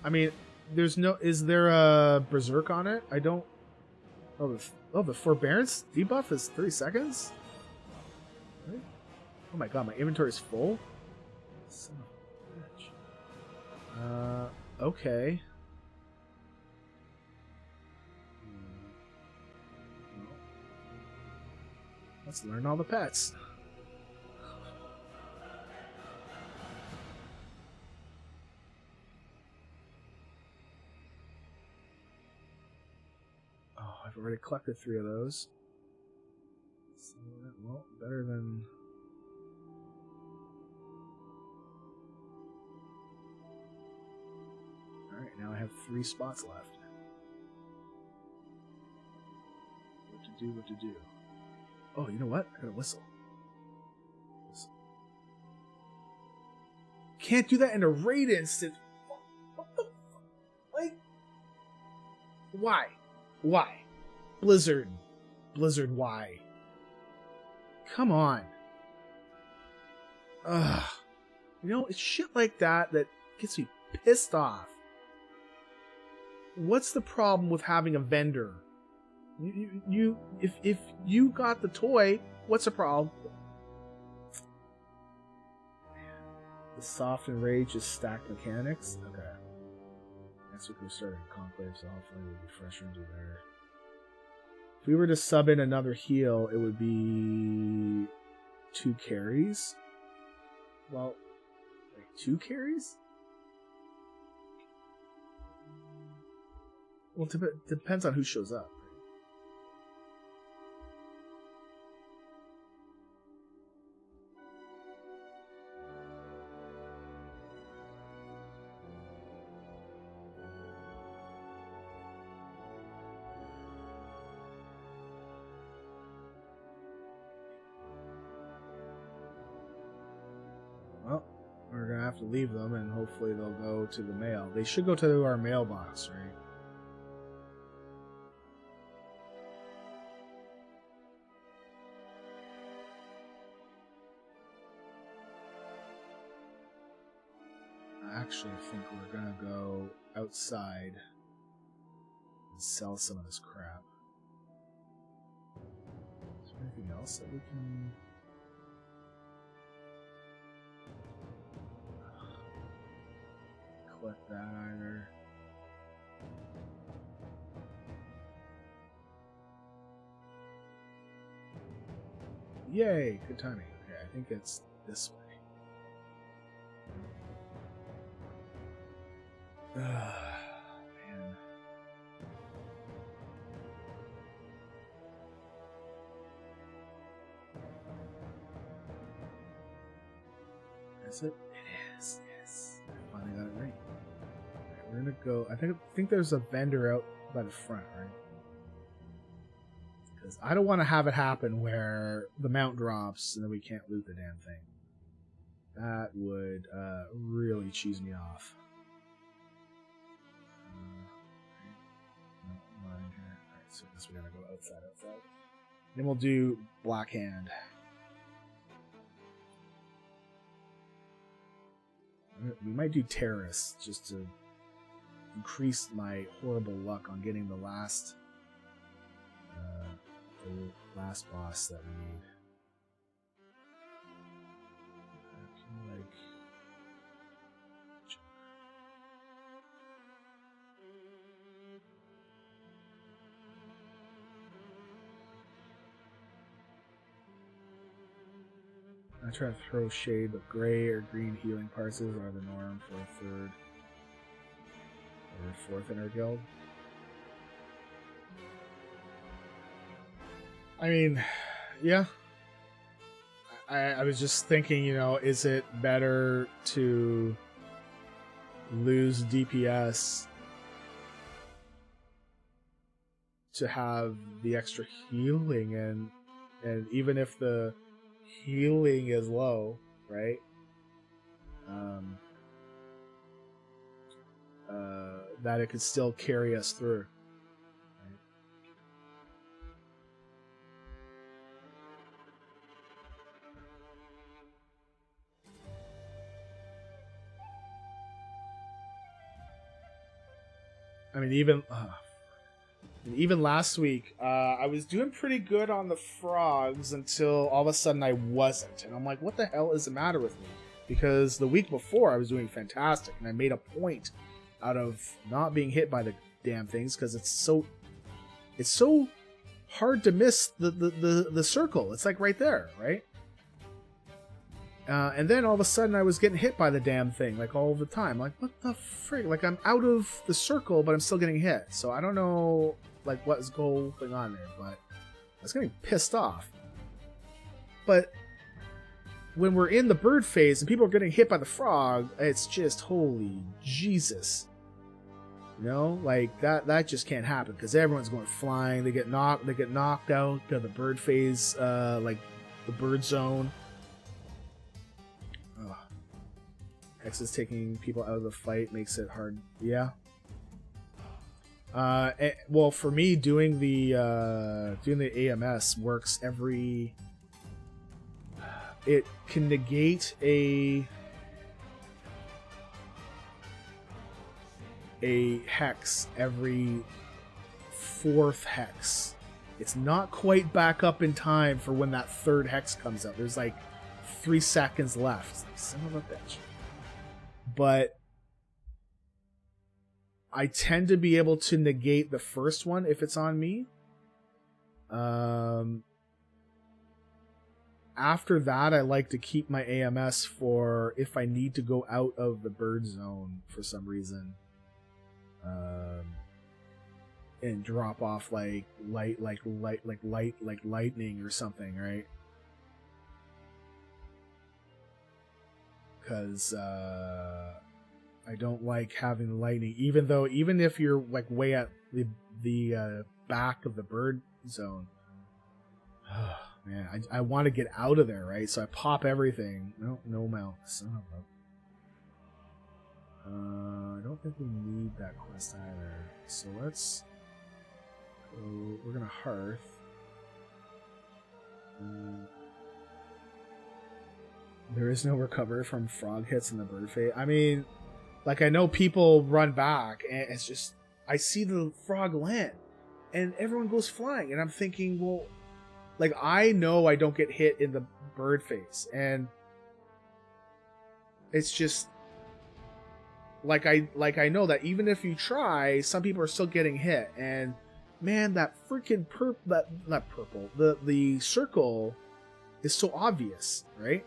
I mean, is there a berserk on it? I don't. Oh, the forbearance debuff is 3 seconds. Really? Oh my god, my inventory is full. Son of a bitch. Okay. Let's learn all the pets. Oh, I've already collected 3 of those. So, well, better than... Alright, now I have 3 spots left. What to do? Oh, you know what? I got a whistle. can't do that in a raid instance. What the fuck? Like, why? Why? Blizzard, why? Come on. Ugh. You know, it's shit like that that gets me pissed off. What's the problem with having a vendor? If you got the toy, what's the problem? The soft and rage is stacked mechanics. Okay. Guess we could start a conclave, so hopefully we'll be fresher into there. If we were to sub in another heal, it would be 2 carries. Well, like 2 carries? Well, it depends on who shows up. Well, we're gonna have to leave them, and hopefully they'll go to the mail. They should go to our mailbox, right? Actually, I think we're gonna go outside and sell some of this crap. Is there anything else that we can... collect that either? Yay! Good timing. Okay, I think it's this way. Man. Is it? It is, yes. I finally got it right. Alright, we're gonna go. I think there's a vendor out by the front, right? Because I don't want to have it happen where the mount drops and then we can't loot the damn thing. That would really cheese me off. So I guess we gotta go outside. Then we'll do Black Hand. We might do Terrorists just to increase my horrible luck on getting the last boss that we need. I try to throw shade, but gray or green healing parses are the norm for a third or fourth in our guild. I mean, yeah. I was just thinking, you know, is it better to lose DPS to have the extra healing, and even if the healing is low, right? That it could still carry us through. I mean, even last week, I was doing pretty good on the frogs until all of a sudden I wasn't. And I'm like, what the hell is the matter with me? Because the week before I was doing fantastic, and I made a point out of not being hit by the damn things because it's so hard to miss the circle. It's like right there, right? And then all of a sudden I was getting hit by the damn thing, like all the time. Like, what the frick? Like, I'm out of the circle, but I'm still getting hit. So I don't know, like, what is going on there, but I was getting pissed off. But when we're in the bird phase and people are getting hit by the frog, it's just, holy Jesus. You know, like, that just can't happen, because everyone's going flying. They get knocked out to the bird phase, like the bird zone. X's taking people out of the fight makes it hard. Yeah. Well, for me, doing the AMS works every. It can negate a hex every 4th hex. It's not quite back up in time for when that 3rd hex comes up. There's like 3 seconds left. Son of a bitch. But I tend to be able to negate the first one if it's on me. After that, I like to keep my AMS for if I need to go out of the bird zone for some reason. And drop off like lightning or something, right? Because I don't like having lightning, even if you're like way at the back of the bird zone. Man, I want to get out of there, right? So I pop everything. No mount. Son of a. I don't think we need that quest either. So let's go. We're gonna hearth. There is no recovery from frog hits in the bird fate. I mean, like, I know people run back, and it's just I see the frog land, and everyone goes flying, and I'm thinking, well, like, I know I don't get hit in the bird phase, and it's just like I know that even if you try, some people are still getting hit, and man, that freaking the circle is so obvious, right?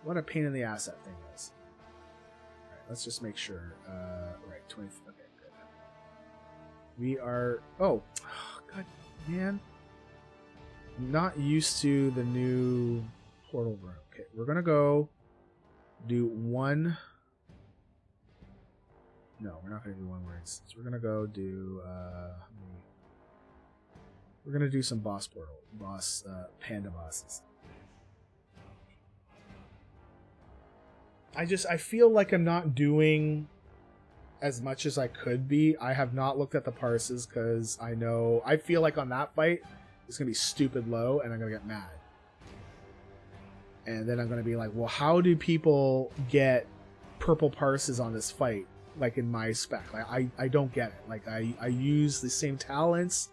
What a pain in the ass that thing is. All right, let's just make sure. Right, 20. Okay, good. We are. Oh, god, man. I'm not used to the new portal room. Okay, we're gonna go do one. No, we're not gonna do one words. So we're gonna go do. We're gonna do some panda bosses. I feel like I'm not doing as much as I could be. I have not looked at the parses because I feel like on that fight it's gonna be stupid low and I'm gonna get mad. And then I'm gonna be like, well, how do people get purple parses on this fight? Like in my spec. Like I don't get it. Like I use the same talents.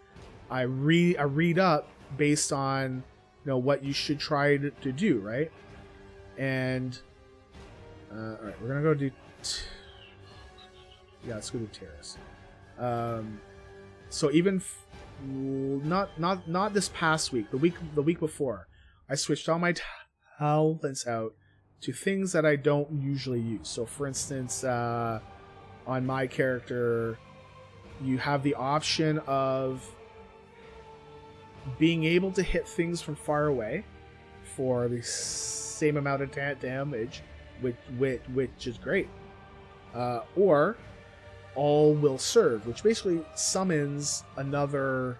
I read up based on what you should try to do, right? And all right, we're gonna go do. Yeah, let's go do terrace. So even not this past week, the week before, I switched all my talents out to things that I don't usually use. So, for instance, on my character, you have the option of being able to hit things from far away for the same amount of damage. Which is great. Or all will serve, which basically summons another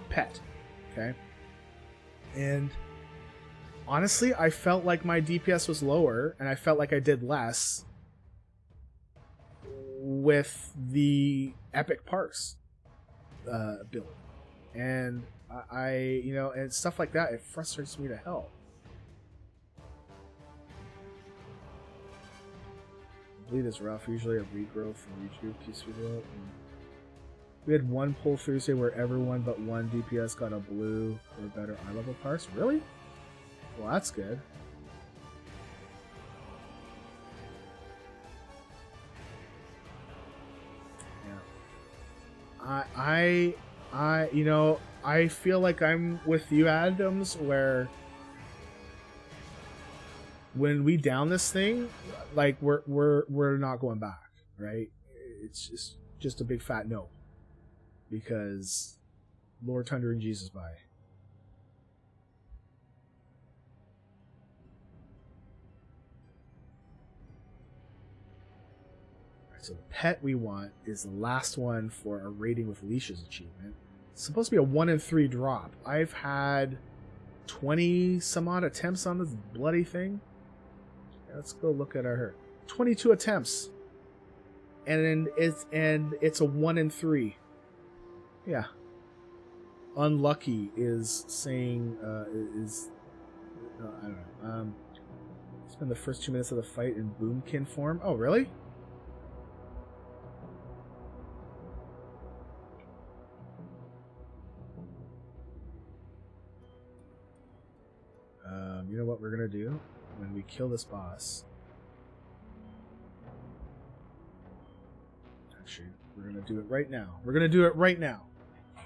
pet. Okay? And honestly, I felt like my DPS was lower, and I felt like I did less with the epic parse build. And I and stuff like that, it frustrates me to hell. Bleed is rough, usually a regrowth from YouTube piece we wrote. We had one pull Thursday where everyone but one DPS got a blue or better eye level parse. Really? Well, that's good. Yeah. I feel like I'm with you, Adams, where when we down this thing, like we're not going back, right? It's just a big fat no, because Lord Thunder and Jesus by. Right, so the pet we want is the last one for a rating with Leashes achievement. It's supposed to be a 1 in 3 drop. I've had 20 some odd attempts on this bloody thing. let's go look at our 22 attempts. And it's a 1 in 3. Yeah. Unlucky is saying I don't know. Spend the first 2 minutes of the fight in boomkin form. Oh, really? You know what we're gonna do when we kill this boss? Actually, we're gonna do it right now. We're gonna do it right now. You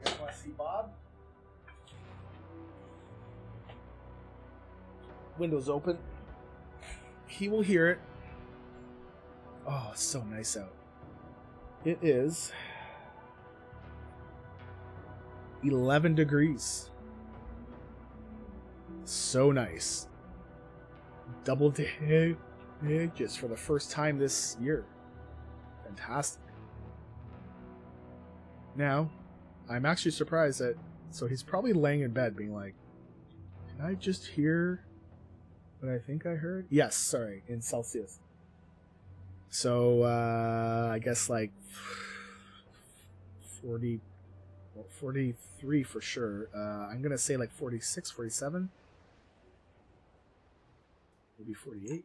guys want to see Bob? Windows open. He will hear it. Oh, it's so nice out. It is 11 degrees. So nice. Double digits for the first time this year. Fantastic. Now, I'm actually surprised that... So he's probably laying in bed being like, did I just hear what I think I heard? Yes, sorry, in Celsius. So, I guess like 43 for sure. I'm going to say like 46, 47. Maybe 48.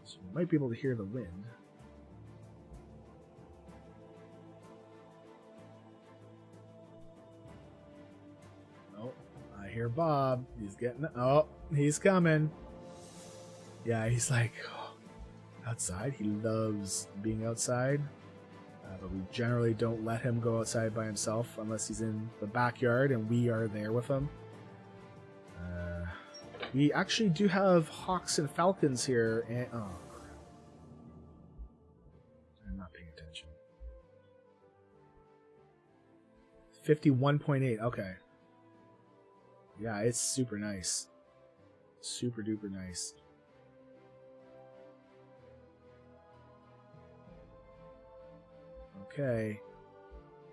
So you might be able to hear the wind. Oh, I hear Bob. He's getting... Oh, he's coming. Yeah, he's like... Oh, outside. He loves being outside. But we generally don't let him go outside by himself unless he's in the backyard and we are there with him. We actually do have hawks and falcons here. And, oh, crap. I'm not paying attention. 51.8. Okay. Yeah, it's super nice. Super duper nice. Okay.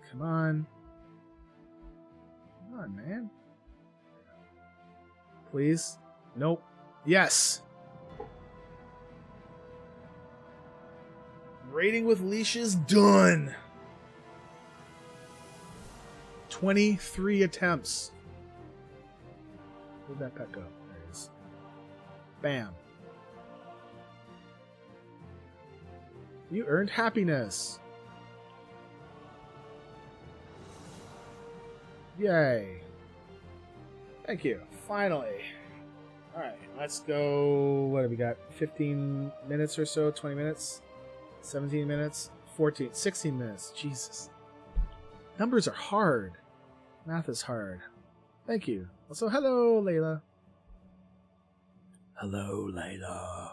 Come on. Come on, man. Please. Nope. Yes. Rating with leashes done. 23 attempts. Where'd that pet go? There it is. Bam. You earned happiness. Yay. Thank you. Finally. Alright, let's go. What have we got? 15 minutes or so? 20 minutes? 17 minutes? 14, 16 minutes. Jesus. Numbers are hard. Math is hard. Thank you. Also, hello, Layla. Hello, Layla.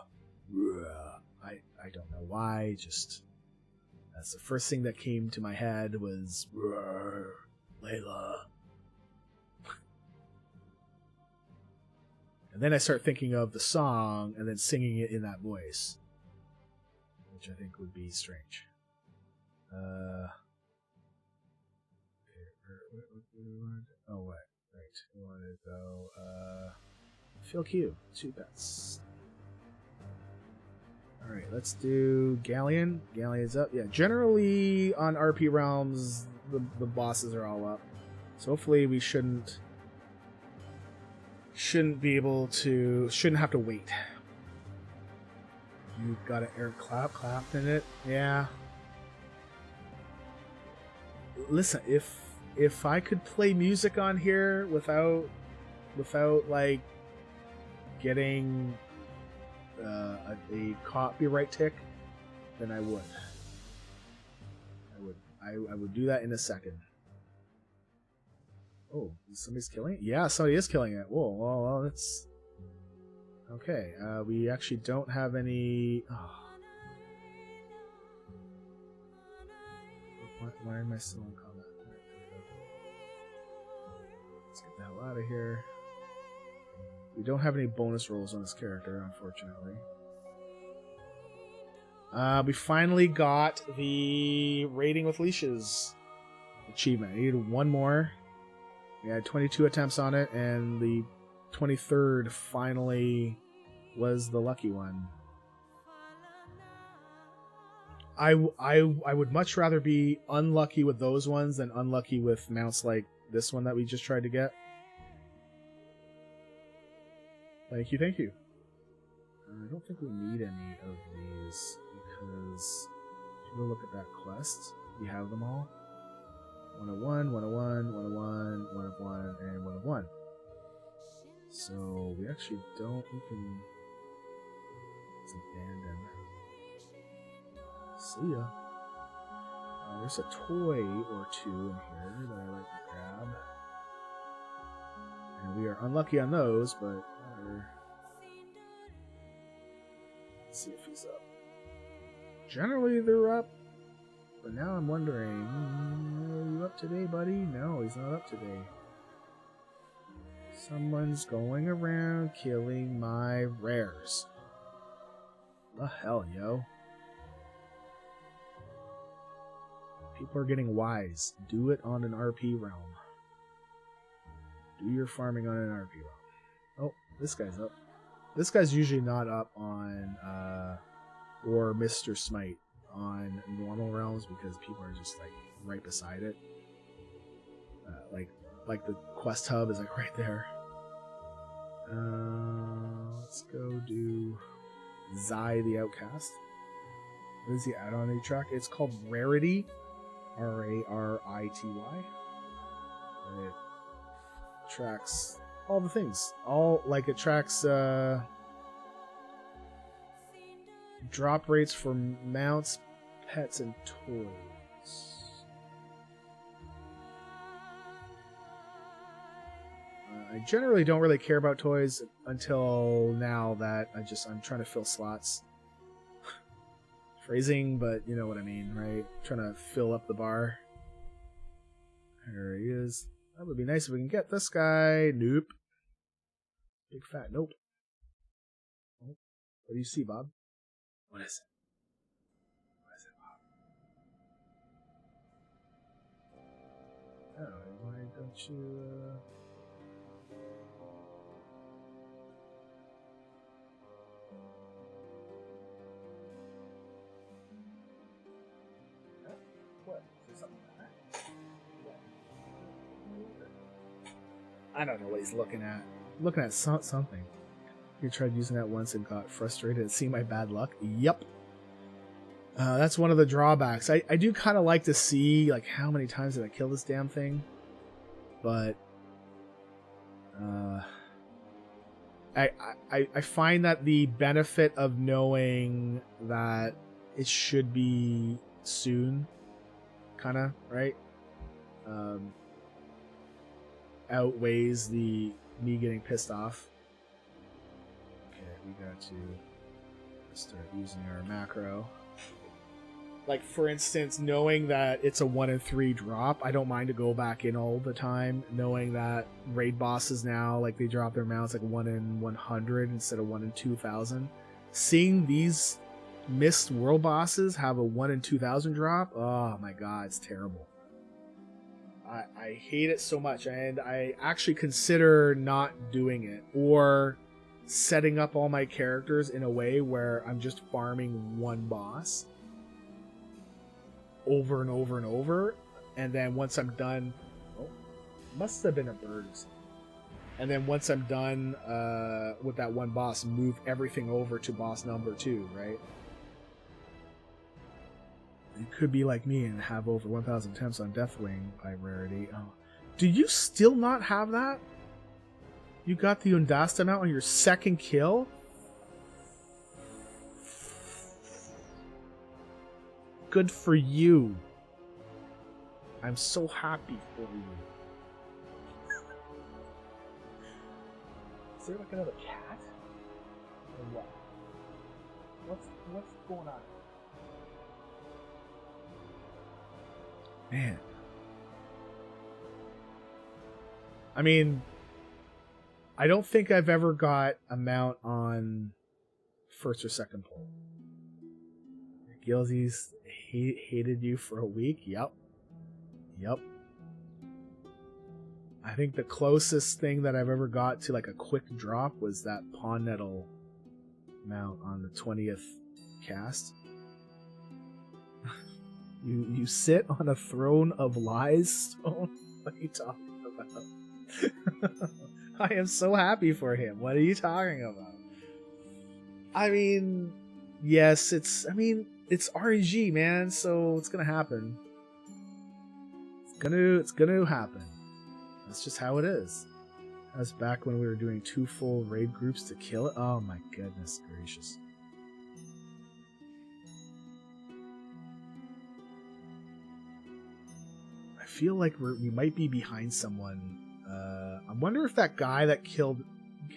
I don't know why, just... That's the first thing that came to my head was... Layla. And then I start thinking of the song and then singing it in that voice. Which I think would be strange. Oh, wait. Right. We want to go, Phil Q. 2 bets. Alright, let's do Galleon. Galleon's up. Yeah, generally on RP Realms, the bosses are all up. So hopefully we shouldn't be able to... Shouldn't have to wait. You've got an Eric Clapton in it. Yeah. Listen, if I could play music on here without like getting a copyright tick, then I would. I would do that in a second. Oh, somebody's killing it? Yeah, somebody is killing it. Whoa, well, that's... Okay, we actually don't have any... Oh. Why am I still in combat? Let's get the hell out of here. We don't have any bonus rolls on this character, unfortunately. We finally got the raiding with leashes achievement. I needed one more. We had 22 attempts on it, and the 23rd finally was the lucky one. I would much rather be unlucky with those ones than unlucky with mounts like this one that we just tried to get. Thank you, thank you. I don't think we need any of these because if you look at that quest, we have them all. 101, 101, 101, 101, and 101. So we actually don't. We can. Let's abandon. See ya. There's a toy or two in here that I like to grab. And we are unlucky on those, but let's see if he's up. Generally, they're up. But now I'm wondering, are you up today, buddy? No, he's not up today. Someone's going around killing my rares. The hell, yo. People are getting wise. Do it on an RP realm. Do your farming on an RP realm. Oh, this guy's up. This guy's usually not up on, or Mr. Smite on normal realms because people are just, like, right beside it. Like the quest hub is, like, right there. Let's go do Zai the Outcast. What is the add-on track? It's called Rarity. Rarity. And it tracks all the things. It tracks drop rates for mounts, pets, and toys. I generally don't really care about toys until now that I'm trying to fill slots. Phrasing, but you know what I mean, right? Trying to fill up the bar. There he is. That would be nice if we can get this guy. Nope. Big fat nope. Oh, what do you see, Bob? What is it? What is it, Bob? Oh, why don't you, What? Is there something like that? What? I don't know what he's looking at. Looking at something. You tried using that once and got frustrated and see my bad luck? Yep. That's one of the drawbacks. I do kind of like to see like how many times did I kill this damn thing, but I find that the benefit of knowing that it should be soon, kind of right, outweighs the me getting pissed off. Okay, we got to start using our macro. Like, for instance, knowing that it's a 1 in 3 drop, I don't mind to go back in all the time, knowing that raid bosses now, like, they drop their mounts like 1 in 100 instead of 1 in 2,000. Seeing these missed world bosses have a 1 in 2,000 drop, oh my god, it's terrible. I hate it so much, and I actually consider not doing it, or setting up all my characters in a way where I'm just farming one boss over and over and over, and then once I'm done, must have been a bird. And then once I'm done with that one boss, move everything over to boss number 2, right? You could be like me and have over 1,000 attempts on Deathwing by Rarity. Oh. Do you still not have that? You got the Undasta mount on your second kill? Good for you. I'm so happy for you. Is there like another cat? Or what? What's going on? Man. I mean, I don't think I've ever got a mount on first or second pull. Gilsy's hated you for a week. Yep. I think the closest thing that I've ever got to like a quick drop was that Pawn Nettle mount on the 20th cast. You sit on a throne of lies, Stone? What are you talking about? I am so happy for him. What are you talking about? I mean, yes, it's RNG, man, so it's gonna happen. It's gonna happen. That's just how it is. That's back when we were doing 2 full raid groups to kill it. Oh my goodness gracious. I feel like we might be behind someone. I wonder if that guy that killed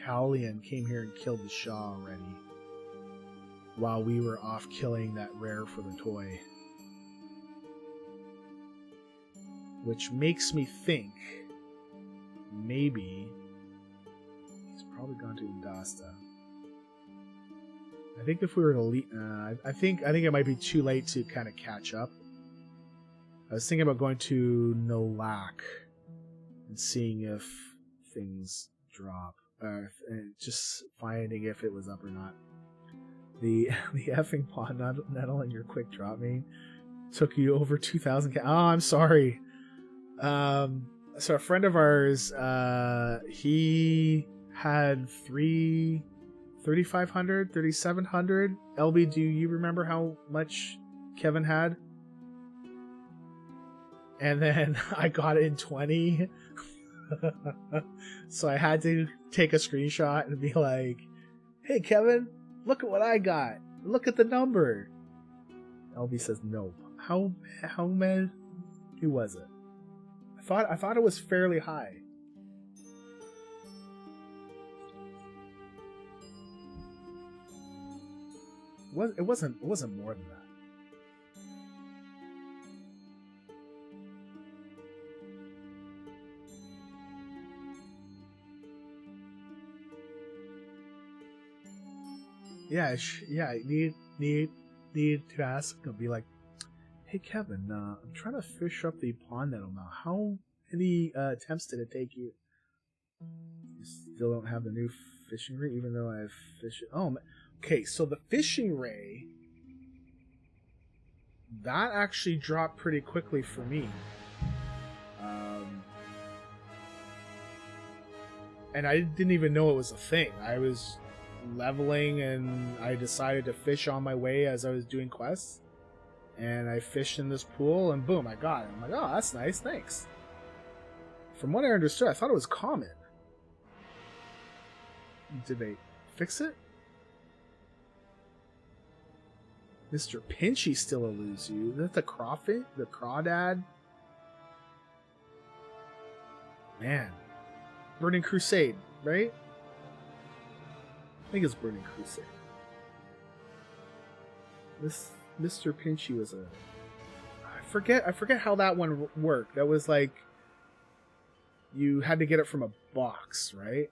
Cowlian came here and killed the Shaw already, while we were off killing that rare for the toy. Which makes me think maybe he's probably gone to Indasta. I think if we were to I think it might be too late to kind of catch up. I was thinking about going to Nolak and seeing if things drop, and just finding if it was up or not. The effing Pawn Nettle in your quick drop main took you over 2,000. Oh, I'm sorry. So a friend of ours, he had 3,500, 3,700. LB, do you remember how much Kevin had? And then I got it in 20. So I had to take a screenshot and be like, hey, Kevin, look at what I got. Look at the number. LB says, nope. How many was it? I thought it was fairly high. It wasn't more than that. Yeah, need to ask. I'll be like, hey Kevin, I'm trying to fish up the Pawn Nettle now. How many attempts did it take you? You still don't have the new fishing ray, even though I've fished it. Oh, okay. So the fishing ray, that actually dropped pretty quickly for me. And I didn't even know it was a thing. I was leveling and I decided to fish on my way as I was doing quests. And I fished in this pool and boom, I got it. I'm like, oh, that's nice, thanks. From what I understood, I thought it was common. Did they fix it? Mr. Pinchy still eludes you. Is that the crawfish? The crawdad? Man. Burning Crusade, right? I think it's Burning Crusade. This Mr. Pinchy was a... I forget how that one worked. That was like... You had to get it from a box, right?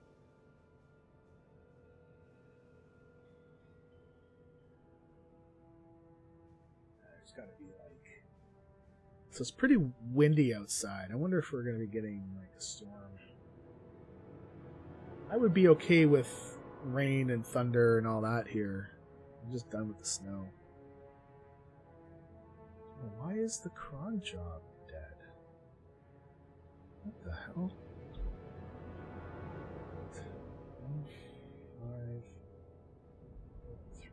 There's gotta be like... So it's pretty windy outside. I wonder if we're gonna be getting like a storm. I would be okay with rain and thunder and all that here. I'm just done with the snow. Why is the cron job dead? What the hell? 1, 5, 3.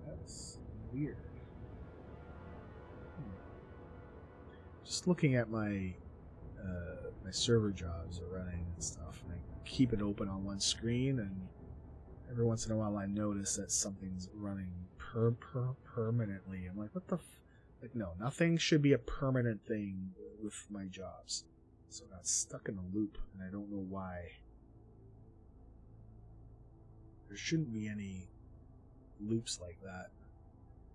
That's weird. Just looking at my my server jobs are running and stuff, and I keep it open on one screen, and every once in a while I notice that something's running permanently. I'm like, what the like, no, nothing should be a permanent thing with my jobs. So I got stuck in a loop, and I don't know why. There shouldn't be any loops like that.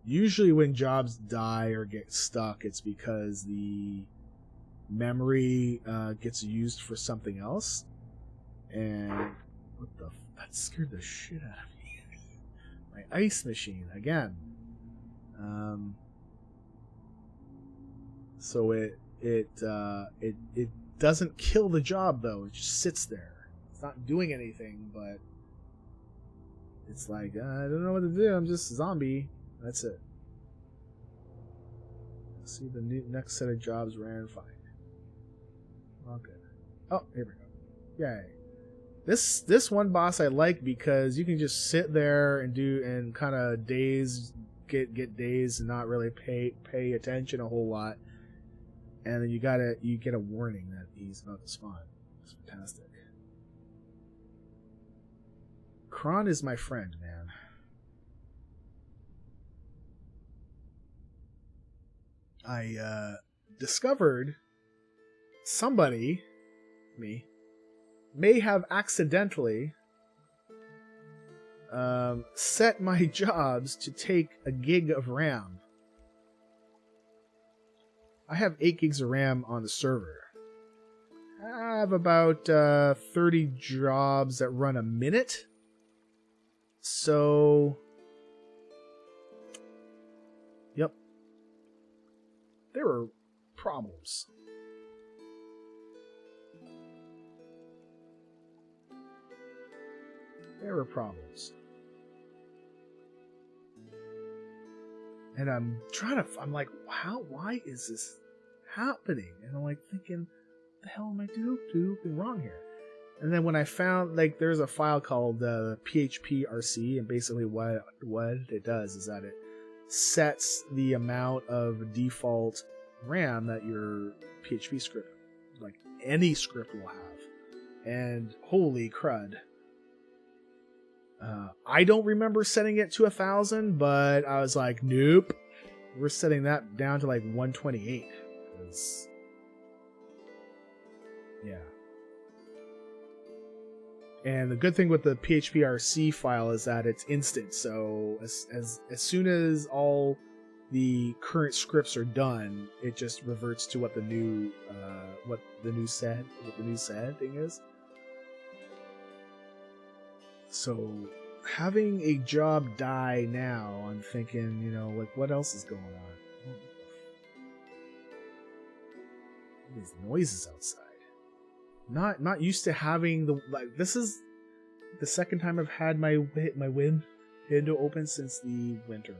Usually when jobs die or get stuck, it's because the memory gets used for something else. And what the that scared the shit out of me. My ice machine again. So it doesn't kill the job though. It just sits there. It's not doing anything, but it's like I don't know what to do. I'm just a zombie. That's it. Let's see the next set of jobs ran fine. Okay. Oh, here we go. Yay. This one boss I like because you can just sit there and kind of get dazed and not really pay attention a whole lot, and then you get a warning that he's about to spawn. It's fantastic. Kron is my friend, man. I discovered somebody, me, may have accidentally set my jobs to take a gig of RAM. I have 8 gigs of RAM on the server. I have about 30 jobs that run a minute. So, yep. There were problems. There were problems. And I'm like, why is this happening? And I'm like thinking, what the hell am I doing wrong here? And then when I found, like, there's a file called Pacifist, and basically what it does is that it sets the amount of default RAM that your PHP script, like any script, will have. And holy crud. I don't remember setting it to 1,000, but I was like, nope. We're setting that down to like 128. Yeah. And the good thing with the PHP-RC file is that it's instant. So as soon as all the current scripts are done, it just reverts to what the new set thing is. So having a job die now, I'm thinking, like, what else is going on? These noises outside. Not used to having this is the second time I've had my window open since the winter.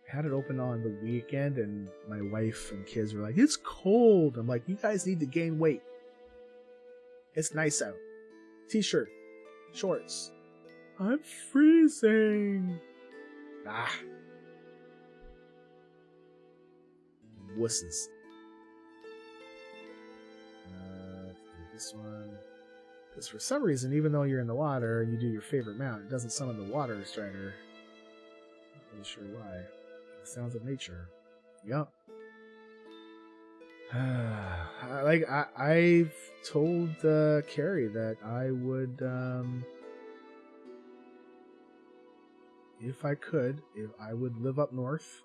I had it open on the weekend, and my wife and kids were like, "It's cold." I'm like, "You guys need to gain weight. It's nice out. T-shirt, shorts. I'm freezing." Wusses. This one. Because for some reason, even though you're in the water and you do your favorite mount, it doesn't summon the water strider. Not really sure why. The sounds of nature. Yup. I've told Carrie that I would, if I would live up north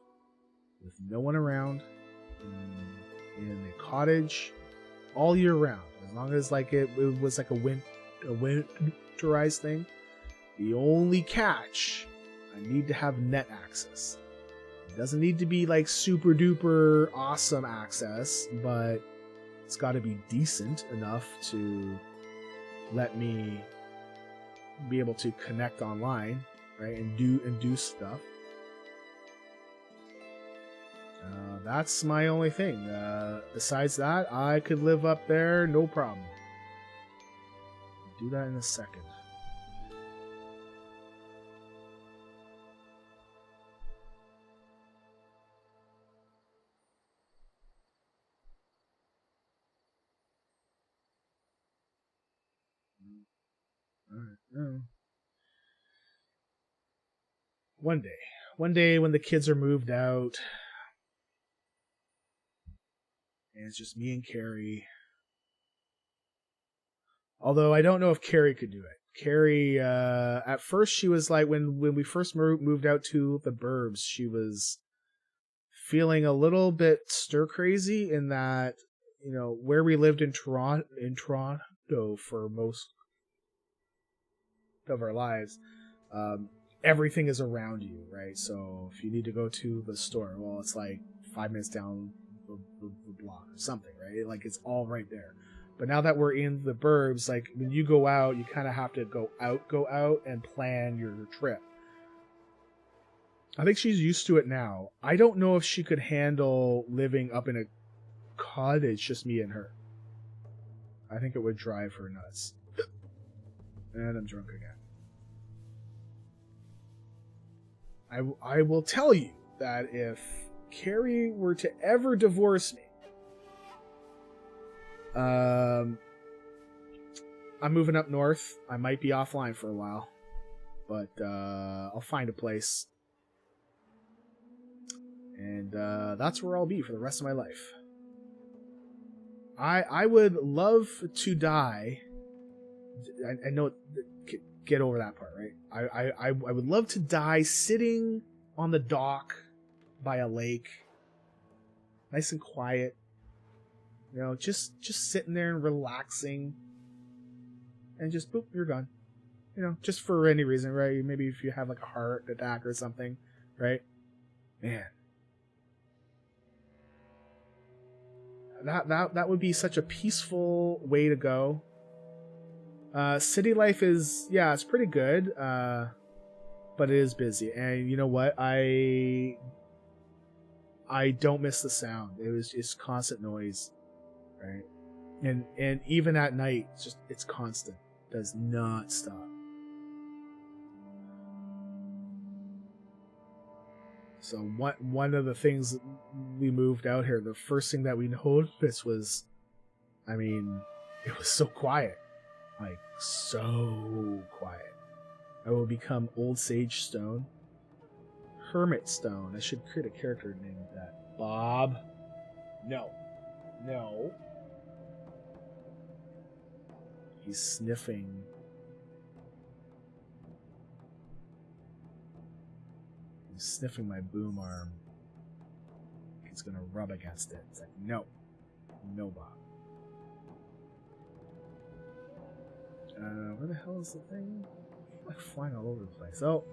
with no one around in a cottage all year round, as long as like it was like a winterized thing. The only catch, I need to have net access. It doesn't need to be like super duper awesome access, but it's got to be decent enough to let me be able to connect online, right, and do stuff. That's my only thing. Besides that, I could live up there, no problem. Do that in a second. Alright. One day when the kids are moved out, and it's just me and Carrie. Although I don't know if Carrie could do it. Carrie, at first she was like, when we first moved out to the burbs, she was feeling a little bit stir crazy in that, where we lived in Toronto for most of our lives, everything is around you, right? So if you need to go to the store, well, it's like 5 minutes down the block or something, right? Like it's all right there. But now that we're in the burbs, like when you go out, you kind of have to go out and plan your trip. I think she's used to it now. I don't know if she could handle living up in a cottage, just me and her. I think it would drive her nuts. And I'm drunk again. I will tell you that if Carrie were to ever divorce me, I'm moving up north. I might be offline for a while, but I'll find a place, and that's where I'll be for the rest of my life. I would love to die. I know. Get over that part, right? I would love to die sitting on the dock by a lake, nice and quiet. You know, just sitting there and relaxing, and just boop, you're gone. You know, just for any reason, right? Maybe if you have like a heart attack or something, right? Man, that would be such a peaceful way to go. City life is, yeah, it's pretty good, but it is busy. And you know what? I don't miss the sound. It's constant noise, right? And even at night, it's constant. It does not stop. So one of the things we moved out here, the first thing that we noticed was, I mean, it was so quiet. Like, so quiet. I will become Old Sage Stone. Hermit Stone. I should create a character named that. Bob. No. He's sniffing. He's sniffing my boom arm. He's gonna rub against it. It's like, no. No, Bob. Where the hell is the thing? It's like flying all over the place. Oh.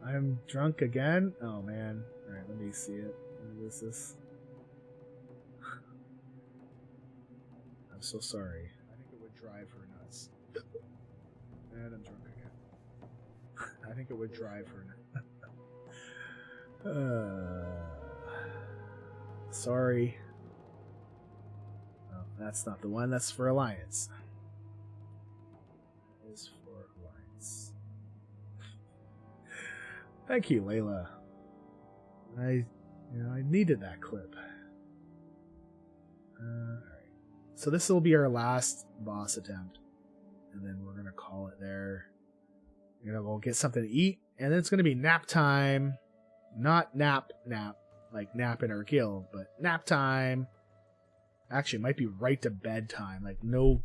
I'm drunk again? Oh, man. Alright, let me see it. What is this? I'm so sorry. I think it would drive her nuts. And I'm drunk again. I think it would drive her nuts. Sorry. Oh, that's not the one. That's for Alliance. Is for Alliance. Thank you, Layla. I needed that clip. Alright. So this will be our last boss attempt. And then we're gonna call it there. We're gonna go get something to eat, and then it's gonna be nap time. Not nap, like nap in our guild, but nap time. Actually, it might be right to bed time. Like no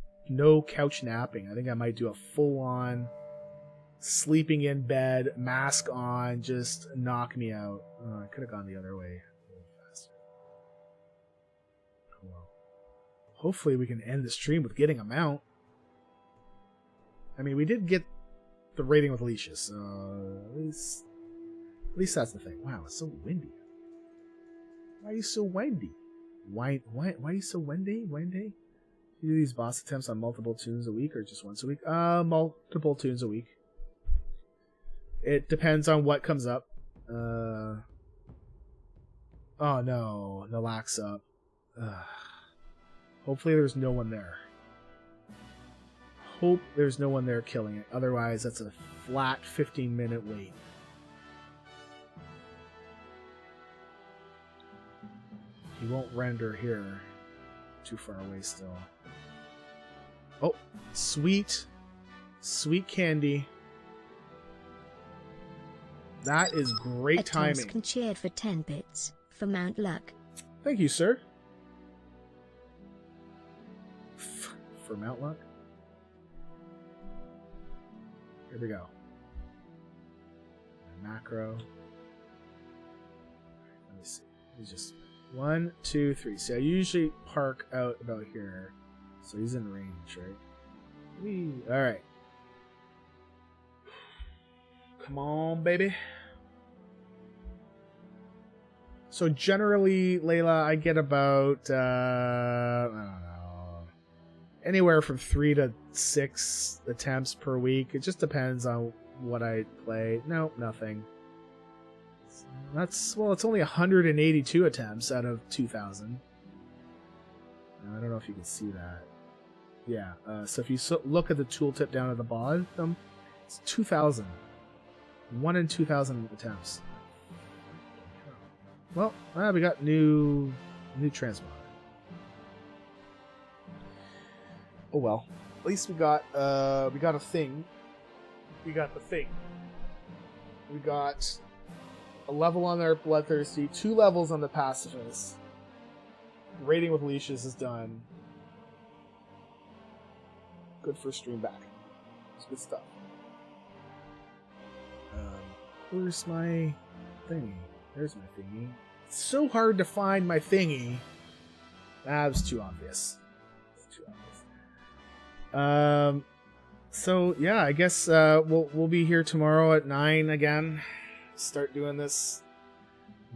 couch napping. I think I might do a full-on sleeping in bed, mask on, just knock me out. Oh, I could have gone the other way a little faster. Oh well. Hopefully we can end the stream with getting a mount. I mean, we did get the rating with Leashes, so at least that's the thing. Wow, it's so windy. Why are you so windy? Why are you so windy? Windy? You do these boss attempts on multiple tunes a week or just once a week? Multiple tunes a week. It depends on what comes up. Oh no, Nalax's up. Hopefully there's no one there. Hope there's no one there killing it. Otherwise, that's a flat 15-minute wait. He won't render here. Too far away still. Oh, sweet candy. That is great timing. Can cheered for 10 bits for Mount Luck. Thank you, sir. For Mount Luck? Here we go. Macro. Let me see. He's just 1, 2, 3. See, I usually park out about here, so he's in range, right? Whee. All right. Come on, baby. So generally, Layla, I get about, I don't know, anywhere from 3 to 6 attempts per week. It just depends on what I play. No, nothing. That's, well, it's only 182 attempts out of 2,000. I don't know if you can see that. Yeah, so if you look at the tooltip down at the bottom, it's 2,000. 1 in 2,000 attempts. Well, we got new transmog. Oh well, at least we got a thing. We got the thing. We got a level on our Bloodthirsty, 2 levels on the Pacifist. Rating with Leashes is done. Good for stream back. It's good stuff. Where's my thingy? There's my thingy. It's so hard to find my thingy. That was too obvious. It's too obvious. So yeah, I guess we'll be here tomorrow at 9 again. Start doing this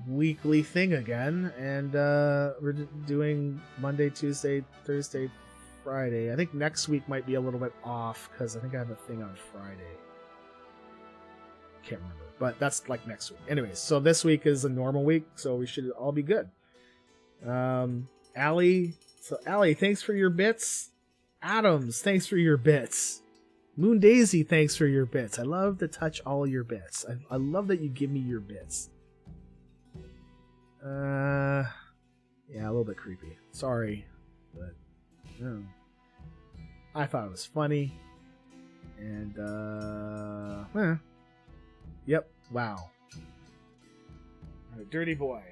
weekly thing again, and we're doing Monday, Tuesday, Thursday, Friday. I think next week might be a little bit off because I think I have a thing on Friday. Can't remember, but that's like next week. Anyways, so this week is a normal week, so we should all be good. Allie, thanks for your bits. Adams, thanks for your bits. Moon Daisy, thanks for your bits. I love to touch all your bits. I love that you give me your bits. Yeah, a little bit creepy. Sorry, but no. I thought it was funny, and yep. Wow. I'm a dirty boy.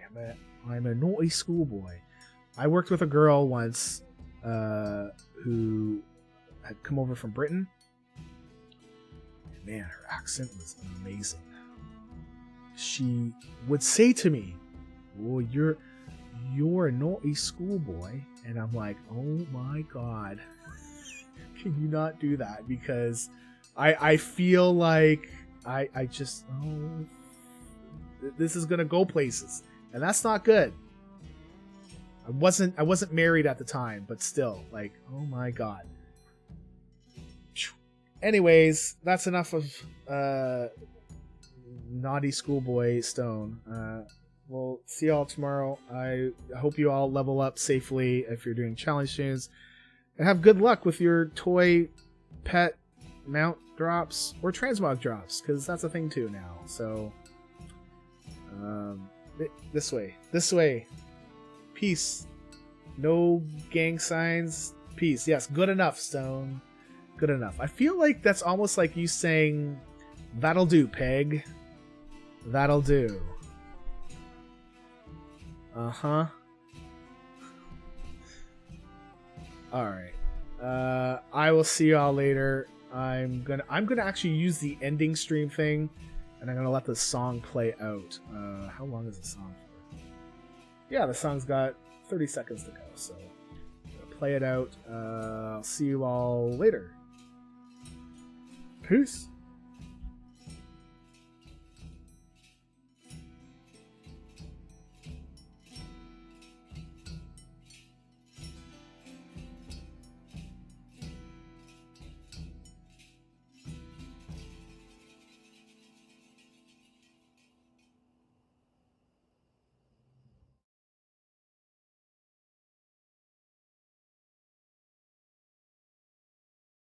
I'm a naughty schoolboy. I worked with a girl once who had come over from Britain. Man, her accent was amazing. She would say to me, "Oh, you're a naughty schoolboy," and I'm like, "Oh my god, can you not do that?" Because I feel like I just this is gonna go places, and that's not good. I wasn't married at the time, but still, like, oh my god. Anyways, that's enough of naughty schoolboy Stone. We'll see y'all tomorrow. I hope you all level up safely if you're doing challenge streams, and have good luck with your toy pet mount drops or transmog drops, because that's a thing too now. So this way, peace. No gang signs, peace. Yes, good enough, Stone. Good enough. I feel like that's almost like you saying, "That'll do, Peg. That'll do." Uh-huh. Alright. I will see y'all later. I'm gonna actually use the ending stream thing, and I'm gonna let the song play out. How long is the song for? Yeah, the song's got 30 seconds to go, so I'm gonna play it out. I'll see you all later. Peace.